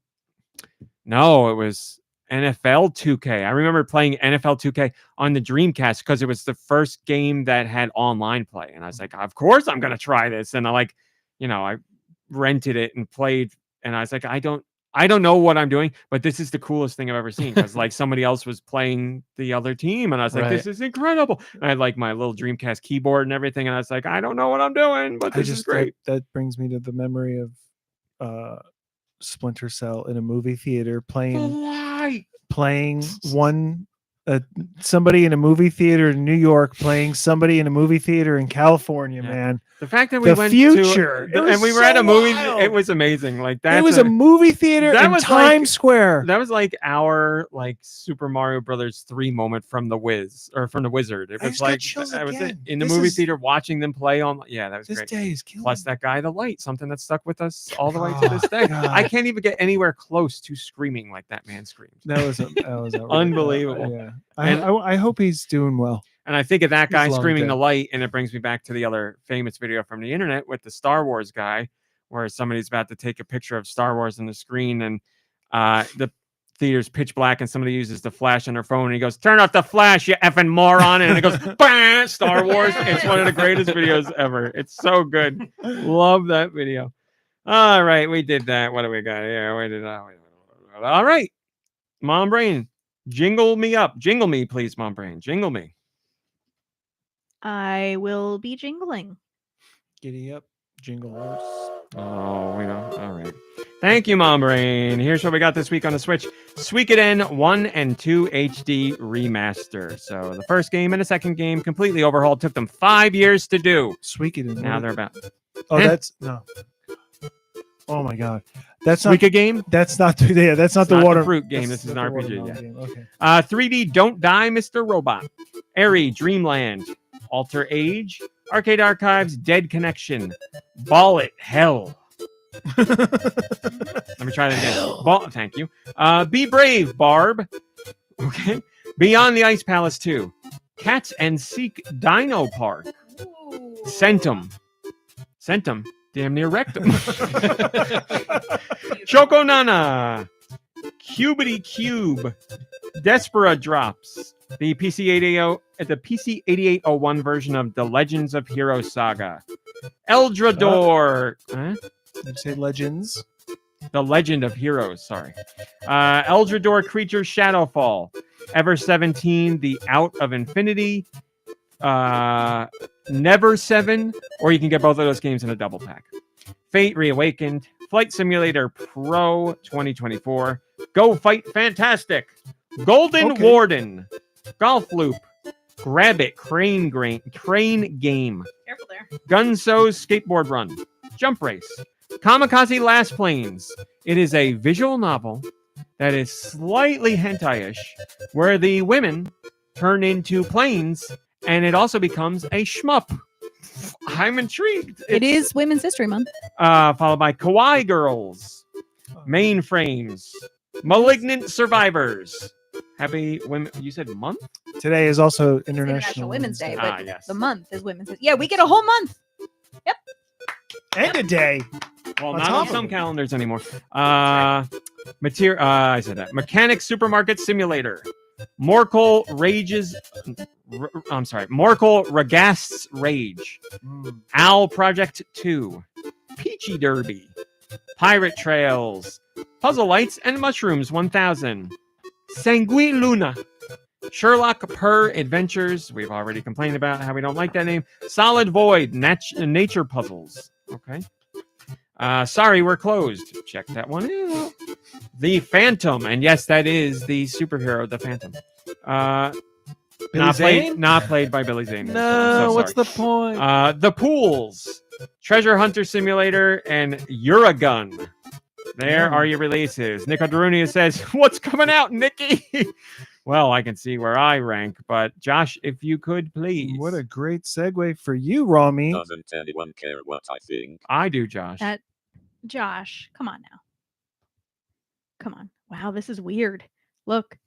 No, it was NFL 2K. I remember playing NFL 2K on the Dreamcast because it was the first game that had online play. And I was like, of course I'm going to try this. And I rented it and played. And I was like, I don't know what I'm doing, but this is the coolest thing I've ever seen. Because like somebody else was playing the other team, and I was like, this is incredible. And I had like my little Dreamcast keyboard and everything, and I was like, I don't know what I'm doing, but this is great. That brings me to the memory of Splinter Cell in a movie theater playing somebody in a movie theater in New York playing somebody in a movie theater in California. Yeah. Man, the fact that we went future to and we were at a movie, it was amazing. Like that, it was a movie theater in Times Square. That was like our Super Mario Brothers 3 moment from the Wiz or from the Wizard. It was like I was in the movie theater watching them play on. Yeah, that was this great. Day is killing Plus me. that guy, the light, something that stuck with us all the way to this day. God. I can't even get anywhere close to screaming like that man screamed. That was Unbelievable. Yeah, I hope he's doing well. And I think of that guy long screaming dead. the light, and it brings me back to the other famous video from the internet with the Star Wars guy, where somebody's about to take a picture of Star Wars on the screen, and the theater's pitch black, and somebody uses the flash on their phone, and he goes, "Turn off the flash, you effing moron!" And it goes, "Bam!" Star Wars. It's one of the greatest videos ever. It's so good. Love that video. All right, we did that. What do we got here? All right, MomBrain, jingle me up. Jingle me, please, MomBrain. Jingle me. I will be jingling. Giddy up, jingle horse. Oh, we don't. All right. Thank you, MomBrain. Here's what we got this week on the Switch. Suikoden 1 and 2 HD Remaster. So the first game and the second game completely overhauled. Took them 5 years to do. Suikoden. Now they're about. Oh, that's no. Oh my God, that's not Suika game. That's not. Yeah, that's not It's the not water fruit game. that's This is an not the RPG. watermelon Yeah. game. Okay. 3D Don't Die, Mr. Robot. Airy Dreamland. Alter Age. Arcade Archives. Dead Connection. Ball It Hell. Let me try that again. Thank you. Be Brave, Barb. Okay. Beyond the Ice Palace 2. Cats and Seek Dino Park. Centum. Damn near rectum. Choco Nana. Cubity Cube. Despera Drops. The PC-8801 version of The Legends of Heroes Saga. Eldrador. Did you say Legends? The Legend of Heroes, sorry. Eldrador Creature Shadowfall. Ever 17, The Out of Infinity. Never 7, or you can get both of those games in a double pack. Fate Reawakened. Flight Simulator Pro 2024. Go Fight Fantastic. Golden Warden. Golf Loop. Grab It Crane Game. Careful there. Gunso's Skateboard Run. Jump Race. Kamikaze Last Planes. It is a visual novel that is slightly hentai-ish, where the women turn into planes, and it also becomes a shmup. I'm intrigued. It is Women's History Month. Followed by Kawaii Girls, Mainframes, Malignant Survivors. Happy women. You said month? Today is also It's International Women's Day, Ah, but yes. the month is Women's History. Yeah, we get a whole month. And a day. Well, On not top on of some it. calendars anymore. I said that. Mechanic Supermarket Simulator. Morkel Ragast's Rage. Owl Project 2. Peachy Derby. Pirate Trails. Puzzle Lights and Mushrooms 1000. Sanguine Luna. Sherlock Per Adventures. We've already complained about how we don't like that name. Solid Void. Nature Puzzles. Okay. Sorry, we're closed. Check that one out. The Phantom. And yes, that is the superhero, the Phantom. Not played by Billy Zane. No, what's the point? The Pools, Treasure Hunter Simulator, and Uragun. There are your releases. Nick Darunia says, "What's coming out, Nicky?" Well, I can see where I rank, but Josh, if you could please. What a great segue for you, Raw Meat. Doesn't anyone care what I think? I do, Josh. Josh, come on now. Come on. Wow, this is weird. Look,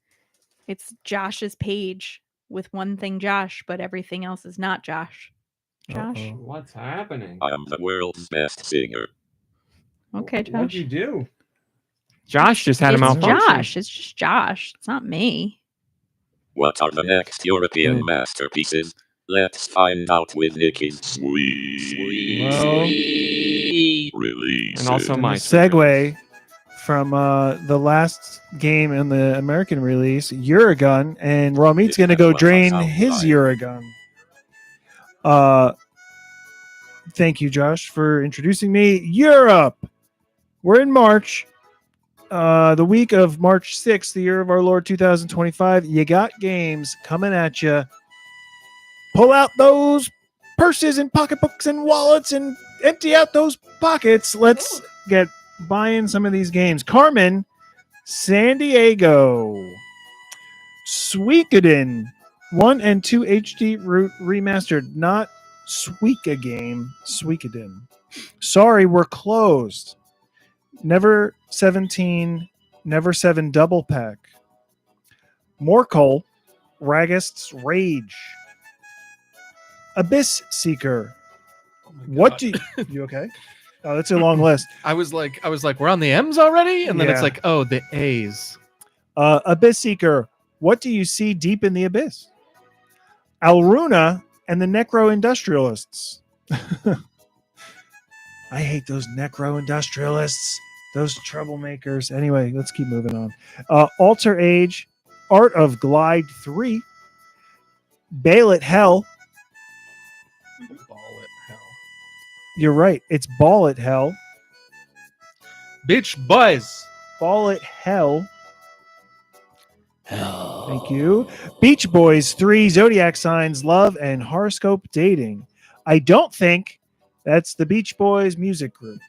it's Josh's page with one thing Josh, but everything else is not Josh. Josh? What's happening? I am the world's best singer. Okay, What'd Josh. you do? Josh just had a It's malfunction. Josh. It's just Josh. It's not me. What are the next European masterpieces? Let's find out with Nicky's sweet release. And also And my the segue from the last game in the American release, Uragun, and Raw Meat's going to go drain his Uragun. Thank you, Josh, for introducing me. Europe. We're in March. The week of March 6th, the year of our Lord 2025. You got games coming at you. Pull out those purses and pocketbooks and wallets and empty out those pockets. Let's get buying some of these games. Carmen, San Diego, Suikoden 1 and 2 HD remastered, not Suika game, Suikoden. Sorry, we're closed. Never 17, Never 7 double pack. Morkel, Ragast's Rage. Abyss Seeker. What do you okay? Oh, that's a long list. I was like, we're on the M's already, and then it's Yeah. like, oh, the A's. Abyss Seeker. What do you see deep in the abyss? Alruna and the Necro Industrialists. I hate those Necro Industrialists. Those troublemakers. Anyway, let's keep moving on. Alter Age, Art of Glide 3, Bale at Hell. Ball it hell. You're right. It's Ball at Hell. Bitch buzz. Ball at Hell. Thank you. Beach Boys 3, Zodiac Signs, Love, and Horoscope Dating. I don't think that's the Beach Boys music group.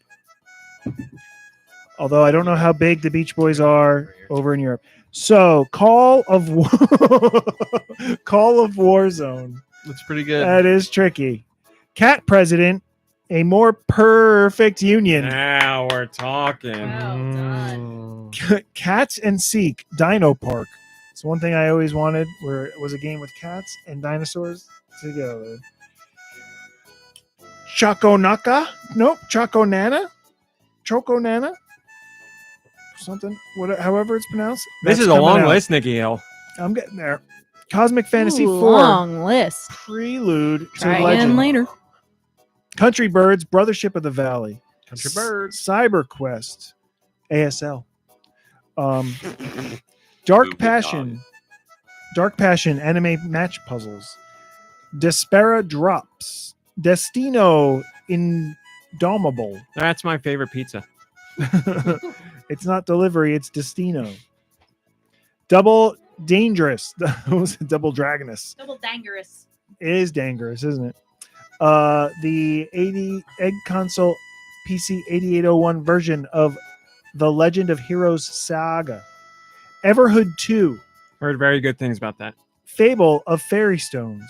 Although I don't know how big the Beach Boys are over in Europe. So, Call of Warzone. That's pretty good. That is tricky. Cat President, A More Perfect Union. Now we're talking. Well done. Cats and Seek, Dino Park. It's one thing I always wanted, where it was a game with cats and dinosaurs together. Choconaka? Nope. Choconana? Choconana? Something. However it's pronounced. This That's is a coming long out. list, Nicky Hill. I'm getting there. Cosmic Fantasy Ooh, 4. long list. Prelude to Try Legend. again later. Country Birds, Brothership of the Valley. Country Birds. Cyber Quest. ASL. Dark Moving Passion. Dark Passion anime match puzzles. Despera Drops. Destino Indomitable. That's my favorite pizza. It's not delivery, it's Destino. Double Dangerous. Double Dragonous. Double dangerous. It is dangerous, isn't it? The 80 Egg Console PC 8801 version of The Legend of Heroes Saga. Everhood 2. Heard very good things about that. Fable of Fairy Stones.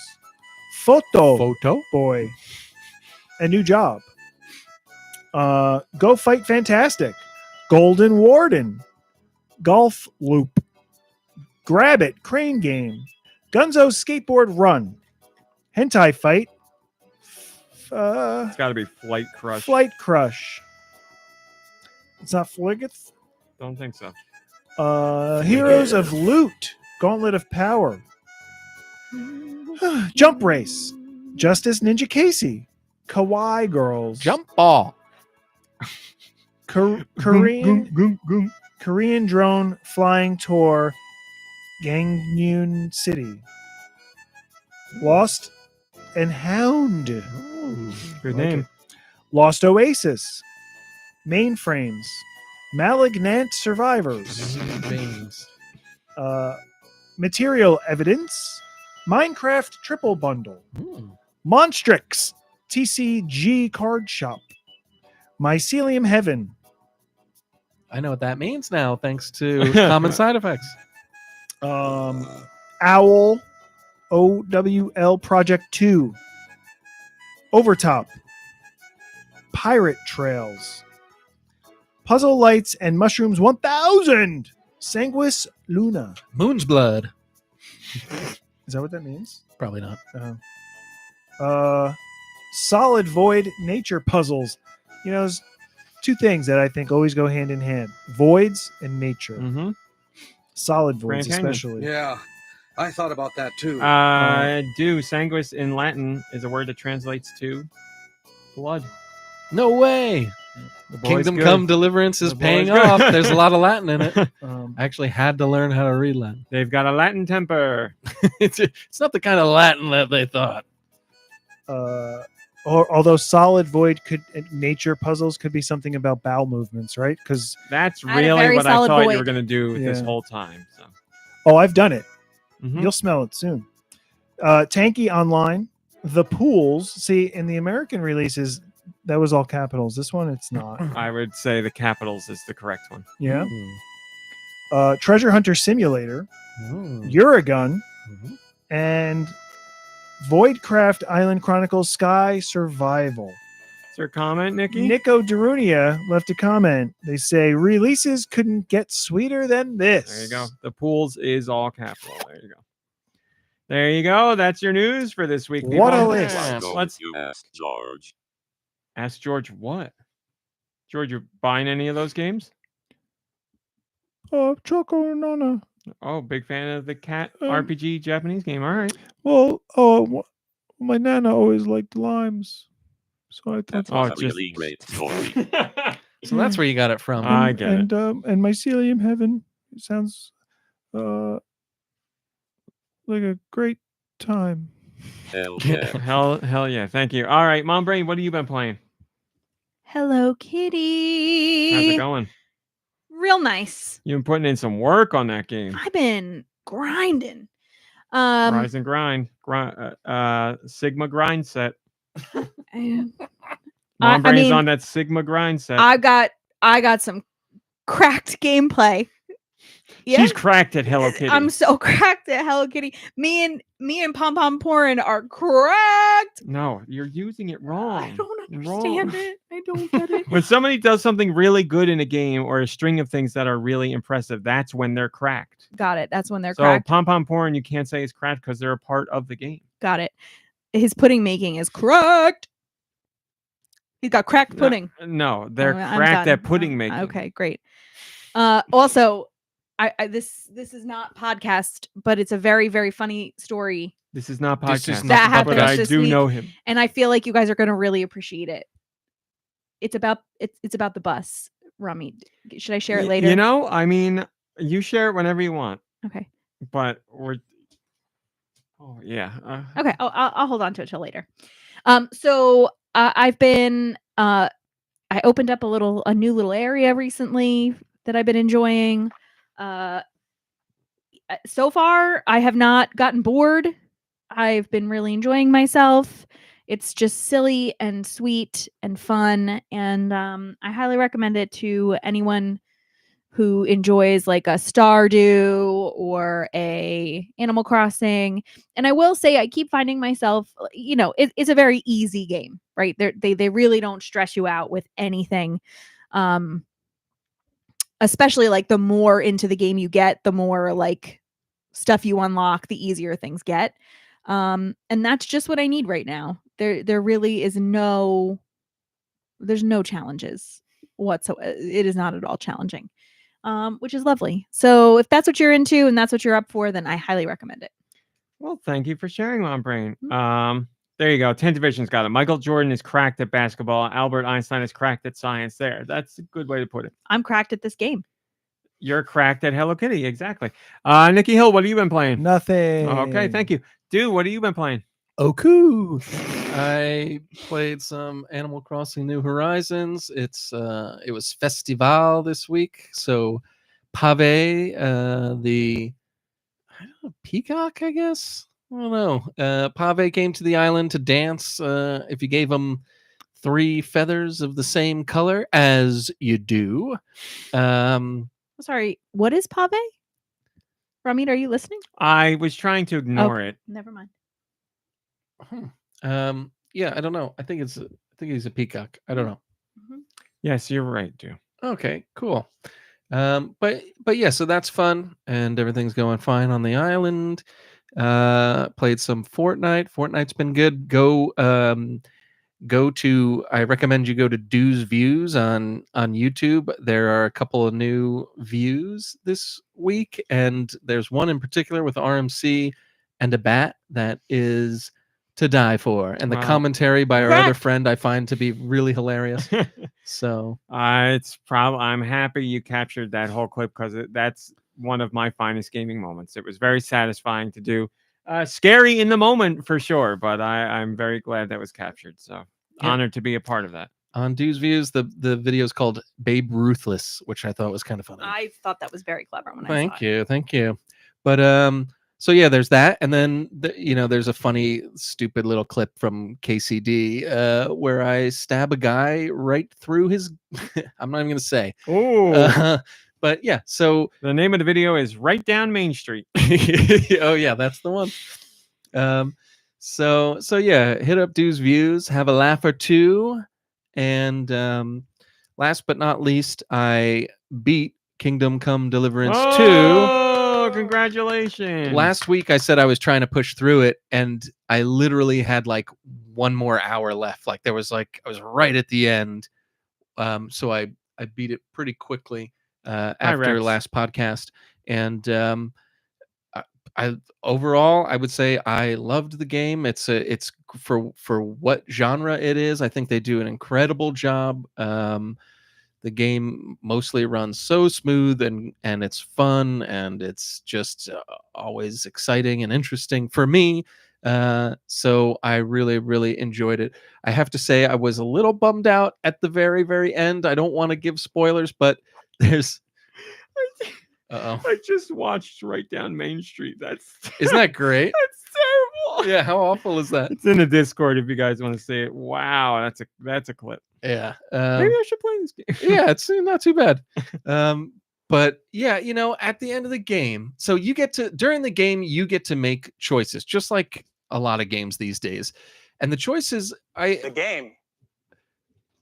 Photo Photo. Boy. a new job. Go Fight Fantastic, Golden Warden, Golf Loop, Grab It Crane Game, Gunzo Skateboard Run, Hentai Fight, It's got to be Flight Crush. Flight Crush. It's not Fliggeth. Don't think so. Heroes of Loot, Gauntlet of Power, Jump Race, Justice Ninja Casey, Kawaii Girls, Jump Ball. Korean Drone Flying Tour, Gangneung City, Lost and Hound, Good like name. it. Lost Oasis, Mainframes, Malignant Survivors, Veins. Material Evidence, Minecraft Triple Bundle, Mm. Monstrix, TCG Card Shop, Mycelium Heaven, I know what that means now, thanks to common side effects. Owl, OWL Project 2, Overtop, Pirate Trails, Puzzle Lights and Mushrooms 1000, Sanguis Luna. Moon's Blood. Is that what that means? Probably not. Solid Void Nature Puzzles. You know, there's two things that I think always go hand in hand: voids and nature. Mm-hmm. Solid voids, Grand Canyon. especially. Yeah, I thought about that too. Sanguis in Latin is a word that translates to blood. No way. The boy's Kingdom good. Come Deliverance is The boy's paying good. off. There's a lot of Latin in it. Um, I actually had to learn how to read Latin. They've got a Latin temper. It's not the kind of Latin that they thought. although solid void nature puzzles could be something about bowel movements, right? Because That's I had a really very what I solid thought void. you were going to do this Yeah. whole time. So. I've done it. Mhm. You'll smell it soon. Tanky Online, The Pools. See, in the American releases, that was all capitals. This one, it's not. I would say the capitals is the correct one. Yeah. Treasure Hunter Simulator, Mm. Uragun, Mhm. and Voidcraft Island Chronicles Sky Survival. Is there a comment, Nicky? Nico Darunia left a comment. They say releases couldn't get sweeter than this. There you go. The pools is all capital. There you go. There you go. That's your news for this week. What a people. list. Why don't Let's you ask George? ask George what? George, you buying any of those games? Choco and Nana. Oh, big fan of the cat Um, RPG Japanese game. All right. Well, my Nana always liked limes. So I That's Oh, a just- really great story. So that's where you got it from. I get it. And Mycelium Heaven sounds like a great time. Hell yeah. Hell yeah. Thank you. All right, MomBrain, what have you been playing? Hello, How's kitty. it going? Real nice. You've been putting in some work on that game. I've been grinding. Rise and grind. Sigma grind set. I MomBrain's mean, on that Sigma grind set. I got some cracked gameplay. Yeah, She's cracked at Hello Kitty. I'm so cracked at Hello Kitty. Me and Pom Pom Porin are cracked. No, you're using it wrong. I don't Wrong. understand it. I don't get it. When somebody does something really good in a game or a string of things that are really impressive, that's when they're cracked. Got it. That's when they're So cracked. Pom Pom Porn, you can't say is cracked because they're a part of the game. Got it. His pudding making is cracked. He's got cracked pudding. No, they're Oh, I'm cracked done. at pudding making. Okay, great. Also, I this is not podcast, but it's a very, very funny story, This is not This is podcast. not That but happens I this do week. know him. and I feel like you guys are going to really appreciate it. It's about the bus, Rummy. Should I share it later? You know, I mean, you share it whenever you want, Okay. but we're. Oh yeah. Okay. I'll hold on to it till later. So I've been I opened up a new little area recently that I've been enjoying. So far, I have not gotten bored. I've been really enjoying myself. It's just silly and sweet and fun, and I highly recommend it to anyone who enjoys like a Stardew or a Animal Crossing. And I will say I keep finding myself, it's a very easy game, right? They really don't stress you out with anything. Especially like the more into the game you get, the more like stuff you unlock, the easier things get. And that's just what I need right now. There really is there's no challenges whatsoever. It is not at all challenging. Which is lovely. So if that's what you're into and that's what you're up for, then I highly recommend it. Well, thank you for sharing, MomBrain. There you go. 10 Division's got it. Michael Jordan is cracked at basketball. Albert Einstein is cracked at science. There. That's a good way to put it. I'm cracked at this game. You're cracked at Hello Kitty. Exactly. Nicky Hill, what have you been playing? Nothing. Okay, thank you. Dude, what have you been playing? Oh, cool. I played some Animal Crossing New Horizons. It was Festival this week. So Pave, the peacock, I guess. I don't know. Pave came to the island to dance. If you gave him 3 feathers of the same color, as you do. Sorry, what is Pave? Ramit, are you listening? I was trying to ignore it. Never mind. Yeah, I don't know. I think he's a peacock. I don't know. Yes, you're right, dude. Okay, cool. But yeah, so that's fun and everything's going fine on the island. Played some Fortnite. Fortnite's been good. I recommend you go to Deux Views on YouTube. There are a couple of new views this week, and there's one in particular with RMC and a bat that is to die for. And the commentary by our other friend I find to be really hilarious. So I'm happy you captured that whole clip because that's one of my finest gaming moments. It was very satisfying to do. Scary in the moment for sure, but I'm very glad that was captured. So honored to be a part of that. On Deux Views, the video is called Babe Ruthless, which I thought was kind of funny. I thought that was very clever when I saw it. Thank you. But so yeah, there's that, and then there's a funny, stupid little clip from KCD where I stab a guy right through his. I'm not even gonna say. Oh. But yeah, so the name of the video is Right Down Main Street. Oh yeah, that's the one. So yeah, hit up Deux Views, have a laugh or two, and last but not least, I beat Kingdom Come Deliverance 2. Oh, congratulations! Last week I said I was trying to push through it, and I literally had like 1 more hour left. Like I was right at the end. So I beat it pretty quickly. After last podcast, and I overall I would say I loved the game. It's for what genre it is. I think they do an incredible job. The game mostly runs so smooth and it's fun and it's just always exciting and interesting for me. So I really, really enjoyed it. I have to say I was a little bummed out at the very, very end. I don't want to give spoilers, but there's I just watched Right Down Main Street. Isn't that great? That's terrible. Yeah, how awful is that? It's in the Discord if you guys want to see it. Wow, that's a clip. Yeah. Maybe I should play this game. Yeah, it's not too bad. But yeah, at the end of the game, so during the game, you get to make choices, just like a lot of games these days. And the choices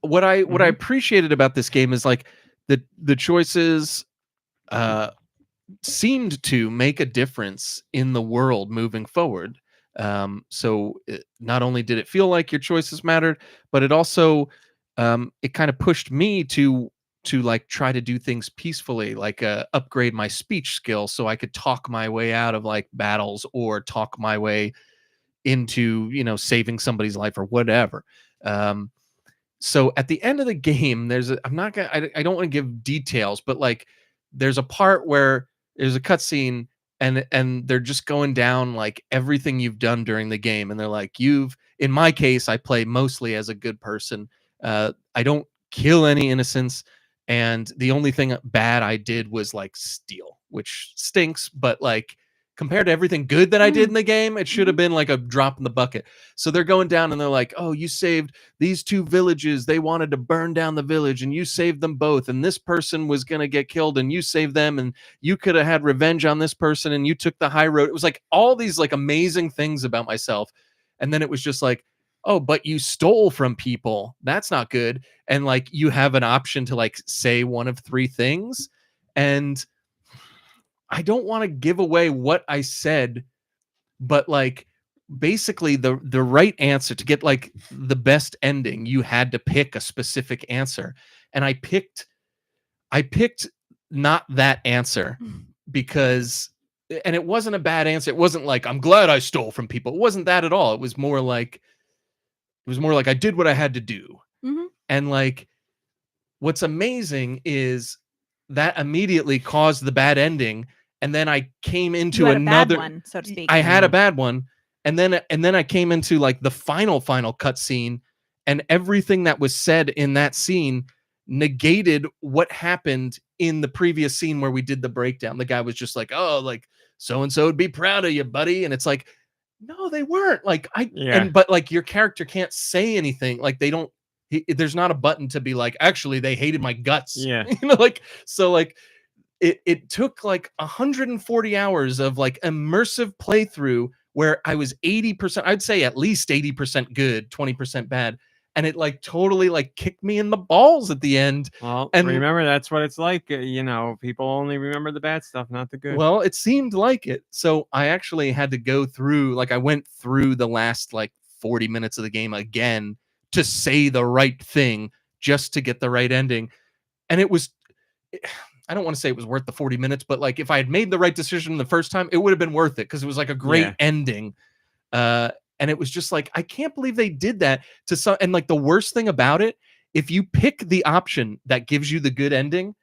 what I appreciated about this game is like the choices seemed to make a difference in the world moving forward. So not only did it feel like your choices mattered, but it also it kind of pushed me to like try to do things peacefully, like upgrade my speech skills so I could talk my way out of like battles or talk my way into saving somebody's life or whatever. So at the end of the game, I don't want to give details, but like there's a part where there's a cutscene and they're just going down like everything you've done during the game, and they're like, in my case, I play mostly as a good person. I don't kill any innocents, and the only thing bad I did was like steal, which stinks, but like compared to everything good that I did in the game, it should have been like a drop in the bucket. So they're going down and they're like, oh, you saved these 2 villages. They wanted to burn down the village and you saved them both. And this person was going to get killed and you saved them. And you could have had revenge on this person and you took the high road. It was like all these like amazing things about myself. And then it was just like, oh, but you stole from people. That's not good. And like you have an option to like say one of 3 things. And I don't want to give away what I said, but like basically the right answer to get like the best ending, you had to pick a specific answer. And I picked not that answer because, and it wasn't a bad answer. It wasn't like, I'm glad I stole from people. It wasn't that at all. It was more like I did what I had to do. Mm-hmm. And like, what's amazing is that immediately caused the bad ending. And then I came into another bad one, so to speak. I had a bad one. And then I came into like the final cutscene, and everything that was said in that scene negated what happened in the previous scene where we did the breakdown. The guy was just like, oh, like so-and-so would be proud of you, buddy. And it's like, no, they weren't. Like but like your character can't say anything. Like they don't, there's not a button to be like, actually, they hated my guts. Yeah. Like, so like, it took like 140 hours of like immersive playthrough where I was 80%, I'd say at least 80% good, 20% bad. And it like totally like kicked me in the balls at the end. Well, and remember, that's what it's like. People only remember the bad stuff, not the good. Well, it seemed like it. So I actually had to go through, like I went through the last like 40 minutes of the game again to say the right thing just to get the right ending. And it was, I don't want to say it was worth the 40 minutes, but like if I had made the right decision the first time, it would have been worth it because it was like a great ending. And it was just like, I can't believe they did that to some. And like the worst thing about it, if you pick the option that gives you the good ending,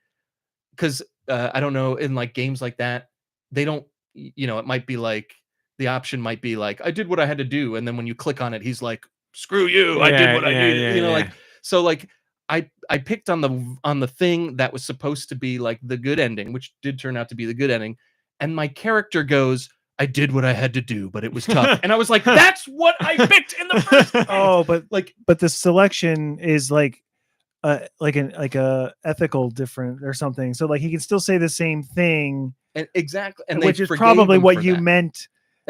because I don't know, in like games like that, they don't, it might be like the option might be like, I did what I had to do. And then when you click on it, he's like, screw you. I did what I needed. Like, so like, I picked on the thing that was supposed to be like the good ending, which did turn out to be the good ending. And my character goes, I did what I had to do, but it was tough. And I was like, that's what I picked in the first place. Oh, but the selection is like a ethical different or something. So like he can still say the same thing. And exactly. And which is probably what you meant.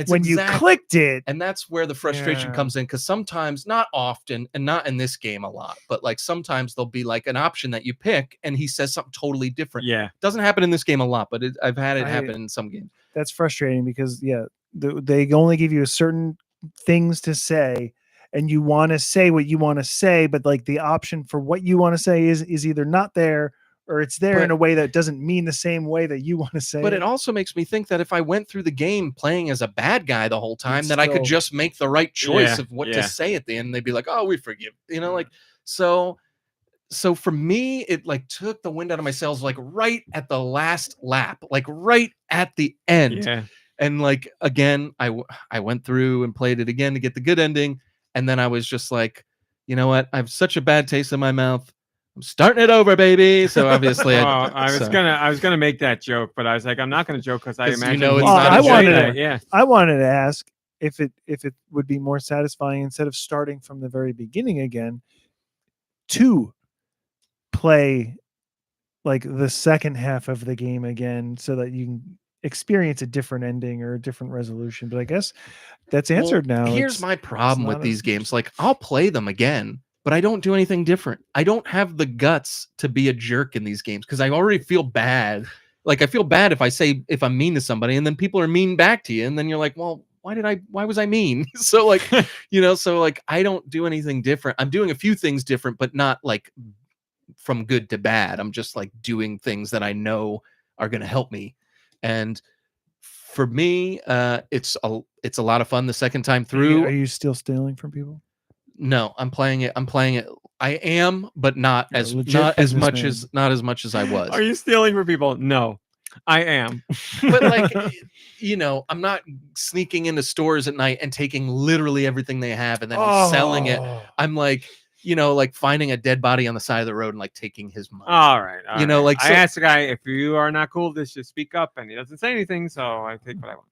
When you clicked it. And that's where the frustration comes in, because sometimes, not often, and not in this game a lot, but like sometimes there'll be like an option that you pick and he says something totally different. Yeah. Doesn't happen in this game a lot, but I've had it happen in some games. That's frustrating because they only give you certain things to say and you want to say what you want to say, but like the option for what you want to say is either not there or it's there in a way that doesn't mean the same way that you want to say. But it also makes me think that if I went through the game playing as a bad guy the whole time, that I could just make the right choice of what to say at the end. They'd be like, "Oh, we forgive," like so. So for me, it like took the wind out of my sails, like right at the last lap, like right at the end. Yeah. And like again, I went through and played it again to get the good ending, and then I was just like, you know what? I have such a bad taste in my mouth. I'm starting it over, baby. So obviously, I was gonna make that joke, but I was like, I'm not gonna joke because I imagine it's not a joke. I wanted to ask if it would be more satisfying instead of starting from the very beginning again to play like the second half of the game again, so that you can experience a different ending or a different resolution. But I guess that's answered now. Here's my problem with these games: like I'll play them again, but I don't do anything different. I don't have the guts to be a jerk in these games because I already feel bad. Like I feel bad if I'm mean to somebody and then people are mean back to you. And then you're like, well, why was I mean? So like, so like I don't do anything different. I'm doing a few things different, but not like from good to bad. I'm just like doing things that I know are going to help me. And for me, it's a lot of fun the second time through. Are you still stealing from people? No, I'm playing it. I am, but not as much as I was. Are you stealing from people? No, I am. But like, I'm not sneaking into stores at night and taking literally everything they have and then selling it. I'm like, like finding a dead body on the side of the road and like taking his money. All right. Like I asked the guy, if you are not cool with this, just speak up, and he doesn't say anything, so I take what I want.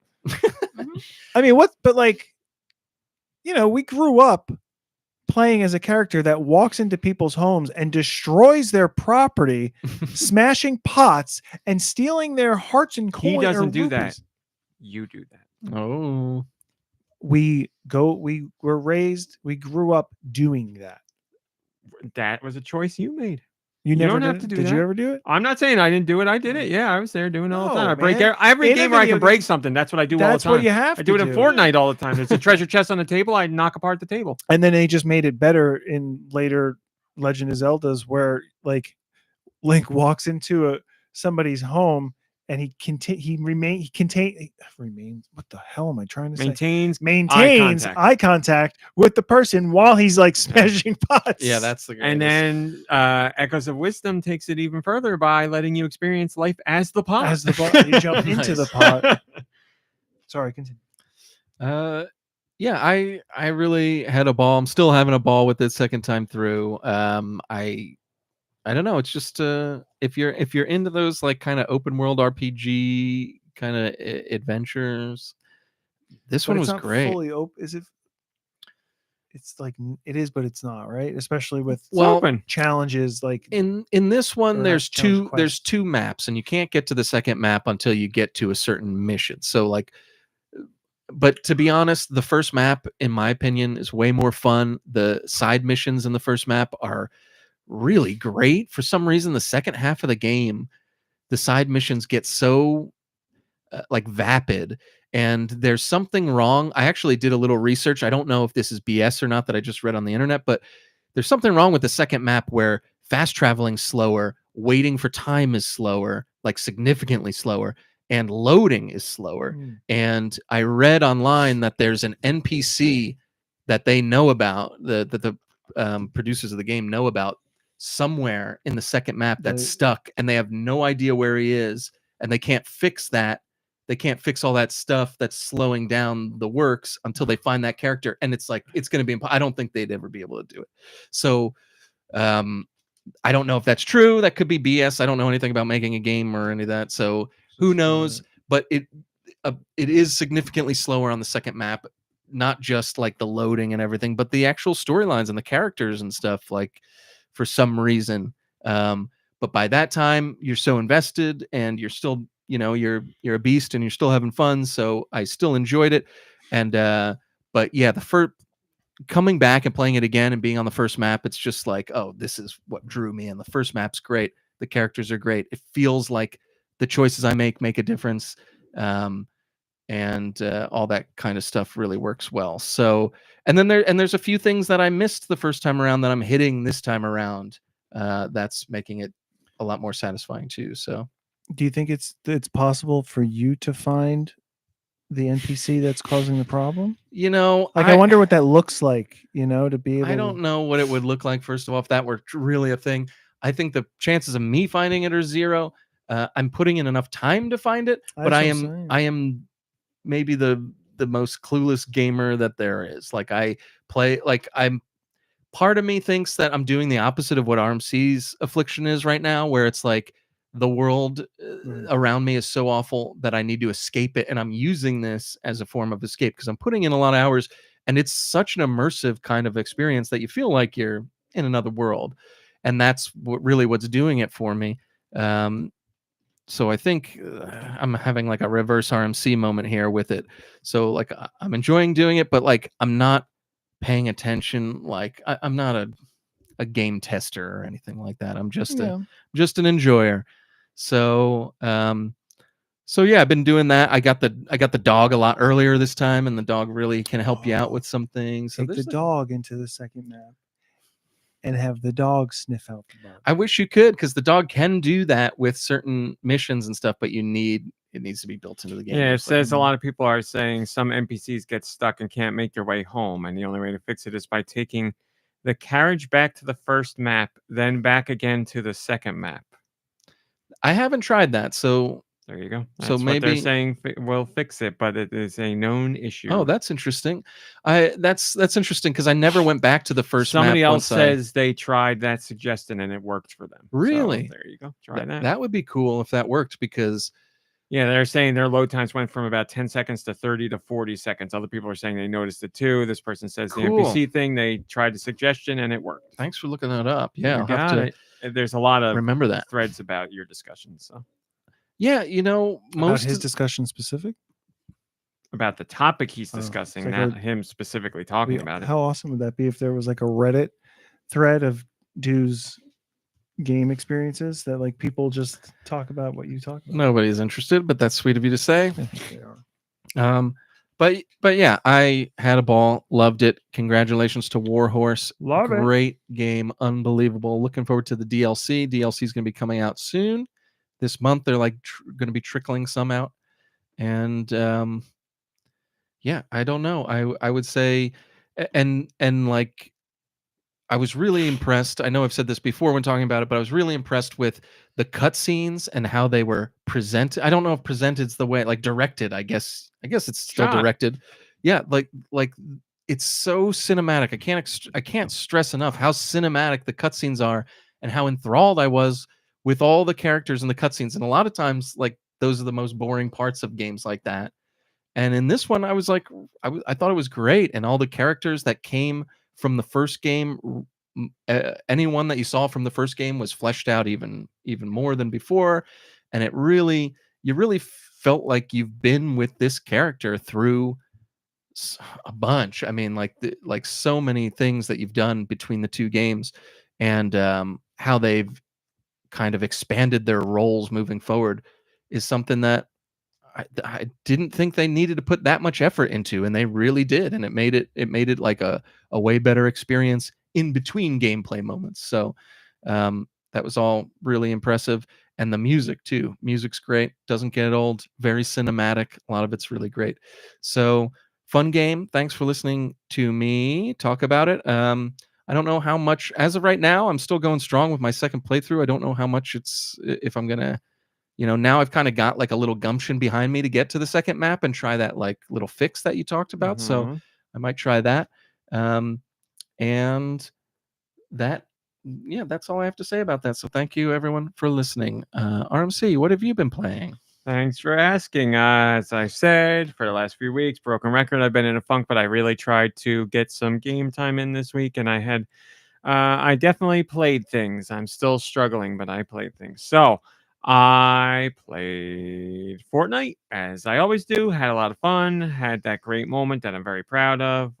I mean, but like, we grew up playing as a character that walks into people's homes and destroys their property, smashing pots and stealing their hearts and coins. He doesn't do rupees. that. You do that. Oh, We grew up doing that. That was a choice you made. You never don't did have it? to do Did that. you ever do it? I'm not saying I didn't do it. I did it. Yeah, I was there doing it all the No, time. I break man. every In a game where I video can break game, something. That's what I do That's all the what time. you have I to do it in do. Fortnite all the time. There's a treasure chest on the table. I knock apart the table. And then they just made it better in later Legend of Zeldas, where like Link walks into somebody's home and remains. What the hell am I trying to say? Maintains eye contact with the person while he's like smashing pots. yeah, that's the greatest. And then Echoes of Wisdom takes it even further by letting you experience life as the pot. As the pot, you jump into the pot. Sorry, continue. Yeah, I really had a ball. I'm still having a ball with it second time through. I don't know. It's just if you're into those like kind of open world RPG kind of adventures, this one was great. Fully open, is it? It's like it is, but it's not, right? Especially with challenges like in this one. There's two maps, and you can't get to the second map until you get to a certain mission. So like. But to be honest, the first map, in my opinion, is way more fun. The side missions in the first map are really great. For some reason, the second half of the game, the side missions get so like vapid, and there's something wrong. I actually did a little research. I don't know if this is BS or not that I just read on the internet, but there's something wrong with the second map where fast traveling slower, waiting for time is slower, like significantly slower. And loading is slower. And I read online that there's an NPC that they know about, that the producers of the game know about somewhere in the second map that's stuck, and they have no idea where he is, and they can't fix that. They can't fix all that stuff that's slowing down the works until they find that character. And it's like, it's going to be I don't think they'd ever be able to do it. So I don't know if that's true. That could be BS. I don't know anything about making a game or any of that. So who knows? But it is significantly slower on the second map, not just like the loading and everything, but the actual storylines and the characters and stuff, like for some reason. But by that time, you're so invested, and you're still, you're a beast, and you're still having fun. So I still enjoyed it. And but yeah, the first coming back and playing it again and being on the first map, it's just like, oh, this is what drew me in. The first map's great. The characters are great. It feels like the choices I make a difference, and all that kind of stuff really works well. So, and then there's a few things that I missed the first time around that I'm hitting this time around. That's making it a lot more satisfying too. So, do you think it's possible for you to find the NPC that's causing the problem? I wonder what that looks like. To be able. I don't know what it would look like. First of all, if that were really a thing, I think the chances of me finding it are zero. I'm putting in enough time to find it, but I am maybe the most clueless gamer that there is. Like part of me thinks that I'm doing the opposite of what RMC's affliction is right now, where it's like the world around me is so awful that I need to escape it. And I'm using this as a form of escape because I'm putting in a lot of hours, and it's such an immersive kind of experience that you feel like you're in another world. And that's what's doing it for me. So I think I'm having like a reverse RMC moment here with it. So like I'm enjoying doing it, but like I'm not paying attention. Like I'm not a game tester or anything like that. I'm just an enjoyer. So yeah, I've been doing that. I got the dog a lot earlier this time, and the dog really can help you out with some things. So take the dog into the second map and have the dog sniff out the bug. I wish you could, because the dog can do that with certain missions and stuff, but it needs to be built into the game. Yeah, it says a lot of people are saying some NPCs get stuck and can't make their way home, and the only way to fix it is by taking the carriage back to the first map, then back again to the second map. I haven't tried that, so there you go. So maybe they're saying we'll fix it, but it is a known issue. Oh, that's interesting. That's interesting, because I never went back to the first map. Somebody else says they tried that suggestion and it worked for them. Really? So there you go. Try that. That would be cool if that worked, because Yeah, they're saying their load times went from about 10 seconds to 30 to 40 seconds. Other people are saying they noticed it too. This person says the Cool. NPC thing, they tried a suggestion and it worked. Thanks for looking that up. Yeah, You I'll have got to it. There's a lot of remember that. threads about your discussion. So Yeah, About most his of- discussion specific. about the topic he's Oh, discussing, it's like not him specifically talking about it. How awesome would that be if there was like a Reddit thread of Deux game experiences that like people just talk about what you talk about? nobody's interested, but that's sweet of you to say. I think they are. But yeah, I had a ball, loved it. Congratulations to Warhorse. Love it. Great game, unbelievable. Looking forward to the DLC. DLC is going to be coming out soon. This month they're like going to be trickling some out. And yeah, I don't know. I would say and like I was really impressed. I know I've said this before when talking about it, but I was really impressed with the cutscenes and how they were presented. I don't know if presented's the way, like directed. I guess it's still Shot. directed. Yeah, like it's so cinematic. I can't stress enough how cinematic the cutscenes are and how enthralled I was with all the characters in the cutscenes. And a lot of times, like those are the most boring parts of games like that. And in this one, I was like, I thought it was great, and all the characters that came from the first game, anyone that you saw from the first game was fleshed out even more than before, and you really felt like you've been with this character through a bunch. I mean, like so many things that you've done between the two games, and how they've kind of expanded their roles moving forward is something that I didn't think they needed to put that much effort into, and they really did, and it made it like a way better experience in between gameplay moments. So that was all really impressive, and the music too. Music's great, doesn't get old, very cinematic. A lot of it's really great. So fun game. Thanks for listening to me talk about it. I don't know how much as of right now. I'm still going strong with my second playthrough. I don't know how much if I'm gonna. Now I've kind of got like a little gumption behind me to get to the second map and try that like little fix that you talked about. So Mhm. I might try that. And that, yeah, that's all I have to say about that. So thank you everyone for listening. RMC, what have you been playing? Thanks for asking. As I said, for the last few weeks, broken record, I've been in a funk, but I really tried to get some game time in this week, and I definitely played things. I'm still struggling, but I played things. So I played Fortnite, as I always do. Had a lot of fun. Had that great moment that I'm very proud of.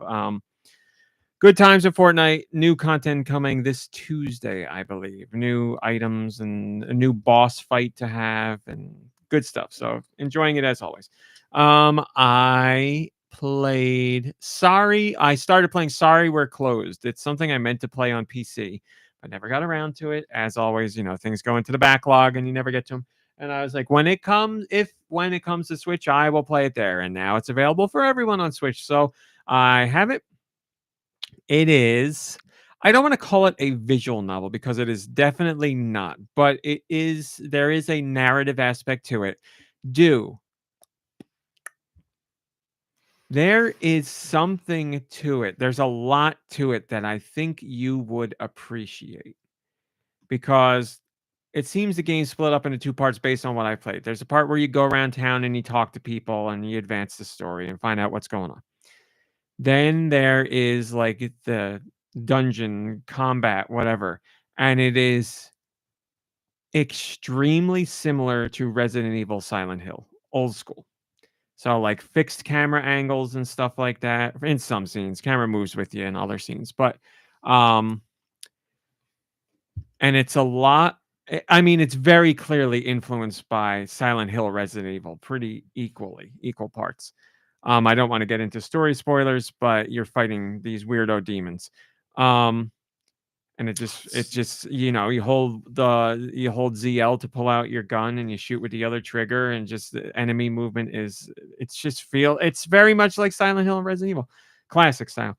Good times at Fortnite. New content coming this Tuesday, I believe. New items and a new boss fight to have and good stuff. So enjoying it as always. I played Sorry. I started playing Sorry We're Closed. It's something I meant to play on PC. I never got around to it. As always, things go into the backlog and you never get to them. And I was like, when it comes to Switch, I will play it there. And now it's available for everyone on Switch. So I have it. It is. I don't want to call it a visual novel because it is definitely not, but there is a narrative aspect to it. There is something to it. There's a lot to it that I think you would appreciate because it seems the game's split up into two parts based on what I played. There's a part where you go around town and you talk to people and you advance the story and find out what's going on. Then there is like the dungeon combat, whatever. And it is extremely similar to Resident Evil Silent Hill, old school. So like fixed camera angles and stuff like that. In some scenes, camera moves with you in other scenes. But and it's a lot. I mean, it's very clearly influenced by Silent Hill, Resident Evil, pretty equal parts. I don't want to get into story spoilers, but you're fighting these weirdo demons. And it just you hold ZL to pull out your gun and you shoot with the other trigger, and just the enemy movement it's very much like Silent Hill and Resident Evil, classic style.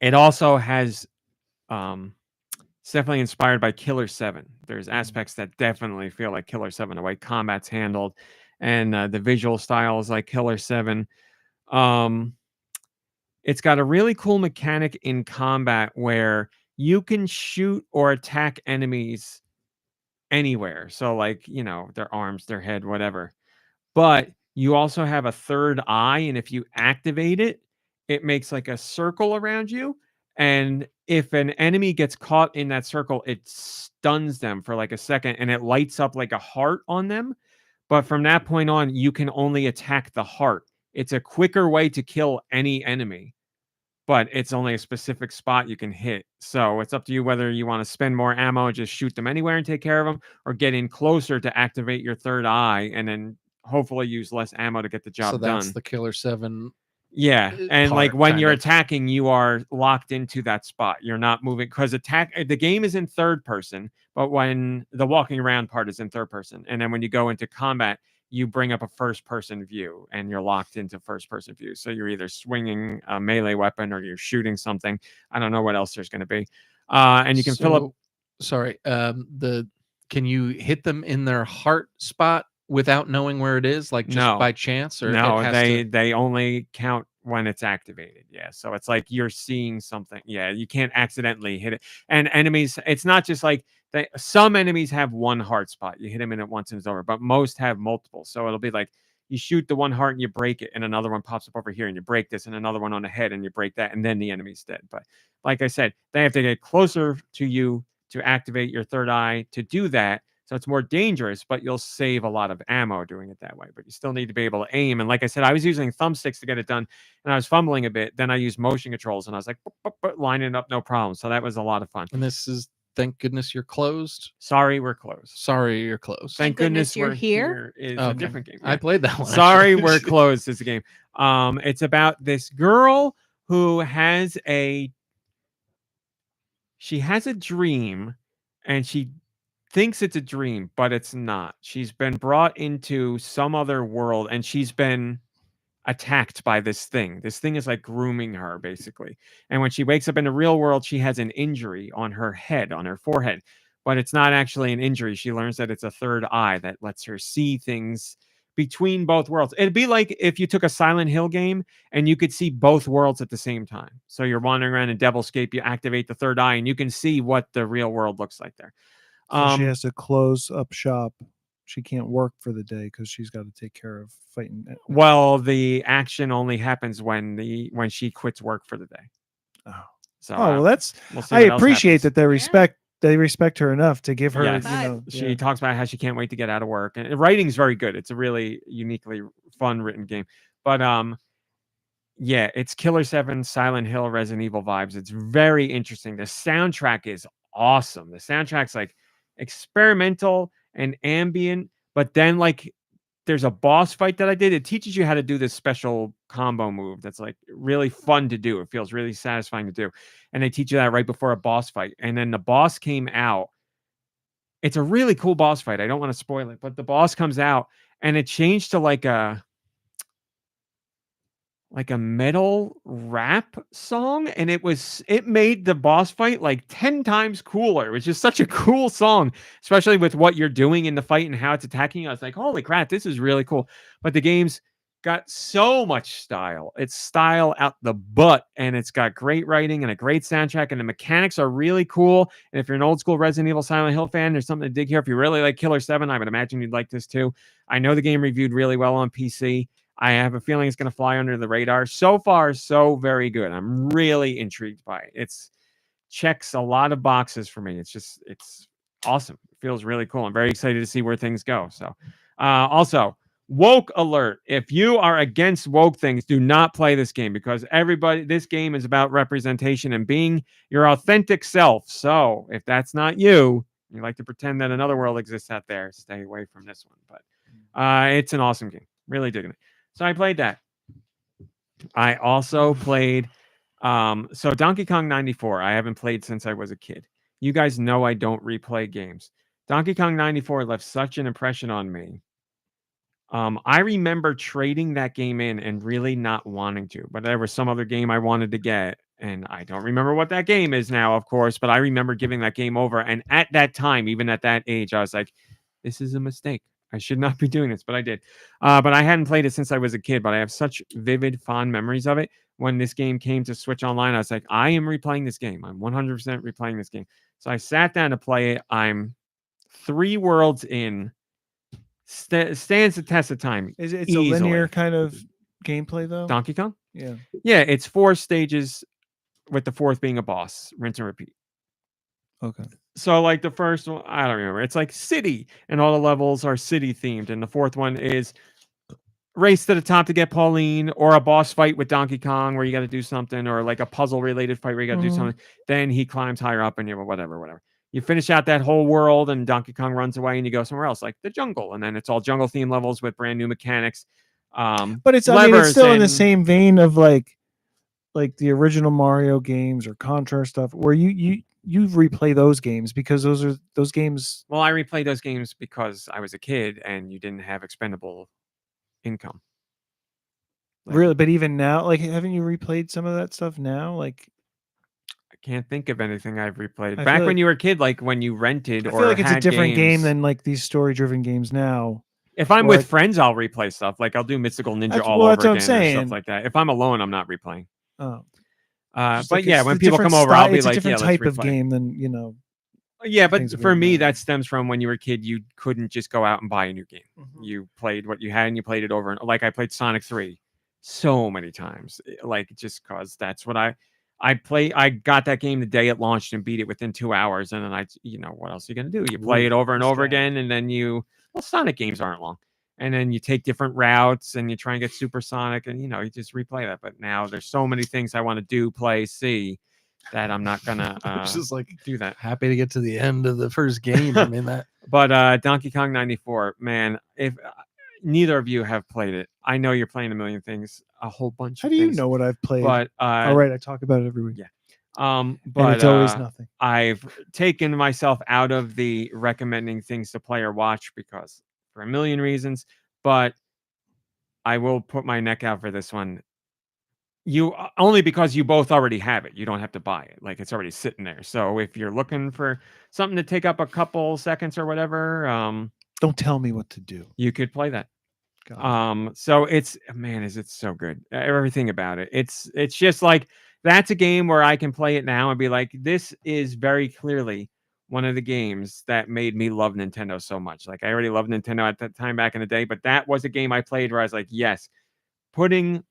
It also has it's definitely inspired by Killer 7. There's aspects that definitely feel like Killer 7, the way combat's handled, and the visual style is like Killer 7. It's got a really cool mechanic in combat where you can shoot or attack enemies anywhere. So like, their arms, their head, whatever. But you also have a third eye, and if you activate it, it makes like a circle around you. And if an enemy gets caught in that circle, it stuns them for like a second and it lights up like a heart on them. But from that point on, you can only attack the heart. It's a quicker way to kill any enemy, but it's only a specific spot you can hit. So it's up to you whether you want to spend more ammo and just shoot them anywhere and take care of them, or get in closer to activate your third eye and then hopefully use less ammo to get the job So that's done. the Killer 7. Yeah, and like part, when kind you're of. attacking, you are locked into that spot. You're not moving because the game is in third person, but when the walking around part is in third person, and then when you go into combat, you bring up a first person view and you're locked into first person view. So you're either swinging a melee weapon or you're shooting something. I don't know what else there's going to be. And you can fill up. Sorry, can you hit them in their heart spot without knowing where it is, like just No. by chance, or No, it has they only count when it's activated. Yeah, so it's like you're seeing something. Yeah, you can't accidentally hit it. And enemies, it's not just like some enemies have one heart spot. You hit them in it once and it's over, but most have multiple. So it'll be like you shoot the one heart and you break it, and another one pops up over here and you break this, and another one on the head and you break that, and then the enemy's dead. But like I said, they have to get closer to you to activate your third eye to do that. So it's more dangerous, but you'll save a lot of ammo doing it that way. But you still need to be able to aim. And like I said, I was using thumbsticks to get it done, and I was fumbling a bit. Then I used motion controls, and I was like, boop, boop, boop, lining it up, no problem. So that was a lot of fun. And this is, thank goodness you're closed. Sorry, we're closed. Sorry, you're closed. Thank goodness you're we're here. Is Okay. a different game. I played that one. Sorry, actually. we're closed. Is a game. It's about this girl who has she has a dream, and she thinks it's a dream, but it's not. She's been brought into some other world, and she's been attacked by this thing. This thing is like grooming her, basically. And when she wakes up in the real world, she has an injury on her head, on her forehead, but it's not actually an injury. She learns that it's a third eye that lets her see things between both worlds. It'd be like if you took a Silent Hill game and you could see both worlds at the same time. So you're wandering around in Devilscape, you activate the third eye, and you can see what the real world looks like there. So she has to close up shop. She can't work for the day because she's got to take care of fighting. Well, the action only happens when she quits work for the day. Oh, So well, that's. we'll see I what else appreciate happens. that they respect her enough to give her. Yes. She Yeah. talks about how she can't wait to get out of work, and the writing's very good. It's a really uniquely fun written game. But yeah, it's Killer 7, Silent Hill, Resident Evil vibes. It's very interesting. The soundtrack is awesome. The soundtrack's like experimental and ambient, but then like there's a boss fight that I did. It teaches you how to do this special combo move that's like really fun to do. It feels really satisfying to do. And they teach you that right before a boss fight. And then the boss came out. It's a really cool boss fight. I don't want to spoil it, but the boss comes out and it changed to like a metal rap song, and it made the boss fight like 10 times cooler. It was just such a cool song, especially with what you're doing in the fight and how it's attacking you. I was like, holy crap, this is really cool. But the game's got so much style. It's style out the butt, and it's got great writing and a great soundtrack, and the mechanics are really cool. And if you're an old school Resident Evil Silent Hill fan, there's something to dig here. If you really like Killer 7, I would imagine you'd like this too. I know the game reviewed really well on PC. I have a feeling it's going to fly under the radar. So far, so very good. I'm really intrigued by it. It's checks a lot of boxes for me. It's awesome. It feels really cool. I'm very excited to see where things go. So, also, woke alert. If you are against woke things, do not play this game, because this game is about representation and being your authentic self. So if that's not you like to pretend that another world exists out there, stay away from this one. But it's an awesome game. Really digging it. So I played that. I also played so Donkey Kong 94. I haven't played since I was a kid. You guys know I don't replay games. Donkey Kong 94 left such an impression on me. I remember trading that game in and really not wanting to, but there was some other game I wanted to get, and I don't remember what that game is now, of course, but I remember giving that game over. And at that time, even at that age, I was like, this is a mistake. I should not be doing this, but I did. But I hadn't played it since I was a kid, but I have such vivid, fond memories of it. When this game came to Switch Online, I was like, I am replaying this game. I'm 100% replaying this game. So I sat down to play it. I'm 3 worlds in, stands the test of time. It's a easily. linear kind of gameplay though. Donkey Kong? Yeah. Yeah, it's 4 stages with the 4th being a boss. Rinse and repeat. Okay. So like the first one, I don't remember. It's like city, and all the levels are city themed. And the 4th one is race to the top to get Pauline, or a boss fight with Donkey Kong where you got to do something, or like a puzzle related fight where you got to do something. Then he climbs higher up and you whatever. You finish out that whole world and Donkey Kong runs away and you go somewhere else, like the jungle. And then it's all jungle themed levels with brand new mechanics. But it's, I mean, it's still in the same vein of like the original Mario games or Contra stuff, where you replay those games because those games. Well, I replay those games because I was a kid and you didn't have expendable income. Like, really, but even now, like, haven't you replayed some of that stuff now? Like, I can't think of anything I've replayed. I Back feel when like- you were a kid, like when you rented I or feel like it's a had different game games. than like these story-driven games now. If I'm where with friends, I'll replay stuff. Like I'll do Mystical Ninja That's- all well, over that's what I'm again or saying. stuff like that. If I'm alone, I'm not replaying. Oh, But yeah, when people come over, style, I'll be it's like, a different yeah, type let's of replay. game than, you know. Yeah, but things that for we me, know. that stems from when you were a kid, you couldn't just go out and buy a new game. You played what you had and you played it over. And like I played Sonic 3 so many times, like just cause that's what I got that game the day it launched and beat it within 2 hours. And then what else are you going to do? You play it over and over again. And then Sonic games aren't long. And then you take different routes and you try and get supersonic and, you just replay that. But now there's so many things I want to do, play, see, that I'm not gonna just like do that. happy to get to the end of the first game. I mean that. But Donkey Kong 94, man, if neither of you have played it, I know you're playing a million things, a whole bunch How of do you things. know what I've played? But all right, I talk about it every week. Yeah. And But it's always nothing. I've taken myself out of the recommending things to play or watch because for a million reasons, but I will put my neck out for this one. You only because you both already have it. You don't have to buy it. Like it's already sitting there. So if you're looking for something to take up a couple seconds or whatever, Don't tell me what to do. you could play that. God. So it's, man, is it so good? Everything about it. It's just like that's a game where I can play it now and be like, this is very clearly one of the games that made me love Nintendo so much. Like I already loved Nintendo at that time back in the day, but that was a game I played where I was like, yes, putting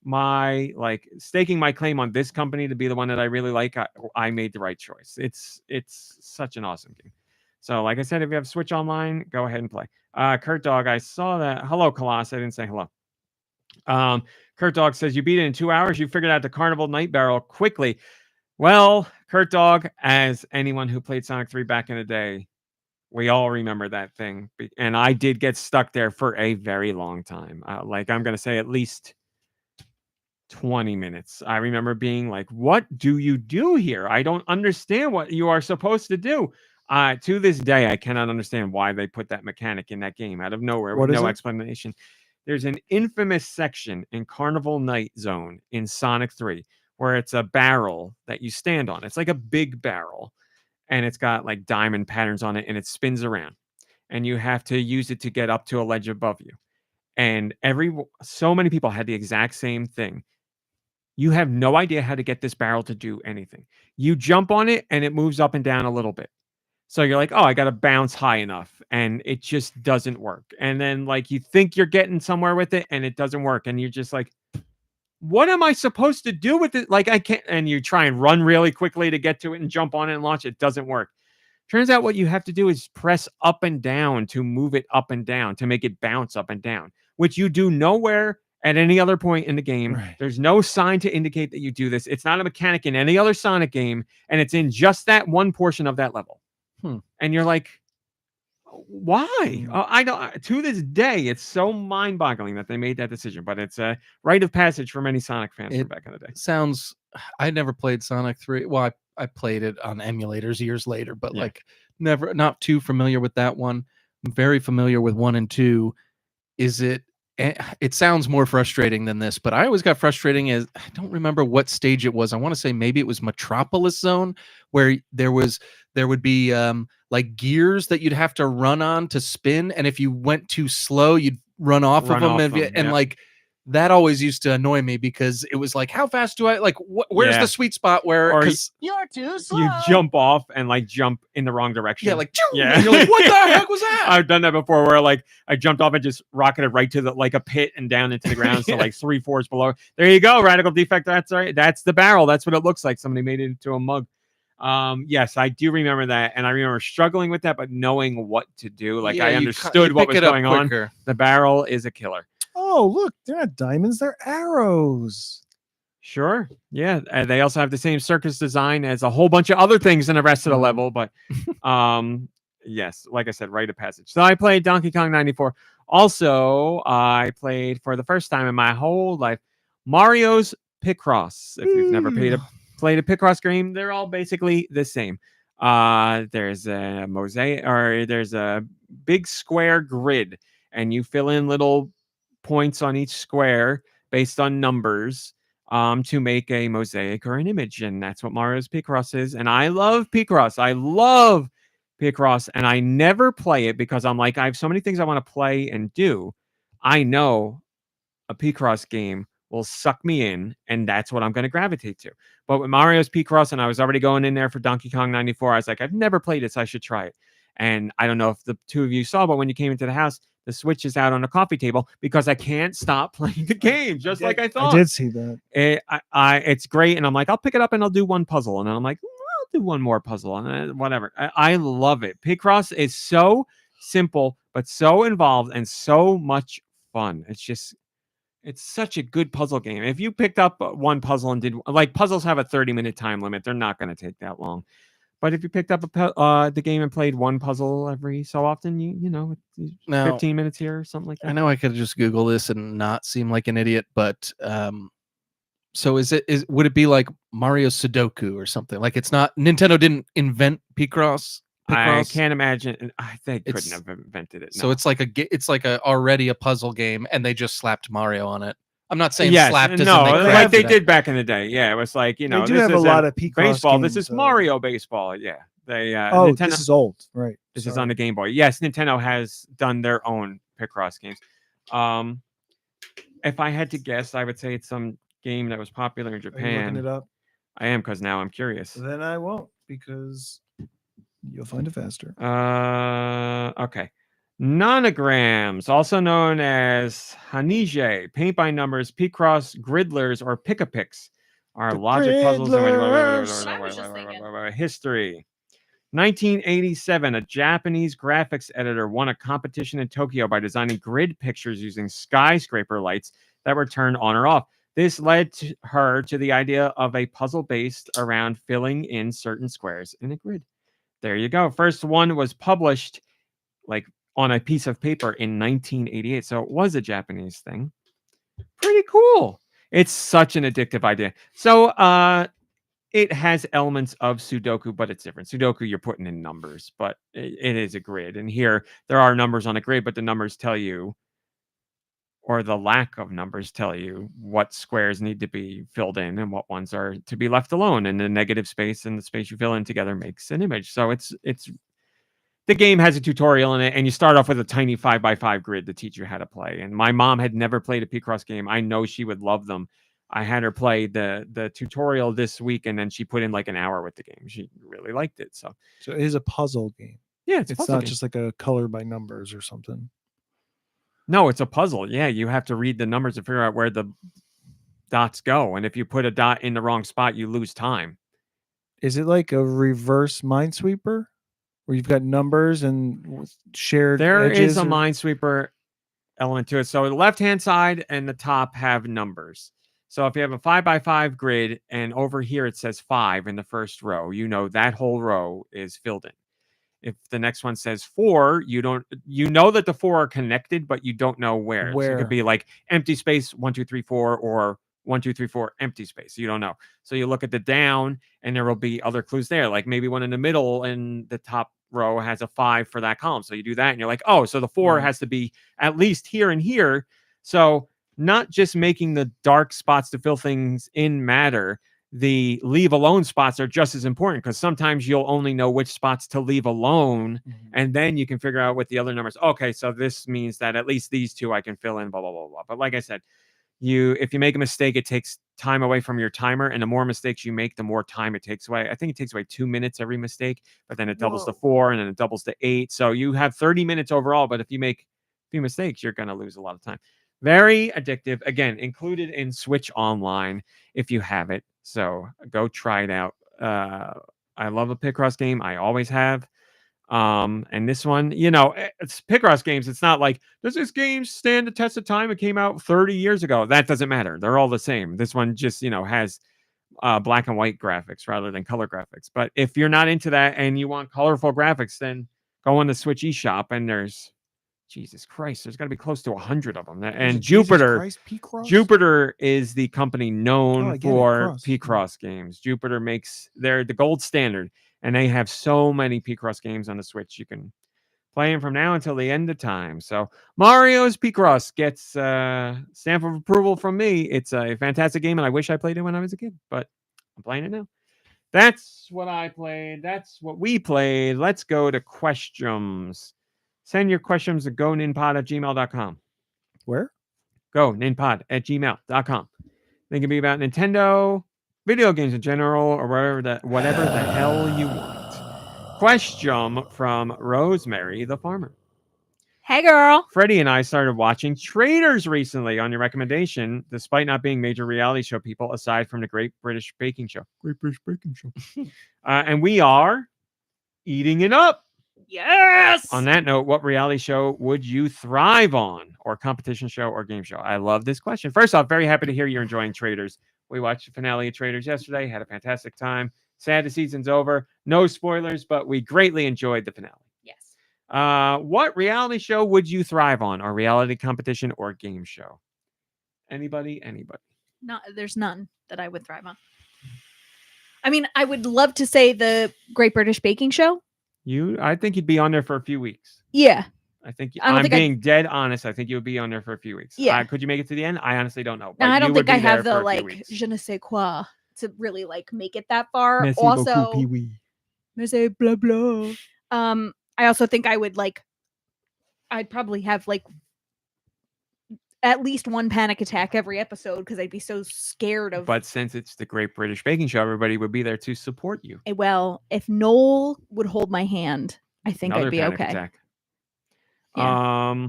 staking my claim on this company to be the one that I really like, I made the right choice. It's such an awesome game. So like I said, if you have Switch Online, go ahead and play. Kurt Dog, I saw that. Hello, Colossus. I didn't say hello. Kurt Dog says you beat it in 2 hours. You figured out the Carnival Night Barrel quickly. Well, Kurt Dog, as anyone who played Sonic 3 back in the day, we all remember that thing. And I did get stuck there for a very long time. I'm going to say at least 20 minutes. I remember being like, what do you do here? I don't understand what you are supposed to do. To this day, I cannot understand why they put that mechanic in that game out of nowhere with no explanation. There's an infamous section in Carnival Night Zone in Sonic 3 where it's a barrel that you stand on. It's like a big barrel and it's got like diamond patterns on it and it spins around and you have to use it to get up to a ledge above you. And so many people had the exact same thing. You have no idea how to get this barrel to do anything. You jump on it and it moves up and down a little bit. So you're like, oh, I got to bounce high enough. And it just doesn't work. And then like you think you're getting somewhere with it and it doesn't work. And you're just like, what am I supposed to do with it? Like I can't. And you try and run really quickly to get to it and jump on it and launch it. It doesn't work. Turns out what you have to do is press up and down to move it up and down to make it bounce up and down, which you do nowhere at any other point in the game. Right. There's no sign to indicate that you do this. It's not a mechanic in any other Sonic game, and it's in just that one portion of that level. And you're like, why? I don't. To this day, it's so mind-boggling that they made that decision. But it's a rite of passage for many Sonic fans from back in the day. Sounds. I never played Sonic 3. Well, I played it on emulators years later, but like not too familiar with that one. I'm very familiar with 1 and 2. It sounds more frustrating than this, but I always got frustrating as I don't remember what stage it was. I want to say maybe it was Metropolis Zone, where there would be like gears that you'd have to run on to spin, and if you went too slow, you'd run off of them. Like that always used to annoy me because it was like, how fast do I like? Where's Yeah. the sweet spot where? Or Because You're too slow. you jump off and like jump in the wrong direction. yeah, like Yeah. and you're like, what the heck was that? I've done that before where like I jumped off and just rocketed right to the like a pit and down into the ground. So Yeah. like 3 floors below. There you go. Radical defect. That's right. That's the barrel. That's what it looks like. Somebody made it into a mug. Yes, I do remember that. And I remember struggling with that, but knowing what to do. Like Yeah, I you understood what pick was it up going on. quicker. The barrel is a killer. Oh, look, they're not diamonds, they're arrows. Sure. Yeah. They also have the same circus design as a whole bunch of other things in the rest of the level. But yes, like I said, rite of passage. So I played Donkey Kong 94. Also, I played for the first time in my whole life Mario's Picross. If you've never played a Picross game, they're all basically the same. There's a mosaic, or there's a big square grid, and you fill in little points on each square based on numbers to make a mosaic or an image. And that's what Mario's Picross is. And I love Picross. I love Picross. And I never play it because I'm like, I have so many things I want to play and do. I know a Picross game will suck me in, and that's what I'm going to gravitate to. But with Mario's Picross, and I was already going in there for Donkey Kong 94, I was like, I've never played it, so I should try it. And I don't know if the two of you saw, but when you came into the house, the Switch is out on the coffee table because I can't stop playing the game, just like I thought. I did see that. It's great, and I'm like, I'll pick it up and I'll do one puzzle, and then I'm like, I'll do one more puzzle, and whatever. I love it. Picross is so simple, but so involved and so much fun. It's such a good puzzle game. If you picked up one puzzle and did, like, puzzles have a 30-minute time limit, they're not going to take that long. But if you picked up the game and played one puzzle every so often, you know, 15 minutes here or something like that. I know I could just Google this and not seem like an idiot, but so would it be like Mario Sudoku or something? Like, it's not, Nintendo didn't invent Picross. I can't imagine. They couldn't have invented it. So no. it's like already a puzzle game, and they just slapped Mario on it. I'm not saying yes, slapped as no, in they like they crafted it. did back in the day. Yeah, it was like, you know, They do this have a isn't lot of Picross baseball. games, This is though. Mario baseball. Yeah, they. Oh, Nintendo, this is old, right? This is on the Game Boy. Yes, Nintendo has done their own Picross games. If I had to guess, I would say it's some game that was popular in Are you Japan. looking it up? I am, because now I'm curious. Then I won't, because you'll find it faster. Okay. Nonograms, also known as Hanije, paint by numbers, Picross, Gridlers, or Pick-a-Picks, are logic puzzles. History. 1987, a Japanese graphics editor won a competition in Tokyo by designing grid pictures using skyscraper lights that were turned on or off. This led her to the idea of a puzzle based around filling in certain squares in a grid. There you go. First one was published like on a piece of paper in 1988. So it was a Japanese thing. Pretty cool. It's such an addictive idea. So it has elements of Sudoku, but it's different. Sudoku, you're putting in numbers, but it is a grid. And here there are numbers on a grid, but the numbers tell you, or the lack of numbers tell you, what squares need to be filled in and what ones are to be left alone. And the negative space and the space you fill in together makes an image. So it's the game has a tutorial in it, and you start off with a tiny 5x5 grid to teach you how to play. And my mom had never played a Picross game. I know she would love them. I had her play the tutorial this week, and then she put in like an hour with the game. She really liked it. So it is a puzzle game. Yeah, it's not just like a color by numbers or something. No, it's a puzzle. Yeah, you have to read the numbers to figure out where the dots go. And if you put a dot in the wrong spot, you lose time. Is it like a reverse Minesweeper, where you've got numbers and shared There edges is a Minesweeper element to it. So the left-hand side and the top have numbers. So if you have a 5x5 grid and over here it says 5 in the first row, you know that whole row is filled in. If the next one says 4, you know that the 4 are connected, but you don't know where. So it could be like empty space 1, 2, 3, 4, or 1, 2, 3, 4 empty space. You don't know. So you look at the down, and there will be other clues there, like maybe one in the middle and the top row has a 5 for that column. So you do that, and you're like, oh, so the 4 has to be at least here and here. So not just making the dark spots to fill things in matter. The leave alone spots are just as important, because sometimes you'll only know which spots to leave alone, and then you can figure out with the other numbers. Okay, so this means that at least these two I can fill in, blah, blah, blah, blah. But like I said, if you make a mistake, it takes time away from your timer, and the more mistakes you make, the more time it takes away. I think it takes away 2 minutes every mistake, but then it doubles to 4, and then it doubles to 8. So you have 30 minutes overall, but if you make a few mistakes, you're going to lose a lot of time. Very addictive. Again, included in Switch Online if you have it. So go try it out. I love a Picross game. I always have. And this one, it's Picross games. It's not like, does this game stand the test of time? It came out 30 years ago. That doesn't matter. They're all the same. This one just, has black and white graphics rather than color graphics. But if you're not into that and you want colorful graphics, then go on the Switch eShop, and there's, Jesus Christ, there's got to be close to 100 of them. And Jupiter is the company known for Picross games. Jupiter they're the gold standard, and they have so many Picross games on the Switch. You can play them from now until the end of time. So Mario's Picross gets stamp of approval from me. It's a fantastic game, and I wish I played it when I was a kid, but I'm playing it now. That's what I played. That's what we played. Let's go to questions. Send your questions to GoNinpod@gmail.com. Where? GoNinpod@gmail.com. They can be about Nintendo, video games in general, or whatever the hell you want. Question from Rosemary the Farmer. Hey, girl. Freddie and I started watching Traders recently on your recommendation, despite not being major reality show people, aside from the Great British Baking Show. And we are eating it up. Yes. On that note, what reality show would you thrive on, or competition show or game show? I love this question. First off, very happy to hear you're enjoying Traders. We watched the finale of Traders yesterday, had a fantastic time. Sad the season's over. No spoilers, but we greatly enjoyed the finale. Yes. What reality show would you thrive on, or reality competition or game show? Anybody? There's none that I would thrive on. I mean, I would love to say the Great British Baking Show. I think you'd be on there for a few weeks. Yeah. I'm being dead honest. I think you would be on there for a few weeks. Yeah. Could you make it to the end? I honestly don't know. I don't think I have the je ne sais quoi to really make it that far. Merci also, beaucoup, Pee-wee. Merci blah blah. I also think I would I'd probably have at least one panic attack every episode because I'd be so scared of. But since it's the Great British Baking Show, everybody would be there to support you. Well, if Noel would hold my hand, I think Another I'd be panic okay. Attack. Yeah.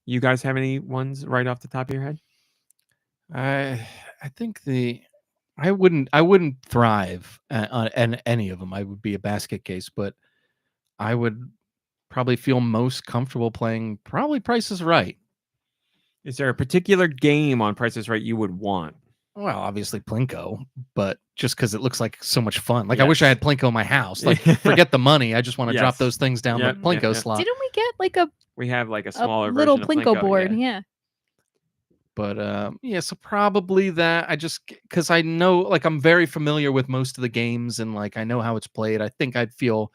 You guys have any ones right off the top of your head? I think I wouldn't thrive on any of them. I would be a basket case, but I would probably feel most comfortable playing probably Price is Right. Is there a particular game on Price is Right you would want? Well, obviously Plinko, but just because it looks like so much fun. I wish I had Plinko in my house. Forget the money. I just want to drop those things down the Plinko slot. Didn't we get We have a smaller little version of Plinko board? Yeah. But so probably that. I just because I know I'm very familiar with most of the games and I know how it's played. I think I'd feel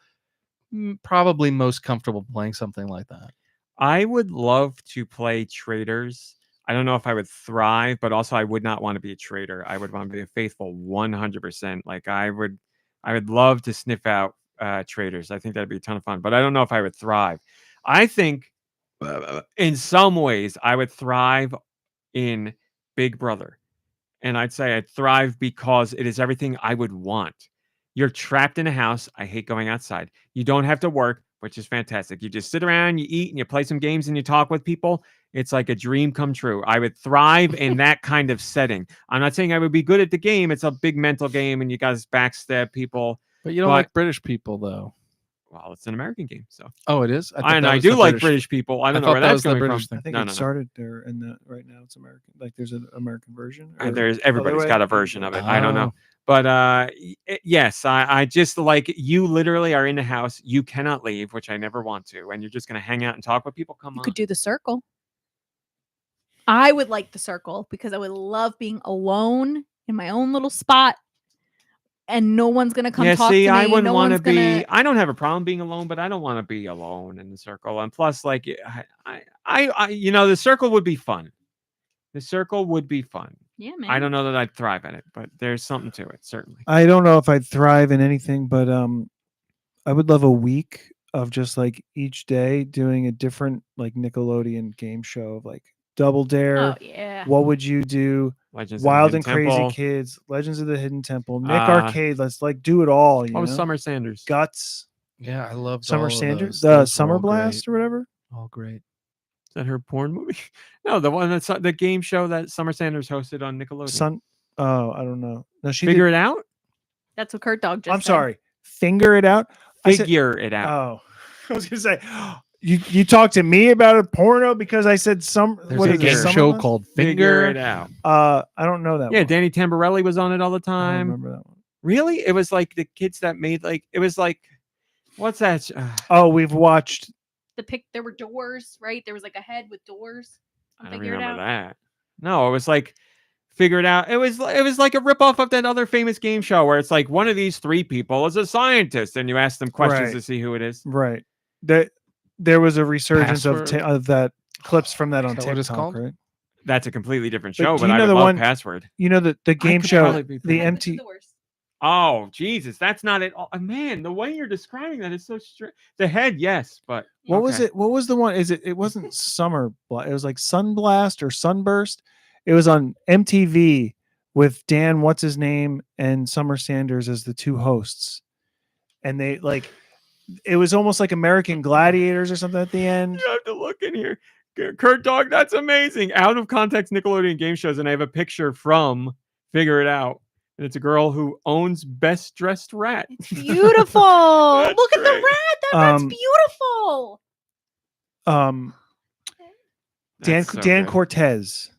probably most comfortable playing something like that. I would love to play Traders. I don't know if I would thrive, but also I would not want to be a trader. I would want to be a faithful 100%. I would love to sniff out Traders. I think that'd be a ton of fun, but I don't know if I would thrive. I think in some ways I would thrive in Big Brother. And I'd say I'd thrive because it is everything I would want. You're trapped in a house. I hate going outside. You don't have to work, which is fantastic. You just sit around, you eat, and you play some games, and you talk with people. It's like a dream come true. I would thrive in that kind of setting. I'm not saying I would be good at the game. It's a big mental game, and you guys backstab people. But you don't like British people, though. Well, it's an American game, so. Oh, it is? I do like British people. I don't know where that's coming from. I think it started there, and right now it's American. There's an American version. Everybody's got a version of it. I don't know. But yes, I just you literally are in the house. You cannot leave, which I never want to. And you're just going to hang out and talk with people. Come on. You could do the circle. I would like the circle because I would love being alone in my own little spot. And no one's going to come talk to me. I wouldn't want to be. I don't have a problem being alone, but I don't want to be alone in the circle. And plus, the circle would be fun. The circle would be fun. Yeah, man. I don't know that I'd thrive at it, but there's something to it, certainly. I don't know if I'd thrive in anything, but I would love a week of just each day doing a different Nickelodeon game show of Double Dare. Oh yeah. What would you do? Legends of the Wild Hidden and Crazy Temple. Kids, Legends of the Hidden Temple, Nick Uh, Arcade. Let's like do it all. You Oh, know? Summer Sanders. Guts, Yeah, I love Summer all Sanders, of those. Summer Blast or whatever. All great. Is that her porn movie? No, the one that's the game show that Summer Sanders hosted on Nickelodeon. I don't know. No, she Figure did. It Out. That's what Kurt Dog just I'm said. sorry. Figure It Out. I said- Figure It Out. Oh, I was gonna say you talked to me about a porno because I said some. There's What a is game it? Summer show Blast? called Figure It Figure. Out. I don't know that. Yeah, one. Danny Tamborelli was on it all the I don't time. remember that one. Really? It was like the kids that made it was like, what's that? Oh, we've watched. There were doors, right? There was like a head with doors. I don't Figure It remember Out. that. No, it was like Figure It Out. It was like a ripoff of that other famous game show where it's like one of these three people is a scientist and you ask them questions Right. to see who it is. Right. There was a resurgence of Password? of that clips from that on Is that what TikTok, it's called? right? That's a completely different But show, do but you I know would the love one- Password. You know the game could show, probably be the pretty- MT. Oh, Jesus. That's not it. Oh, man, the way you're describing that is so strict. The head, yes, but What was okay. it? What was the one? It wasn't Summer Blast. It was like Sunblast or Sunburst. It was on MTV with Dan, what's his name, and Summer Sanders as the two hosts. And they it was almost like American Gladiators or something at the end. You have to look in here. Kurt Dog, that's amazing. Out of context Nickelodeon game shows, and I have a picture from Figure It Out. And it's a girl who owns Best Dressed Rat. It's beautiful. That's Look at the great. rat. That rat's Um, beautiful. That's so Dan good. Cortez.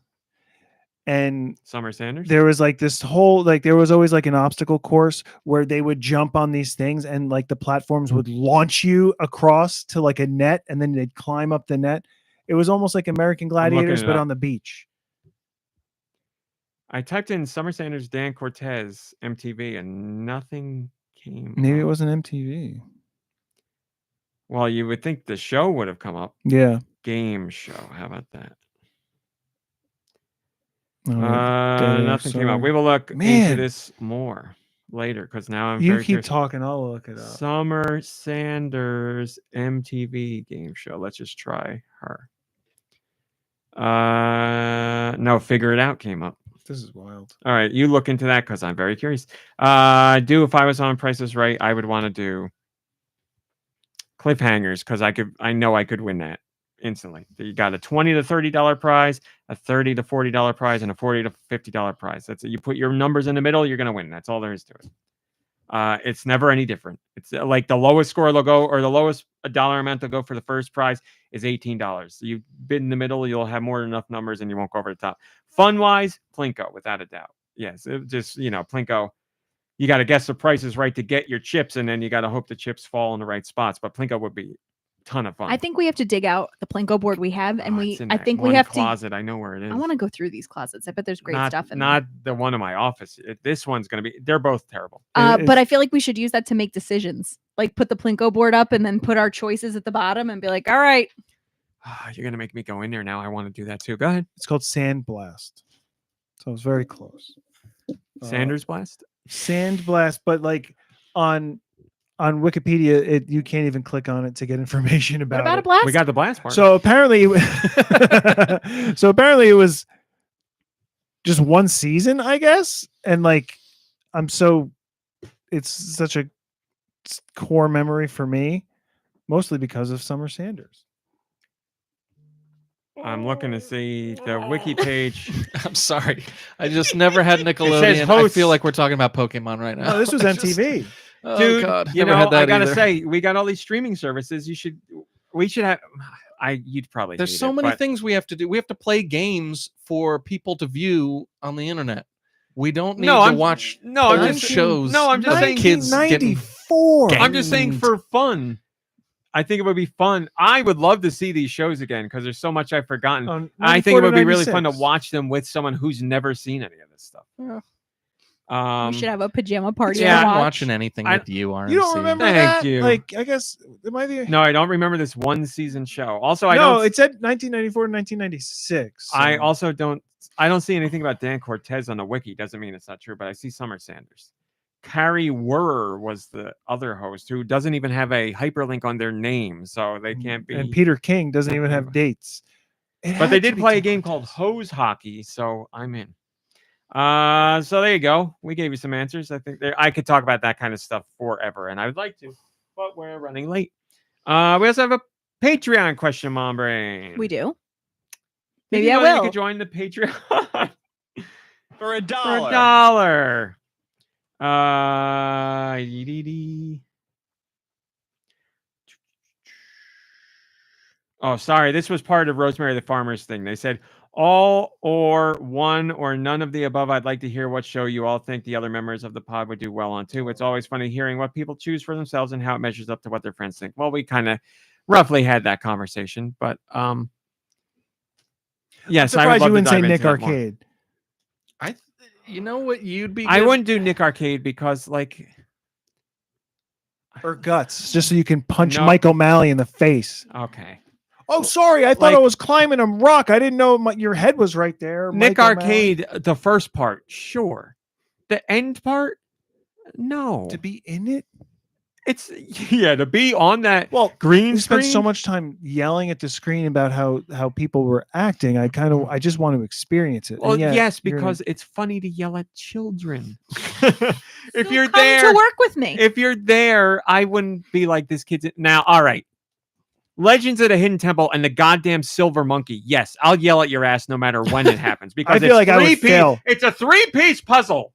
And Summer Sanders. there was like this whole there was always like an obstacle course where they would jump on these things and like the platforms would launch you across to like a net and then they'd climb up the net. It was almost like American Gladiators, it but up. on the beach. I typed in Summer Sanders, Dan Cortez, MTV, and nothing came Maybe it up. wasn't MTV. Well, you would think the show would have come up. Yeah. Game show. How about that? Oh, yeah. Nothing came up. Sorry. We will look into Man. this more later because now I'm You very keep curious. talking. I'll look it up. Summer Sanders MTV game show. Let's just try her. No, Figure It Out came up. This is wild. All right, you look into that because I'm very curious. If I was on Price is Right, I would want to do cliffhangers because I know I could win that instantly. You got a $20 to $30 prize, a $30 to $40 prize, and a $40 to $50 prize. That's it. You put your numbers in the middle, you're gonna win. That's all there is to it. It's never any different. It's like the lowest score they'll go, or the lowest dollar amount they'll go for the first prize is $18. So you bid in the middle, you'll have more than enough numbers, and you won't go over the top. Fun wise, Plinko, without a doubt. Yes, it just Plinko. You got to guess the prices right to get your chips, and then you got to hope the chips fall in the right spots. But Plinko would be a ton of fun. I think we have to dig out the Plinko board we have, and it's in I that think we one have closet. I know where it is. I want to go through these closets. I bet there's great stuff in not the one in my office. This one's gonna be. They're both terrible. there. But I feel like we should use that to make decisions. Like put the Plinko board up and then put our choices at the bottom and be like, all right. You're gonna make me go in there now. I want to do that too. Go ahead. It's called Sandblast. So it's very close. Sanders Blast. Sandblast, but like on Wikipedia, you can't even click on it to get information What about about it. a blast? We got the blast part. So apparently, it was just one season, I guess, and like it's such a core memory for me, mostly because of Summer Sanders. I'm looking to see the wiki page. I'm sorry. I just never had Nickelodeon. I hosts. feel like we're talking about Pokemon right now. No, this was I just- MTV. oh, Dude, God. you Never know, had that I gotta either. say, we got all these streaming services. We should have. You'd probably. There's hate so it, many but things we have to do. We have to play games for people to view on the internet. We don't need to watch I'm old just shows. No, I'm just saying. kids getting 1994. I'm just saying for fun. I think it would be fun. I would love to see these shows again because there's so much I've forgotten. I think it would be really fun to watch them with someone who's never seen any of this stuff. Yeah. We should have a pajama party. Yeah, and I'm watch. watching anything with you, RMC. You don't remember Thank that? you. Like, I guess it might be. No, I don't remember this one season show. Also, It said 1994 and 1996. so- I also don't. I don't see anything about Dan Cortez on the wiki. Doesn't mean it's not true, but I see Summer Sanders. Carrie Wurr was the other host who doesn't even have a hyperlink on their name, so they can't be. And Peter King doesn't even have dates. But they did play a game called Hose Hockey, so I'm in. So there you go. We gave you some answers. I think I could talk about that kind of stuff forever, and I would like to, but we're running late. We also have a Patreon question, MomBrain. We do. Did Maybe you I know that will. You could join the Patreon For $1. for $1. Dee-dee-dee. Oh, sorry. This was part of Rosemary the Farmer's thing. They said, all or one or none of the above. I'd like to hear what show you all think the other members of the pod would do well on too. It's always funny hearing what people choose for themselves and how it measures up to what their friends think. Well, we kind of roughly had that conversation, but yes, I'm I would surprised love you wouldn't to say dive Nick into that more. Arcade. You know what you'd be? I good- wouldn't do Nick Arcade because, like, Or Guts, just so you can punch No. Mike O'Malley in the face. okay. Oh, sorry. I thought I Like- was climbing a rock. I didn't know your head was right there. Nick Mike O'Malley. Arcade, the first part, sure. The end part, no. To be in it? It's to be on that Well, green we screen. spent so much time yelling at the screen about how people were acting. I just want to experience it. Well, And yeah, yes, you're because it's funny to yell at children. So if you're come there, to work with me. if you're there, I wouldn't be like this kid's now. All right. Legends of the Hidden Temple and the goddamn silver monkey. Yes, I'll yell at your ass no matter when it happens because feel like I would three-piece- fail. It's a 3-piece puzzle.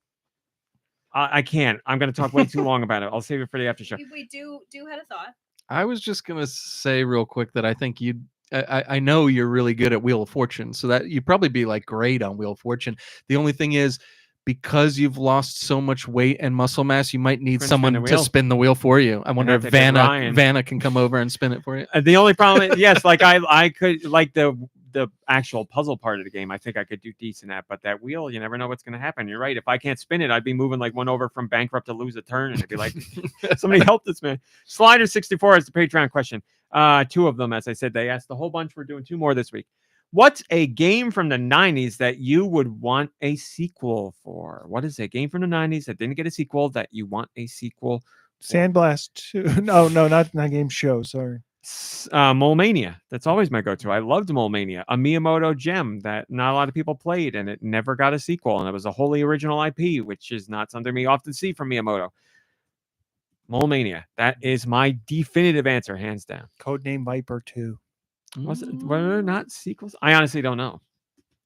I can't. I'm going to talk way too long about it. I'll save it for the after show. We do had a thought. I was just gonna say real quick that I think you'd. I know you're really good at Wheel of Fortune, so that you'd probably be like great on Wheel of Fortune. The only thing is, because you've lost so much weight and muscle mass, you might need Spin someone the to wheel. spin the wheel for you. I wonder if have to get Ryan. Vanna can come over and spin it for you. The only problem is, yes, like I could like the actual puzzle part of the game. I think I could do decent at, but that wheel, you never know what's going to happen. You're right. If I can't spin it, I'd be moving like one over from bankrupt to lose a turn, and it'd be like, somebody help this man. Slider 64 is the Patreon question. 2 of them, as I said, they asked a whole bunch. We're doing 2 more this week. What's a game from the 90s that you would want a sequel for? What is a game from the 90s that didn't get a sequel that you want a sequel? Sandblast 2. No, not game show. Sorry. Mole Mania. That's always my go-to. I loved Mole Mania, a Miyamoto gem that not a lot of people played, and it never got a sequel, and it was a wholly original IP, which is not something we often see from Miyamoto. Mole Mania. That is my definitive answer, hands down. Codename Viper 2. Were there not sequels? I honestly don't know.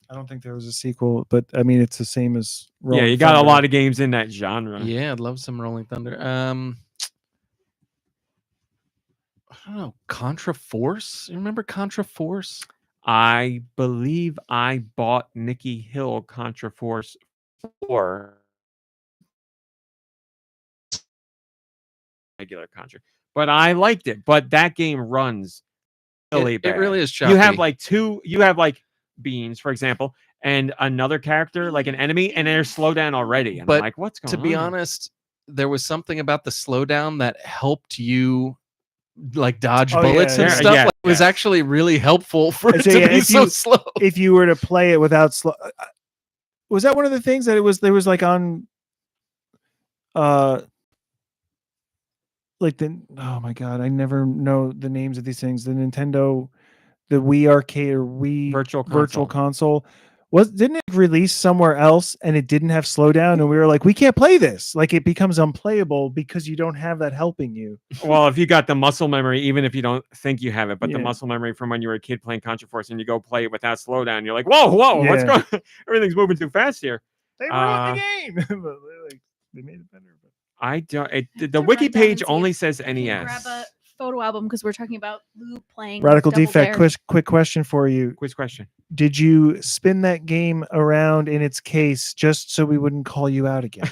I don't think there was a sequel, but I mean, it's the same as. Yeah, you got a lot of games in that genre. Yeah, I'd love some Rolling Thunder. I don't know, Contra Force. You remember Contra Force? I believe I bought Nicky Hill Contra Force 4 regular Contra, but I liked it. But that game runs really bad. It really is choppy. You have like beans, for example, and another character, like an enemy, and they're slowed down already. And But I'm like, what's going on? To be honest, there was something about the slowdown that helped you like dodge bullets and stuff. Like, it was actually really helpful for it to be so slow. If you were to play it without slow, was that one of the things that there was like on, like oh my god, I never know the names of these things. The Nintendo, the Wii Arcade or Wii Virtual Console. Didn't it release somewhere else and it didn't have slowdown, and we were like, we can't play this. Like, it becomes unplayable because you don't have that helping you. Well, if you got the muscle memory, even if you don't think you have it, but the muscle memory from when you were a kid playing Contra Force and you go play it without slowdown, you're like, whoa, what's going on? Everything's moving too fast here. They ruined the game. But they made it better. But I don't. The wiki page only says NES. Grab a photo album because we're talking about Lou playing Radical Double Defect. Dare. Quick question for you. Quiz question. Did you spin that game around in its case just so we wouldn't call you out again?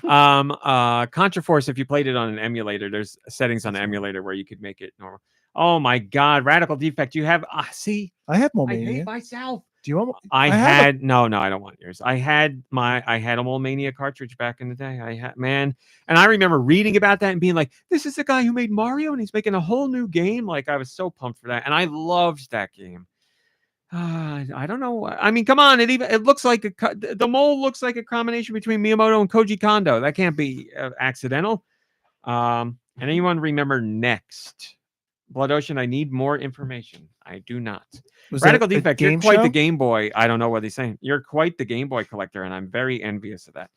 Contra Force, if you played it on an emulator, there's settings on the emulator where you could make it normal. Oh my god, Radical Defect. You have see, I have Mole I Mania. hate myself. Do you want? I had no, I don't want yours. I had a Mole Mania cartridge back in the day. And I remember reading about that and being like, this is the guy who made Mario and he's making a whole new game. Like, I was so pumped for that, and I loved that game. I don't know. I mean, come on. It looks like the mole looks like a combination between Miyamoto and Koji Kondo. That can't be accidental. And anyone remember Next? Blood Ocean, I need more information. I do not. Was that Radical a Defect, you're game quite the show? Game Boy. I don't know what he's saying. You're quite the Game Boy collector, and I'm very envious of that.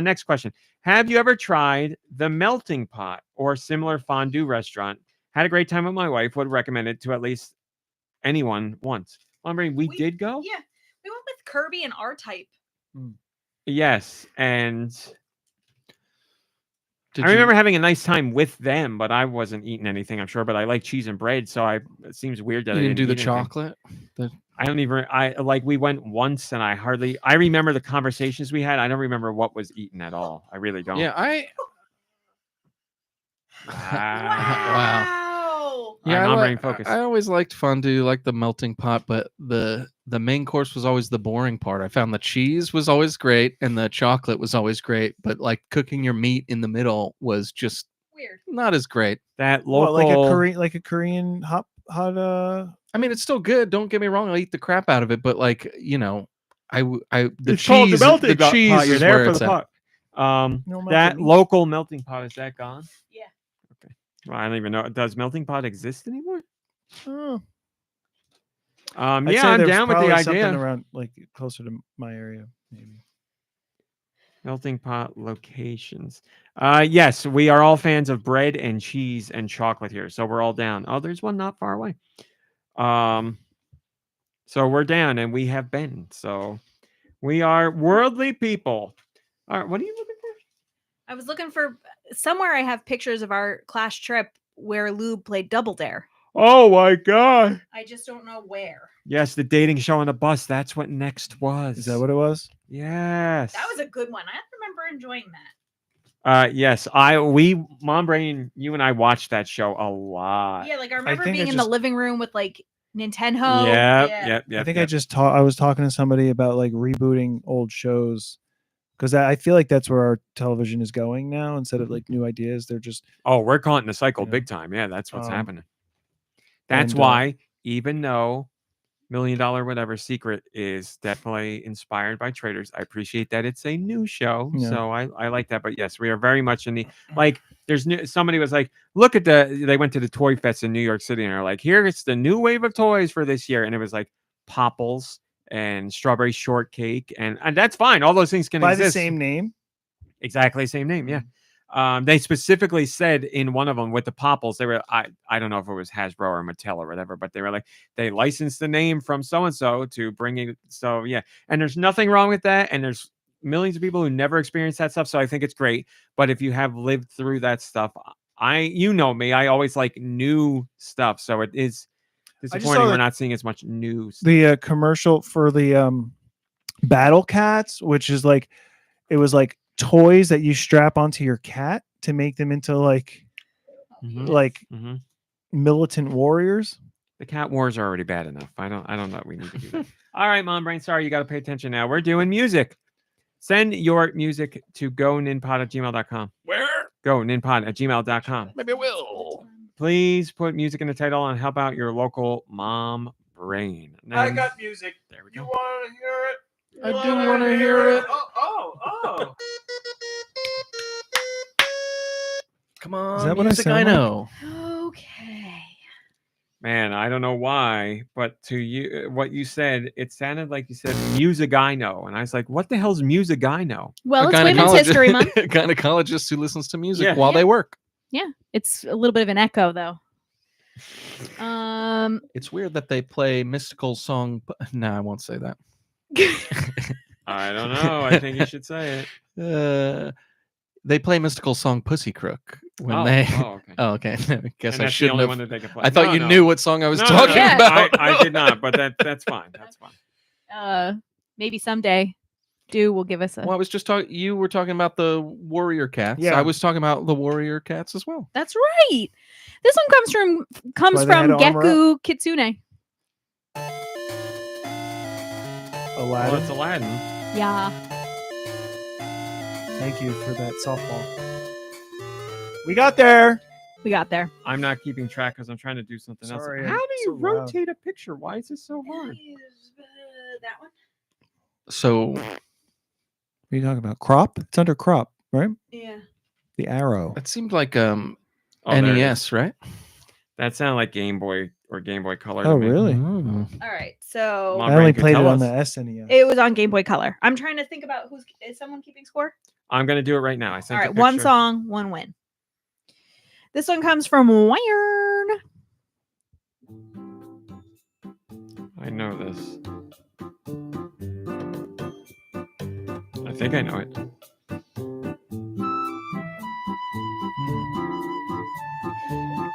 Next question. Have you ever tried the Melting Pot or similar fondue restaurant? Had a great time with my wife. Would recommend it to at least anyone once. MomBrain, we did go? Yeah. We went with Kirby and R-Type. Yes, and Did I remember having a nice time with them, but I wasn't eating anything, I'm sure. But I like cheese and bread, so it seems weird that you I didn't do the eat anything. chocolate? I don't even. We went once, and I remember the conversations we had. I don't remember what was eaten at all. I really don't. Yeah, Wow. Yeah, MomBrain focus. I always liked fondue, like the melting pot, but the main course was always the boring part. I found the cheese was always great and the chocolate was always great, but like cooking your meat in the middle was just Weird. not as great. That What, local, like a Korean hot I mean, it's still good. Don't get me wrong. I'll eat the crap out of it, but like, the it's called cheese, melting the pot. cheese You're is there where for it's the at. pot. No melted That meat? local melting pot, is that gone? Yeah. Okay. Well, I don't even know. Does melting pot exist anymore? Oh. Yeah, I'd say I'm there's down with the probably something idea. around like closer to my area, maybe. Melting pot locations. Yes, we are all fans of bread and cheese and chocolate here, so we're all down. Oh, there's one not far away. So we're down, and we have been. So we are worldly people. All right, what are you looking for? I was looking for somewhere. I have pictures of our class trip where Lube played Double Dare. Oh my god! I just don't know where. Yes, the dating show on the bus. That's what Next was. Is that what it was? Yes. That was a good one. I remember enjoying that. Yes, MomBrain, you and I watched that show a lot. Yeah, like I remember think I being in the just- living room with like Nintendo. Yep. I think I was talking to somebody about like rebooting old shows because I feel like that's where our television is going now. Instead of like new ideas, they're just Oh, we're caught in the cycle Yeah. big time. Yeah, that's what's Um, happening. That's and, why, even though $1 Million Whatever Secret is definitely inspired by traders, I appreciate that it's a new show. Yeah. So I like that. But yes, we are very much in the like. There's somebody was like, look at they went to the Toy Fest in New York City and are like, here's the new wave of toys for this year, and it was like Popples and Strawberry Shortcake, and that's fine. All those things can by exist. the same name. Exactly same name, yeah. They specifically said in one of them with the Popples, they were I don't know if it was Hasbro or Mattel or whatever, but they were like they licensed the name from so and so to bring it. So yeah, and there's nothing wrong with that. And there's millions of people who never experienced that stuff, so I think it's great. But if you have lived through that stuff, you know me, I always like new stuff. So it is disappointing we're not seeing as much new stuff. The commercial for the Battle Cats, which is like it was like toys that you strap onto your cat to make them into like militant warriors. The cat wars are already bad enough. I don't know that we need to do that. All right, MomBrain, sorry, you got to pay attention now. We're doing music. Send your music to goninpod@gmail.com. Where? goninpod@gmail.com. Maybe I will. Please put music in the title and help out your local mom brain. I got music. There we You go. want to hear it? I do want to hear it. Oh. Come on, Is that what I music sound I like? know. Okay. Man, I don't know why, but to you, what you said, it sounded like you said music I know. And I was like, what the hell's music I know? Well, it's Women's History Month. Gynecologist who listens to music Yeah. while they work. Yeah, it's a little bit of an echo though. It's weird that they play mystical song. No, I won't say that. I don't know. I think you should say it. They play mystical song "Pussy Crook" when Okay. Oh, okay. I guess And I that's the shouldn't only have. one that they can play. I thought No, you no. knew what song I was No, talking Yeah. about. I did not, but that's fine. That's fine. Maybe someday, will give us a. Well, I was just talking. You were talking about the warrior cats. Yeah. I was talking about the warrior cats as well. That's right. This one comes why they had from to armor Geku Kitsune. Well, Aladdin. it's Aladdin. Yeah. Thank you for that softball. We got there. We got there. I'm not keeping track because I'm trying to do something Sorry, else. I'm How do you so loud. rotate a picture? Why is this so hard? That one. So What are you talking about? Crop? It's under crop, right? Yeah. The arrow. it seemed like Oh, there it NES, right? That sounded like Game Boy or Game Boy Color. Oh, to me. really? Oh. All right. So Mom I only Brain could played it tell on the us. SNES. it was on Game Boy Color. I'm trying to think about is someone keeping score? I'm gonna do it right now. I All sent right. a One picture. song, one win. This one comes from Wired. I know this. I think I know it.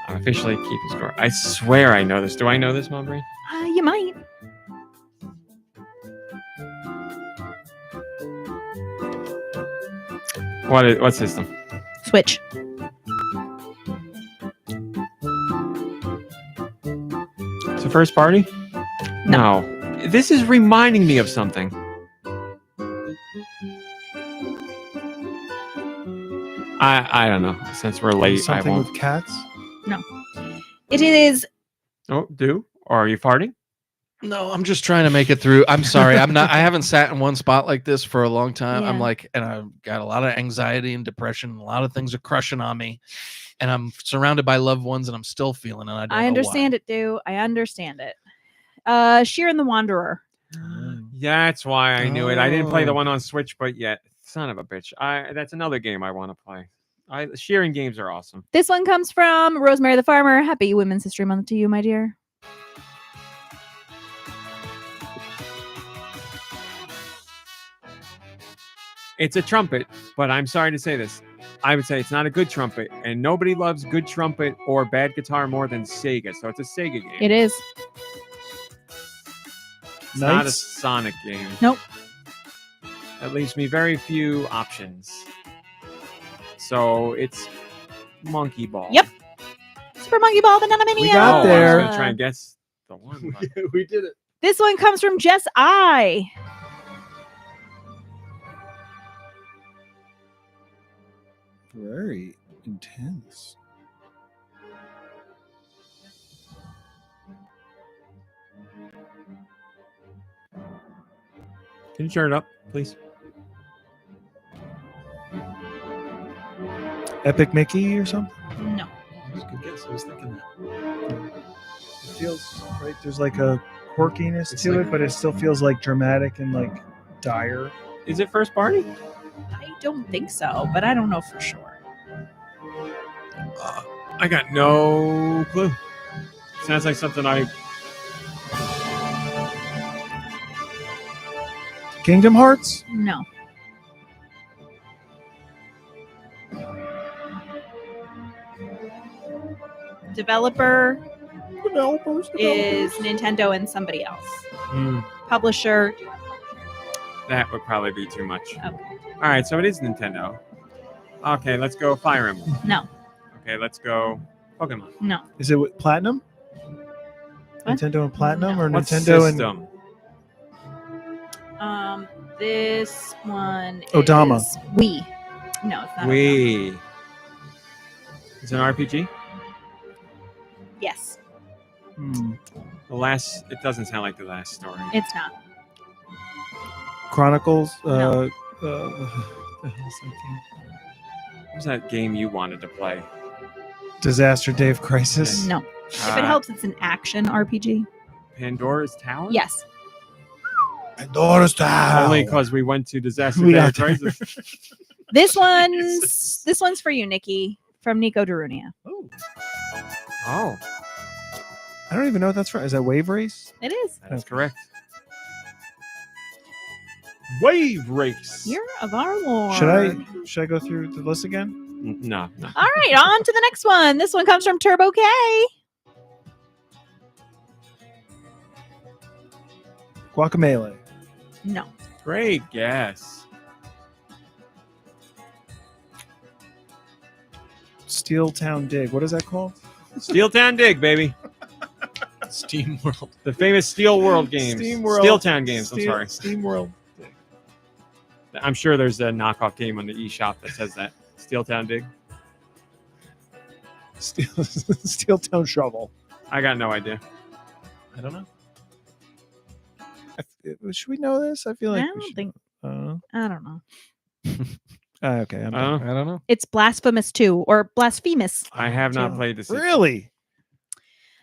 I'm officially keeping score. I swear I know this. Do I know this, MomBrain? You might. What system? Switch. It's a first party? No. This is reminding me of something. I don't know. Since we're late, I Something won't. with cats. It is. Oh, or are you farting? No, I'm just trying to make it through. I'm sorry. I haven't sat in one spot like this for a long time. I'm Yeah. like, and I've got a lot of anxiety and depression. A lot of things are crushing on me. And I'm surrounded by loved ones and I'm still feeling it. I understand it, Dew. I understand it. Sheeran the Wanderer. Yeah, that's why I knew it. I didn't play the Oh. one on Switch, but yet, son of a bitch. That's another game I want to play. Sharing games are awesome. This one comes from Rosemary the Farmer. Happy Women's History Month to you, my dear. It's a trumpet, but I'm sorry to say this. I would say it's not a good trumpet, and nobody loves good trumpet or bad guitar more than Sega. So it's a Sega game. It is. It's not a Knights? Sonic game. Nope. That leaves me very few options. So it's Monkey Ball. Yep. Super Monkey Ball Banana Mania. We got I there. was gonna try and guess the one. but- We did it. This one comes from Jess I. Very intense. Can you turn it up, please? Epic Mickey or something? No. That's a good guess. I was thinking that. It feels right. There's like a quirkiness It's to like- it, but it still feels like dramatic and like dire. Is it first party? I don't think so, but I don't know for sure. I got no clue. Sounds like something I. Kingdom Hearts? No. Developer is Nintendo and somebody else. Publisher. That would probably be too much. Okay. All right, so it is Nintendo. Okay, let's go Fire Emblem. No. Okay, let's go Pokemon. No. Is it with Platinum? What? Nintendo and Platinum, No. or What Nintendo system? This one Odama. is Wii. No, it's not. Odama. Wii. Is it an RPG? Yes, and It doesn't sound like the last story. it's not. Chronicles? No. What the hell's that game? What was that game you wanted to play? Disaster Dave Crisis? No. If it Uh, helps, it's an action RPG. Pandora's Tower? Yes. Pandora's Tower. Only because we went to Disaster We Day got of Crisis. This one's for you, Nicky, from Nico Darunia. Oh, I don't even know what that's from. Is that Wave Race? It is. that's correct. Wave Race. Year of our Lord. Should I go through the list again? No. All right, on to the next one. This one comes from Turbo K. Guacamelee. No. Great guess. Steel Town Dig. What is that called? Steel Town Dig, baby. Steam World. The famous Steel World games. Steam World. Steel Town games, I'm sorry. Steam World. I'm sure there's a knockoff game on the eShop that says that. Steel Town Dig. Steel Town Shovel. I got no idea. I don't know. Should we know this? I feel like I we don't should. think. Uh, I don't know. okay. I'm done. I don't know. It's Blasphemous 2 or Blasphemous. I have not Oh, played this. Really?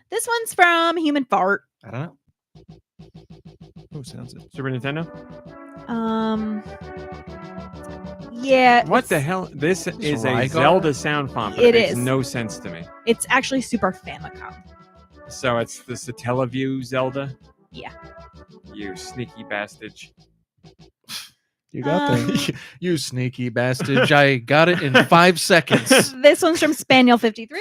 This one's from Human Fart. I don't know. Who sounds it? Super Nintendo. Yeah. What the it's- hell? This is a Rygar? Zelda sound font, but It it makes is. no sense to me. It's actually Super Famicom. So it's the Satellaview Zelda. Yeah. You sneaky bastard. You got Um, there. You sneaky bastard. I got it in 5 seconds. This one's from Spaniel 53.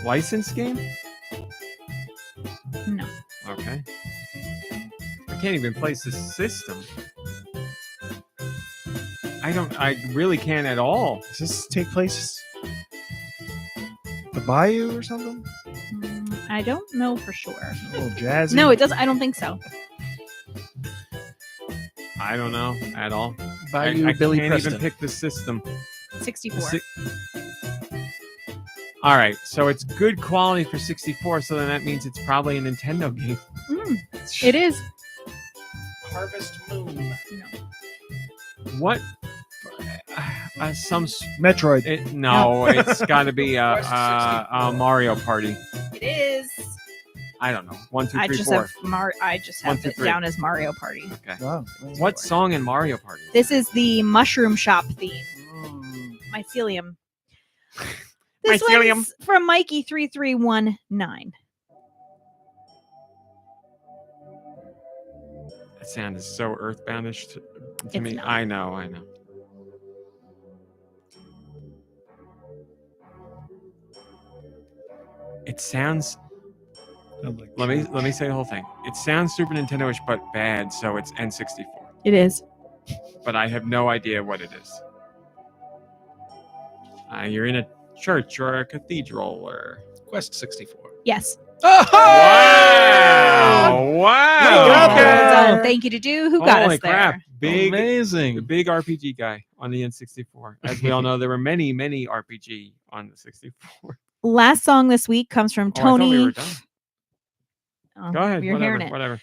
License game? No. Okay. I can't even place the system. I really can't at all. Does this take place the Bayou or something? I don't know for sure. A little jazzy. No, it doesn't. I don't think so. I don't know at all. Bayou I Billy can't Preston. even pick the system. 64. All right, so it's good quality for 64, so then that means it's probably a Nintendo game. It is. Harvest Moon. What? Some Metroid. no, it's got to be a Mario Party. It is. I don't know. 1, 2, I 3, just 4. have I just have 1, 2, it 3. down as Mario Party. Wow. What song in Mario Party? This is the Mushroom Shop theme. Mycelium. This Mycelium. one's from Mikey 3319. That sound is so earthboundish to It's me. not. I know. It sounds. Let me say the whole thing. It sounds Super Nintendo-ish, but bad. So it's N64. It is. But I have no idea what it is. You're in a church or a cathedral or. Quest 64. Yes. Wow! got Wow! there. So thank you to Do who got Holy us there. crap! The Amazing. big RPG guy on the N64. As we all know, there were many RPG on the 64. Last song this week comes from Oh, I thought Tony. we were done. Oh, Go ahead. You're hearing it. Whatever.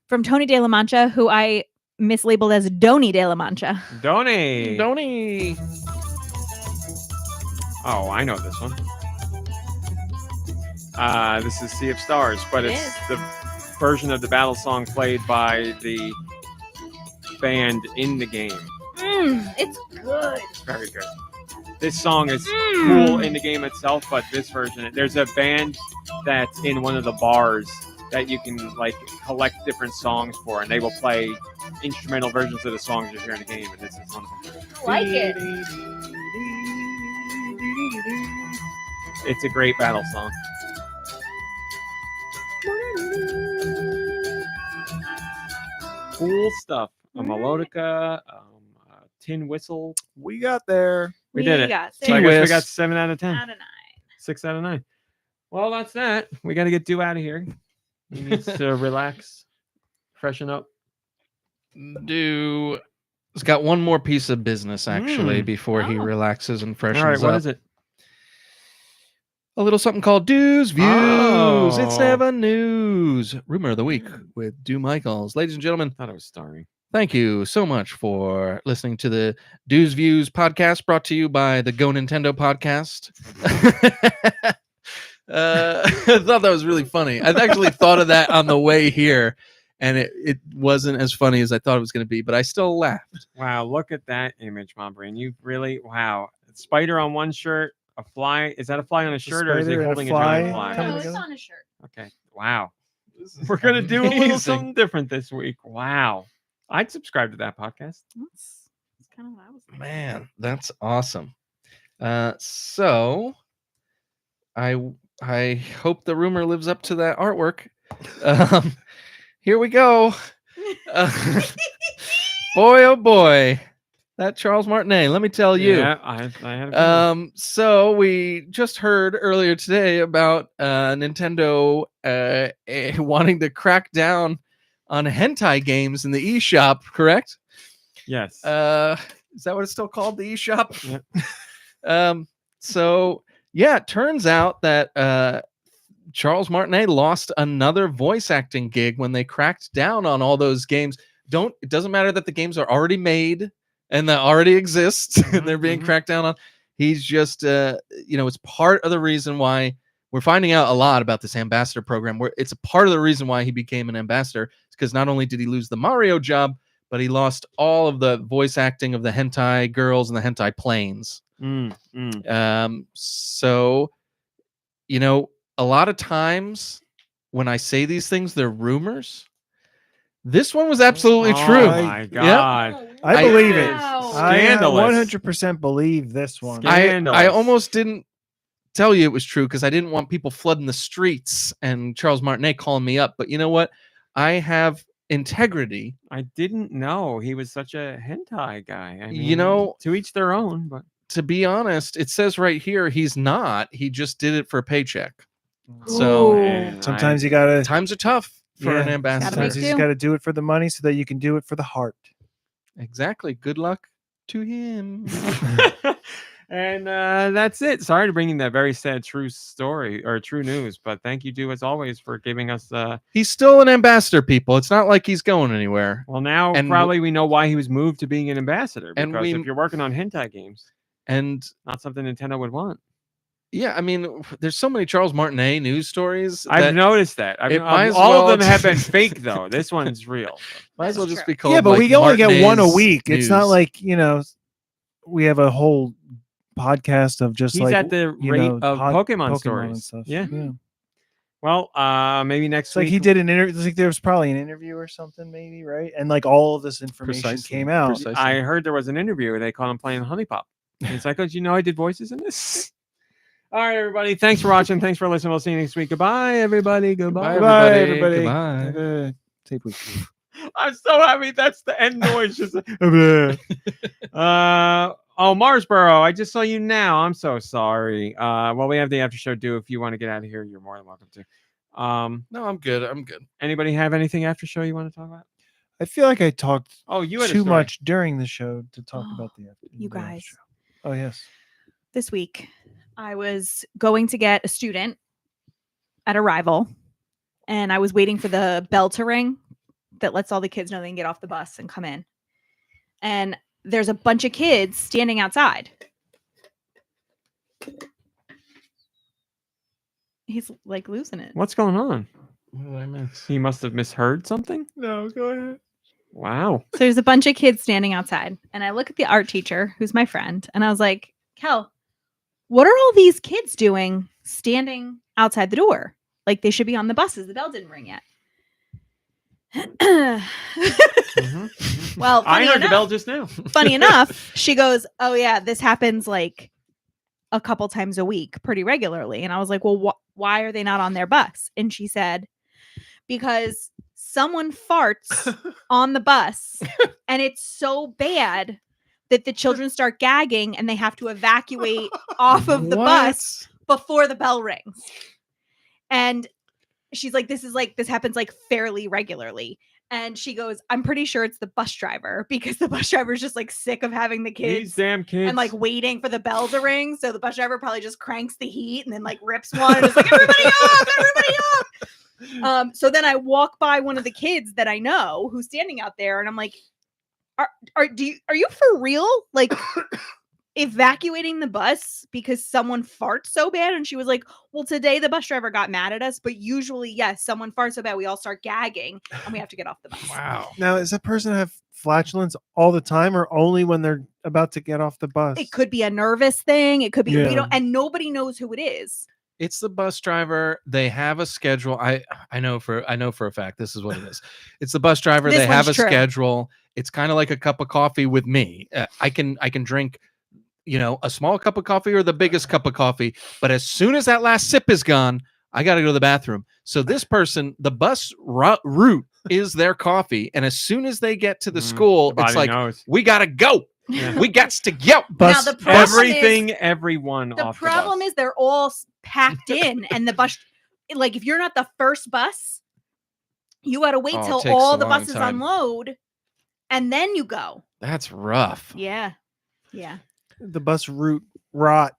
From Tony De La Mancha, who I mislabeled as Donny De La Mancha. Donny. Donny. Oh, I know this one. This is Sea of Stars, but It it's is. the version of the battle song played by the band in the game. It's good. It's very good. This song is cool in the game itself, but this version, there's a band that's in one of the bars that you can like collect different songs for, and they will play instrumental versions of the songs you hear in the game, and this is one of them. I like it. It's a great battle song. Cool stuff. A melodica, a tin whistle. We got there. We did it. Got So I six guess we T-Whiz. got 7 out of 10. out of 9. 6 out of 9. Well, that's that. We got to get Deux out of here. He needs to relax, freshen up. He's got one more piece of business actually before he Oh. relaxes and freshens All right, what up. is it? A little something called Deux Views. It's Oh. never news. Rumor of the week with Deux Michaels. Ladies and gentlemen, I thought it was starring. thank you so much for listening to the Deux Views podcast brought to you by the GoNintendo Podcast. I thought that was really funny. I actually thought of that on the way here, and it wasn't as funny as I thought it was going to be, but I still laughed. Wow, look at that image, MomBrain. You really, wow. Spider on one shirt, a fly. Is that a fly on a shirt, or is he spider and a holding a fly giant fly? coming No, it's together? on a shirt. Okay, wow. We're going to do a little amazing. something different this week. Wow. I'd subscribe to that podcast. That's kind of what I was thinking. Man, that's awesome. So I hope the rumor lives up to that artwork. Here we go. Boy, oh boy, that Charles Martinet. Let me tell you. Yeah, I had a So we just heard earlier today about Nintendo wanting to crack down on hentai games in the eShop, correct? yes. Is that what it's still called, the eShop? Yep. So yeah, it turns out that Charles Martinet lost another voice acting gig when they cracked down on all those games. It doesn't matter that the games are already made. and that already exists, and they're being Mhm. cracked down on. He's just, it's part of the reason why we're finding out a lot about this ambassador program. Where it's a part of the reason why he became an ambassador. It's because not only did he lose the Mario job, but he lost all of the voice acting of the hentai girls and the hentai planes. So, a lot of times when I say these things, they're rumors. This one was absolutely true. Oh my Yep. God. I believe it. Wow. I Scandalous. 100% believe this one. Scandalous. I almost didn't tell you it was true because I didn't want people flooding the streets and Charles Martinet calling me up. But you know what? I have integrity. I didn't know he was such a hentai guy. I mean, You know- to each their own. But To be honest, it says right here he's not. He just did it for a paycheck. So Ooh. Sometimes you gotta. times are tough for an Yeah. ambassador. Gotta Sometimes make you just do. gotta do it for the money so that you can do it for the heart. Exactly. Good luck to him. and that's it. Sorry to bring in that very sad true story or true news, but thank you, Deux, as always, for giving us. He's still an ambassador, people. It's not like he's going anywhere. Well, now And probably we know why he was moved to being an ambassador. And Because we- if you're working on hentai games, And not something Nintendo would want. yeah, I mean, there's so many Charles Martinet news stories. I've that noticed that. it might as all well of them have been just- fake, though. This one's real. might as well That's just true. be called. Yeah, but like, we only get one a Martinet's week. It's not News. like we have a whole podcast of just He's like at the you rate know, of Pokemon and stories. stuff. Yeah. yeah. Well, maybe next It's like week. he did an interview. Like there was probably an interview or something, maybe, right? And like all of this information Precisely, came out. precisely. I heard there was an interview where they called him playing Honey Pop. And it's like, oh, did you know I did voices in this? All right, everybody. Thanks for watching. Thanks for listening. We'll see you next week. Goodbye, everybody. Goodbye. Goodbye, Goodbye, everybody. everybody. Goodbye. Have a safe week. I'm so happy. That's the end noise. Just oh, Marsboro. I just saw you now. I'm so sorry. Well, we have the after show due. If you want to get out of here, you're more than welcome to. No, I'm good. I'm good. Anybody have anything after show you want to talk about? I feel like I talked Oh, you had a too story. much during the show to talk about the You the after guys. show. Oh yes. This week, I was going to get a student at Arrival, and I was waiting for the bell to ring that lets all the kids know they can get off the bus and come in. And there's a bunch of kids standing outside. He's like losing it. What's going on? What did I miss? He must have misheard something. No, go ahead. Wow. So there's a bunch of kids standing outside, and I look at the art teacher, who's my friend, and I was like, Kel, what are all these kids doing standing outside the door? Like they should be on the buses. The bell didn't ring yet. Well, I funny heard the enough- bell just now. funny enough, she goes, "Oh yeah, this happens like a couple times a week, pretty regularly." And I was like, "Well, why are they not on their bus?" And she said, "Because someone farts on the bus, and it's so bad that the children start gagging, and they have to evacuate off of the bus before the bell rings." And she's like, this happens like fairly regularly. And she goes, I'm pretty sure it's the bus driver, because the bus driver is just like sick of having the These kids damn kids. and like waiting for the bell to ring. So the bus driver probably just cranks the heat and then like rips one and is like, everybody off, everybody off. So then I walk by one of the kids that I know who's standing out there, and I'm like, are you for real? Like evacuating the bus because someone farts so bad? And she was like, well, today the bus driver got mad at us, but usually, yes, someone farts so bad we all start gagging and we have to get off the bus. Wow. Now, does that person have flatulence all the time, or only when they're about to get off the bus? It could be a nervous thing. It could be we Yeah. don't, and nobody knows who it is. It's the bus driver. They have a schedule. I know for a fact this is what it is. It's the bus driver. This They have a one's true. schedule. It's kind of like a cup of coffee with me. I can drink, a small cup of coffee or the biggest cup of coffee, but as soon as that last sip is gone, I got to go to the bathroom. So this person, the bus route is their coffee, and as soon as they get to the school, The it's body like knows. we gotta go. Yeah. We got to go. Bus, Now, the problem Everything, everyone. The off problem the bus. is they're all packed in, and the bus, like if you're not the first bus, you got to wait Oh, it till takes all a the long buses time. unload, and then you go. That's rough. Yeah, yeah. the bus route rot.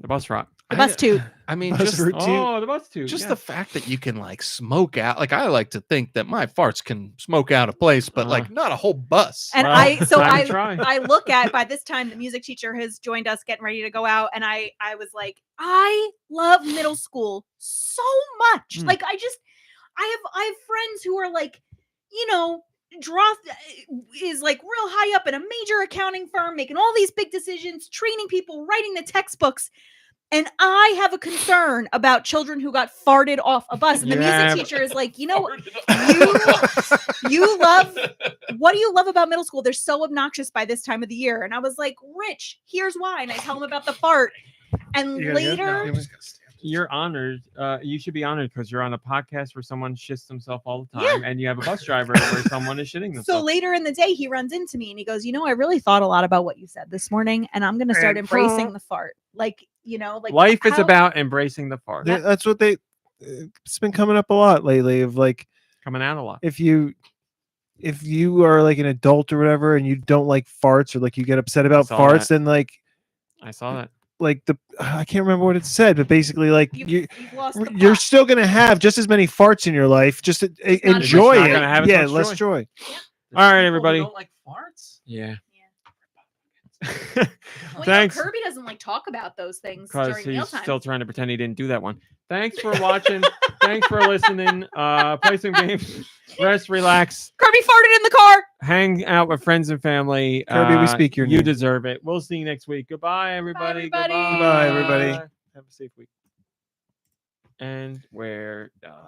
the bus rock. The bus toot. I mean, Buzz just routine. Oh, the bus too. just yeah. the fact that you can like smoke out. Like I like to think that my farts can smoke out a place, but like not a whole bus. And Well, time to try. I look at, by this time the music teacher has joined us getting ready to go out, and I was like, I love middle school so much. Like I have friends who are like, you know, is like real high up in a major accounting firm, making all these big decisions, training people, writing the textbooks. And I have a concern about children who got farted off a bus. And the music teacher is like, you know, you love, what do you love about middle school? They're so obnoxious by this time of the year. And I was like, Rich, here's why. And I tell him about the fart. And later, you're honored. You should be honored because you're on a podcast where someone shits himself all the time, and you have a bus driver where someone is shitting themselves. so later in the day, he runs into me and he goes, you know, I really thought a lot about what you said this morning, and I'm going to start embracing the fart. Like, you know, like life is about embracing the fart. That's what it's been coming up a lot lately. Of like Coming out a lot. if you are like an adult or whatever, and you don't like farts or like you get upset about saw farts, that. then like I saw that. like I can't remember what it said, but basically like you've lost the you're plot. still gonna have just as many farts in your life. Just not enjoy not it. gonna have as Yeah, much less joy. joy. All right, everybody. Don't like farts. Yeah. Well, Thanks. You know, Kirby doesn't like talk about those things Because during he's mealtime. still trying to pretend he didn't do that one. Thanks for watching. Thanks for listening. Play some games. Rest, relax. Kirby farted in the car. Hang out with friends and family. Kirby, we speak your You name. deserve it. We'll see you next week. Goodbye, everybody. everybody. Goodbye, everybody. Have a safe week. And we're done.